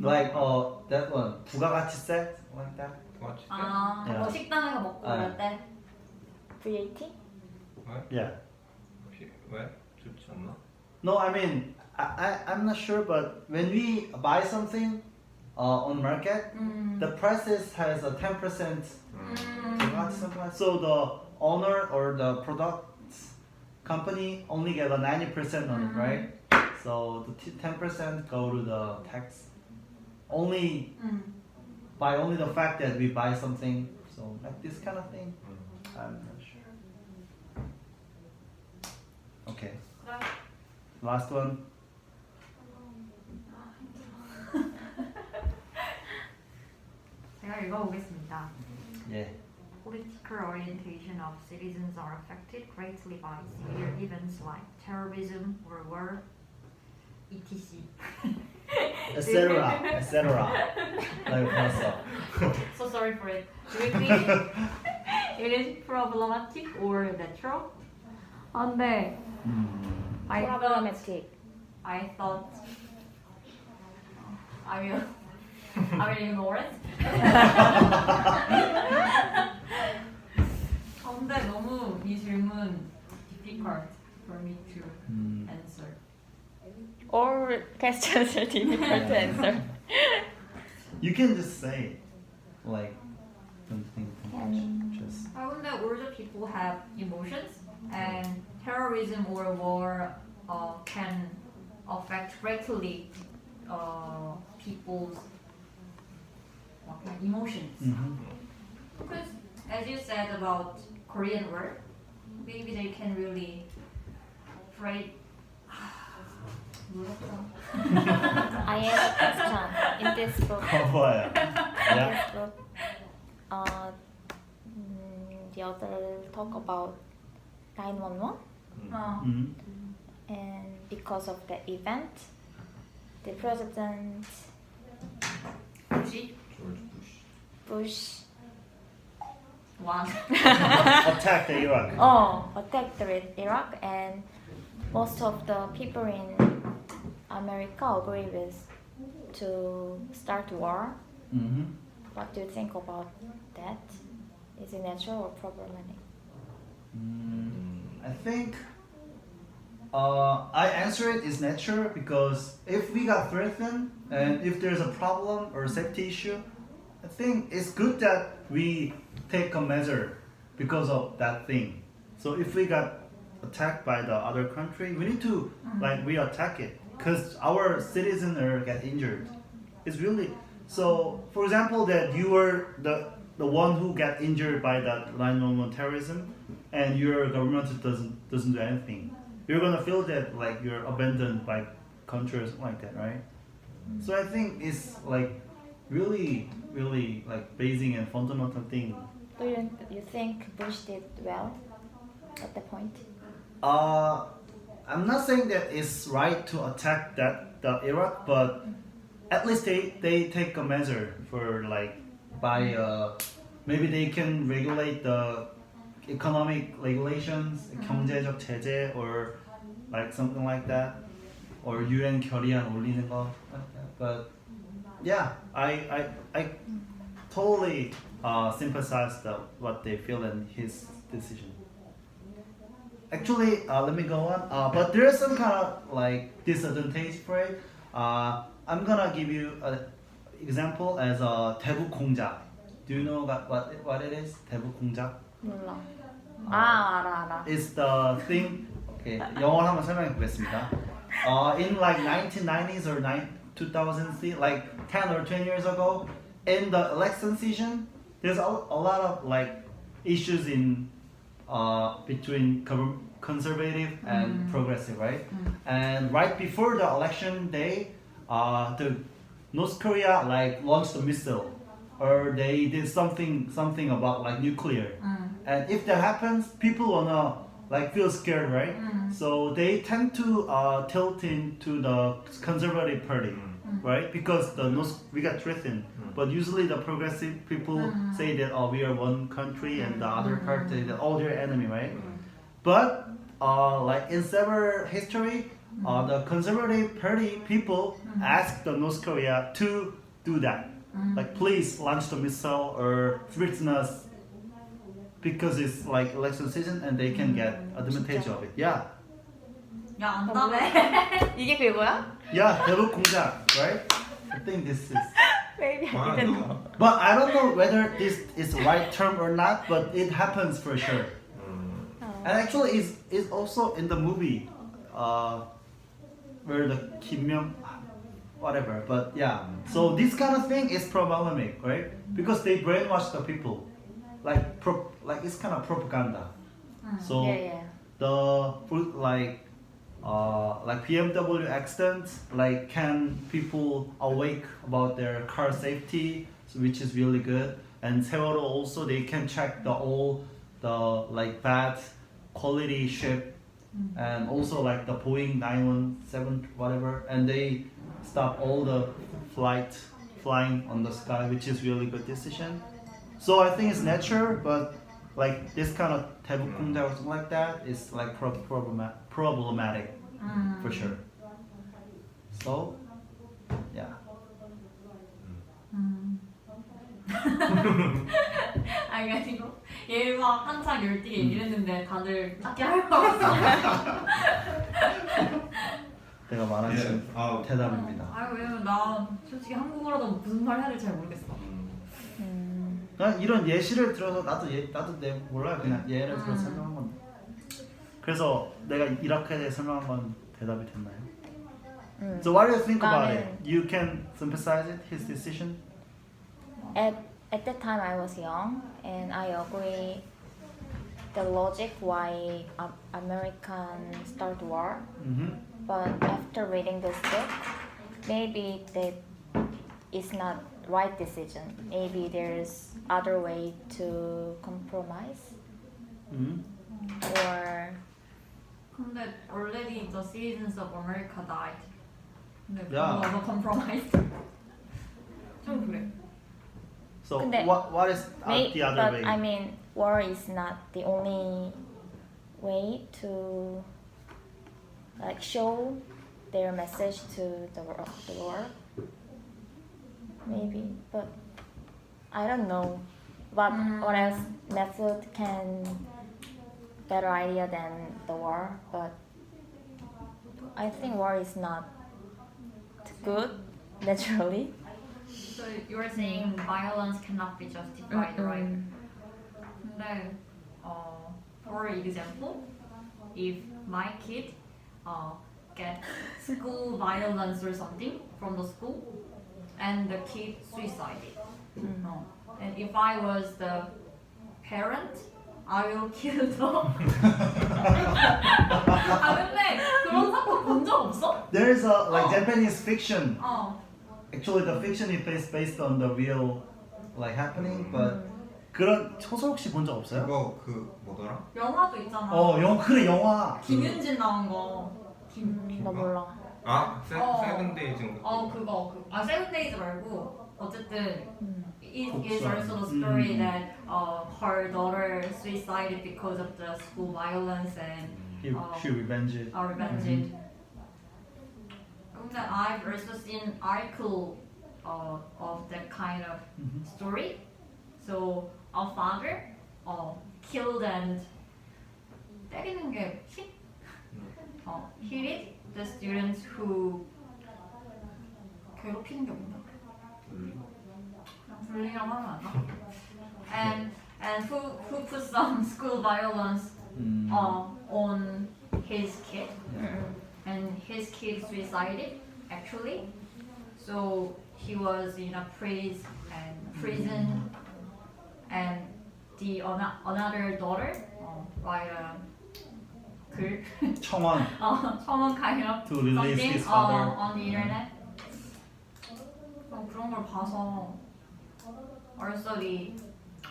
Like that one, 부가가치세 like that. What you 아, Yeah. 뭐 식당에서 먹고 그럴 때. VAT? Yeah. 왜? 좋지 않나? No, I mean I'm not sure, but when we buy something on market, the prices has a 10%. So the owner or the product company only get a 90% on it, right? So the 10% go to the tax. Only by only the fact that we buy something. So like this kind of thing. I'm not sure. Okay. Last one. 제가 읽어보겠습니다. Yeah. Political orientation of citizens are affected greatly by severe events like terrorism or war, etc. Etc. Etc. Like also. So sorry for it. Do you think it is problematic or natural? 근데 I Problematic. thought I will ignore it. 근데 너무 이 질문 difficult for me to answer. All questions are difficult to answer. You can just say, like, don't think too much. Just. 근데 all the people have emotions, and terrorism or war can affect greatly people's emotions. Because as you said about Korean war, maybe they can really afraid. I have a question in this book. 뭐야? In Yeah. this book, the author talk about 911, and because of the event, the president Bush. George Bush. Bush One. Attack the Iraq. attacked Iraq, and most of the people in America agree with to start war. Mm-hmm. What do you think about that? Is it natural or problematic? I think I answer it is natural because if we got threatened and if there's a problem or safety issue, I think it's good that we take a measure because of that thing. So if we got attacked by the other country, we need to like we attack it because our citizens are get injured. It's really so. For example, that you were the one who got injured by that 9/11 terrorism, and your government doesn't do anything. You're gonna feel that like you're abandoned by country or something like that, right? So I think it's like really like basic and fundamental thing. Do you think Bush did well at the point? I'm not saying that it's right to attack the Iraq, but at least they take a measure for like by maybe they can regulate the economic regulations, 경제적 제재, or like something like that, or UN 결의안 올리는 거. But yeah, I totally sympathize what they feel and his decision. Actually, let me go on. But there is some kind of like disadvantage for it. I'm gonna give you an example as a 대북 공작. Do you know what it is? 대북 공작? 몰라. 알아. It's the thing. Okay, 영어로 한번 설명해 보겠습니다. In like 1990s or 2000s, like 10 or 20 years ago, in the election season, there's a lot of like issues in between conservative and progressive, right? And right before the election day, the North Korea like launched a missile, or they did something about like nuclear. And if that happens, people wanna like feel scared, right? So they tend to tilt into the conservative party, right? Because we got threatened. But usually the progressive people say that we are one country, and the other party that they're enemy, right? But like in several history, the conservative party people asked the North Korea to do that, like please launch the missile or threaten us, because it's like election season and they can get advantage of it. Yeah. 야, 안다네. 이게 그거야? Yeah, 대북 공작, right? I think this is. Maybe I Wow, didn't no. know. But I don't know whether this is the right term or not, but it happens for sure. And actually, it's also in the movie, where the Kim Myung, whatever. But yeah, so this kind of thing is problematic, right? Because they brainwash the people, like it's kind of propaganda. So Yeah. the like BMW accidents, like can people awake about their car safety, which is really good. And 세월호 also they can check all the like bad quality ship, and also like the Boeing 917 whatever, and they stop all the flying on the sky, which is really good decision. So I think it's natural, but like this kind of 대북 공작 or something like that is like problematic for sure. So yeah. 아니 아니고 얘 막 한창 열띠게 얘기했는데 다들 딱히 할 거 없어. 내가 말한 Yeah. 대답입니다. 아니 왜냐면 나 솔직히 한국어라도 무슨 말 해야 될지 잘 모르겠어. 난 이런 예시를 들어서 나도 내 몰라요. 그냥 예를 들어 설명한 건데. 그래서 내가 이라크에 대해 설명한 건 대답이 됐나요? So what do you think about it? You can sympathize it, his decision? At that time I was young, and I agree the logic why American start war. But after reading this book, maybe that is not right decision. Maybe there's other way to compromise. Or 근데 already the citizens of America died. 근데 Yeah. 그거 compromise. 좀 그래. So 근데 what is the other but way? I mean, war is not the only way to like show their message to the world. Maybe, but I don't know what else method can better idea than the war. But I think war is not good naturally. So you're saying violence cannot be justified, right? 근데 for example, if my kid get school violence or something from the school, and the kid suicided, and if I was the parent, I will kill the. 아 근데 그런 사건 본 적 없어? There is a like Japanese fiction. 어. Actually, the fiction is based on the real like happening, but 그런 소설 혹시 본 적 없어요? 그거 그 뭐더라? 영화도 있잖아. 그래 영화. 김윤진 나온 거. 나 몰라. 아 어. 세븐데이즈인가? 그거. 아 세븐데이즈 말고 어쨌든 it is 독서. also the story that her daughter suicided because of the school violence and She revenged it. revenge it. 근데 I've also seen article of that kind of story. So a father killed and 때리는 게 hit? hit it the students who 괴롭히는 게 없나? 그냥 불리라고 하면 안 나? And who put some school violence on his kid, and his kid suicided actually. So he was in a prison, and the another daughter write a 글 청원 someone kind of to release something his father. on the internet. 그런 걸 봐서 also the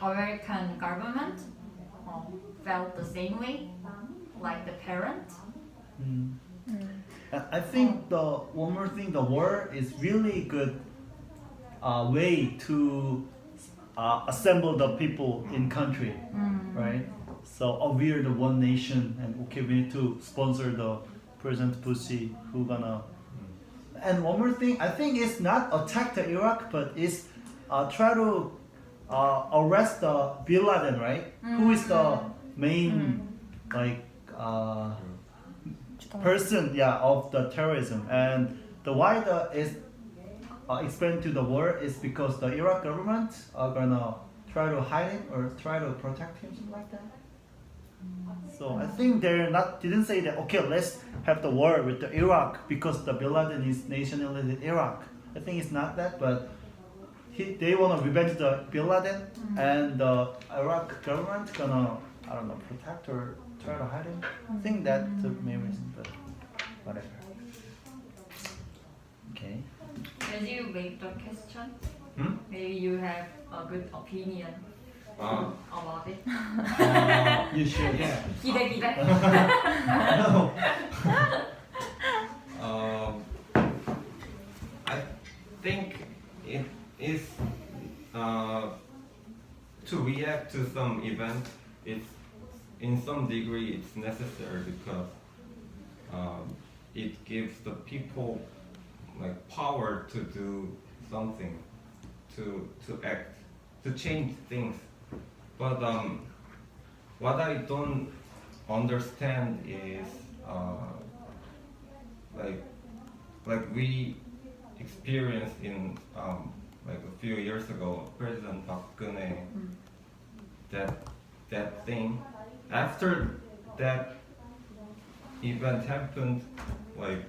American government felt the same way like the parent. I think the one more thing, the war is really good way to assemble the people in country, right? So we're the one nation, and okay, we need to sponsor the President Bush who gonna. And one more thing, I think it's not attack the Iraq, but it's try to arrest the Bin Laden, right? Who is the main like person, of the terrorism. And the why the is explained to the world is because the Iraq government are gonna try to hide him or try to protect him, something like that. So I think didn't say that okay, let's have the war with the Iraq because the Bin Laden is nationality Iraq. I think it's not that, but they wanna revenge the Bin Laden, and the Iraq government gonna protect or try to hide him. I think that's the main reason, but whatever. Okay. As you make the question, maybe you have a good opinion about it. You should. 기대. I think it is to react to some event. It's in some degree it's necessary because it gives the people like power to do something, to act, to change things. But what I don't understand is like we experienced in like a few years ago, President Park Geun-hye, that thing. After that event happened, like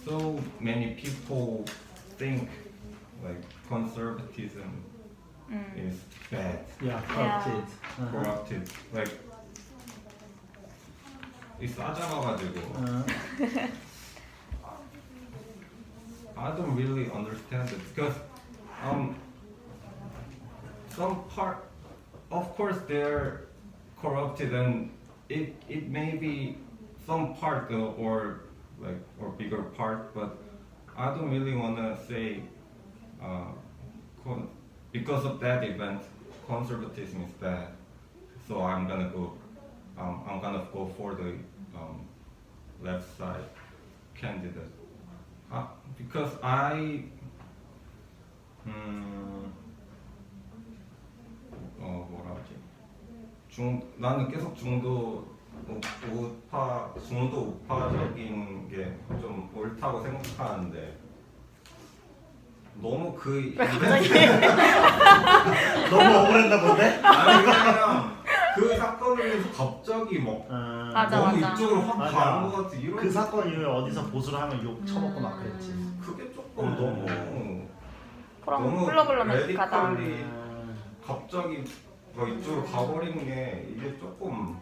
so many people think like conservatism is bad, Yeah, corrupted. corrupted. Like 이 싸잡아가지고. I don't really understand it because some part, of course, they're corrupted, and it may be some part or bigger part, but I don't really wanna say because of that event, conservatism is bad. So I'm gonna go for the left side candidate. Because 뭐라 하지? 나는 계속 중도 우파적인 게 좀 옳다고 생각하는데 너무 그 너무 억울했나 본데? 아니 그냥 그 사건을 위해서 갑자기 막 맞아, 너무 맞아. 이쪽으로 확 맞아. 가는 것 같아. 이런 그 사건 이후에 어디서 보수를 하면 욕 처먹고 막 그랬지. 그게 조금 너무 그럼 플러블러메틱하다. 레디컬리 갑자기 막 이쪽으로 가버리는 게 이게 조금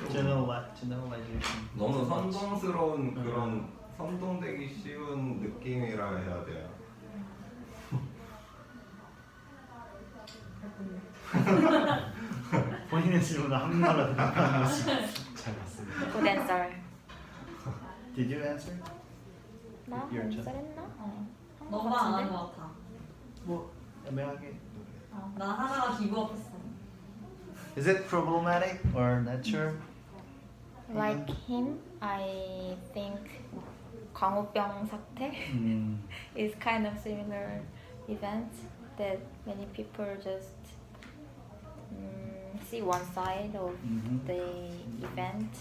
generalization. 너무 선동스러운 그런 선동되기 쉬운 느낌이라 해야 돼요. 본인의 질문을 한국말로 대답하는 것이 잘 맞습니다. Good answer. Did you answer? 나 Your turn. answer했나? 너가 안 한 것 같아. 뭐 애매하게. 나 하다가 기부업했어. Is it problematic or natural? Like him, I think 광우병 사태 is kind of similar event that many people just see one side of the event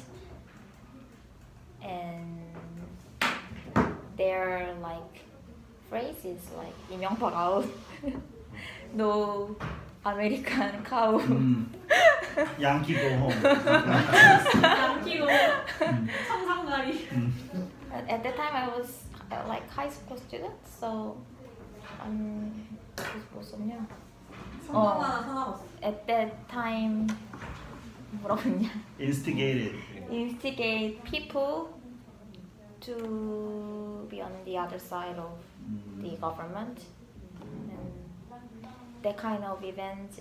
and their like phrases like 이명박 out, no American cow. Yankee go home. 양키고 청상가리. At that time I was like high school student, so 뭐 썼냐? 성공 하나 사나봤어. At that time 뭐라고 했냐? Instigated. Instigate people to be on the other side of the government, and that kind of event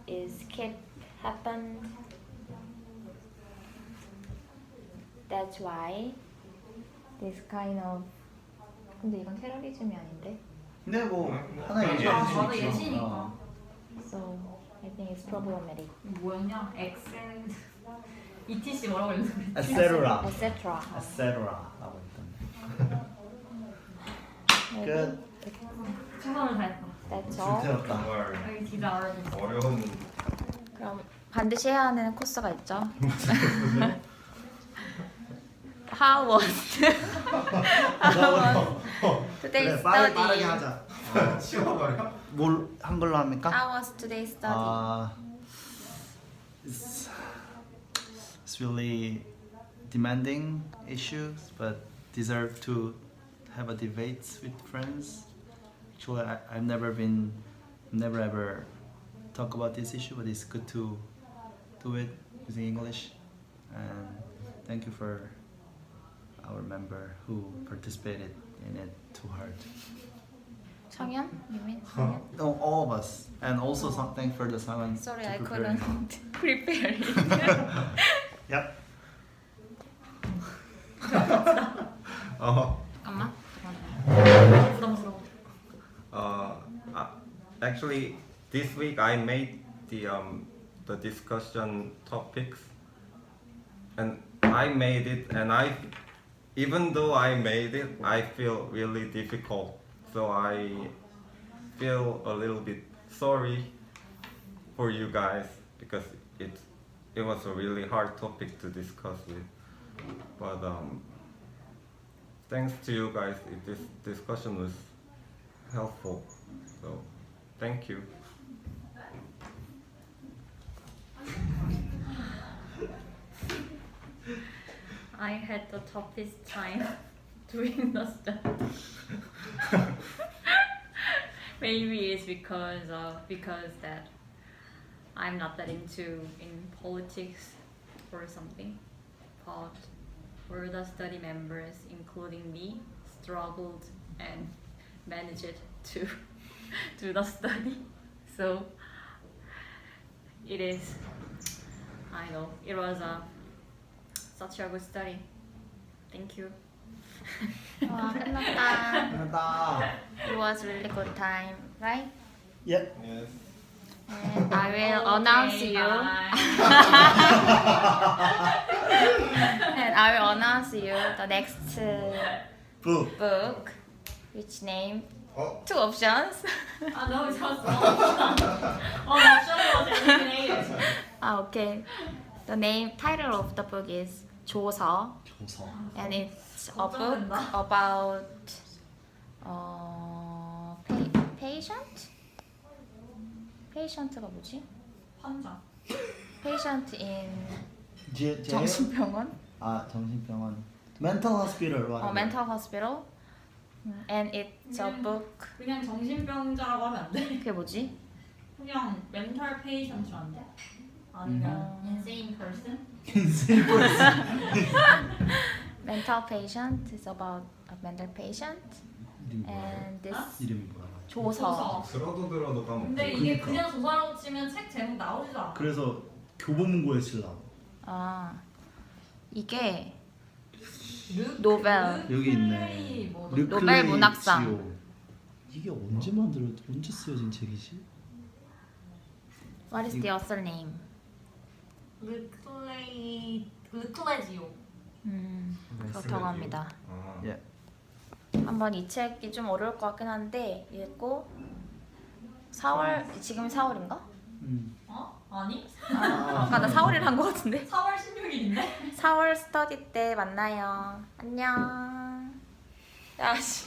is kept happen. That's why this kind of 근데 이건 테러리즘이 아닌데. 근데 뭐 하나 예시일 아, 수 맞아, 있죠. 예시니까. So I think it's problematic. 뭐였냐? 엑셀 ETC 뭐라고 했는데? etc. etc. etc라고 했던데. Good. 최선을 다했다. That's all. 불태웠다. 정말 여기 진짜 어려웠어. 어려운 그럼 반드시 해야 하는 코스가 있죠. How was today's 그래, 빠르게 study? 하자. 치워버려. 뭘 한글로 합니까? How was today's study? It's really demanding issues, but deserve to have a debates with friends. Actually, I've never ever talk about this issue, but it's good to do it using English. And thank you for our member who participated in it too hard. 청년? You mean 청년? No, all of us, and also thank for the Sangwon. Sorry, to I prepare. couldn't prepare it. Yep. 잠깐만. 부담스러워. Actually, this week I made the discussion topics, and I made it, and even though I made it, I feel really difficult. So I feel a little bit sorry for you guys because it was a really hard topic to discuss with. But thanks to you guys, this discussion was helpful. So thank you. I had the toughest time doing the study. maybe it's because that I'm not that into in politics or something. But all the study members, including me, struggled and managed to do the study. So it is. I know it was such a good study. Thank you. 와, 끝났다. 끝났다. It was really good time, right? Yep. Yes. And I will announce you. And I will announce you the next Book. book, which name Oh. 2 options. 아 너무 좋았어. 나 쇼를 재밌네. Okay. The name title of the book is 조서, 조서. and it's a book 걱정된다. about patient. Patient가 뭐지? 환자. Patient in 제 정신병원. 아 정신병원. Mental hospital. mental hospital. And it's a book. 그냥 정신병자라고 하면 안 돼? 그게 뭐지? 그냥 멘탈 페이션트로 안 돼? 아니면 insane person? Insane person. Mental patient is about a mental patient. 이름이 뭐야? And this 이름이 뭐야? 조서. 들어도 까먹고. 근데 이게 그러니까. 그냥 조사라고 치면 책 제목 나오지도 않아. 그래서 교보문고에 쓰려고. 아, 이게 르- 노벨. 르- 여기 있네. 르클레이 뭐 노벨 문학상. 지오. 이게 언제 언제 쓰여진 책이지? What is the author name? 르클레지오. 그렇다고 합니다. 아. 예. 한번 이 책이 좀 어려울 것 같긴 한데 읽고 4월 지금 4월인가? 어? 아니? 아까 나 4월이라 한 것 같은데. 4월 16일인데? 4월 스터디 때 만나요. 안녕. 야 씨.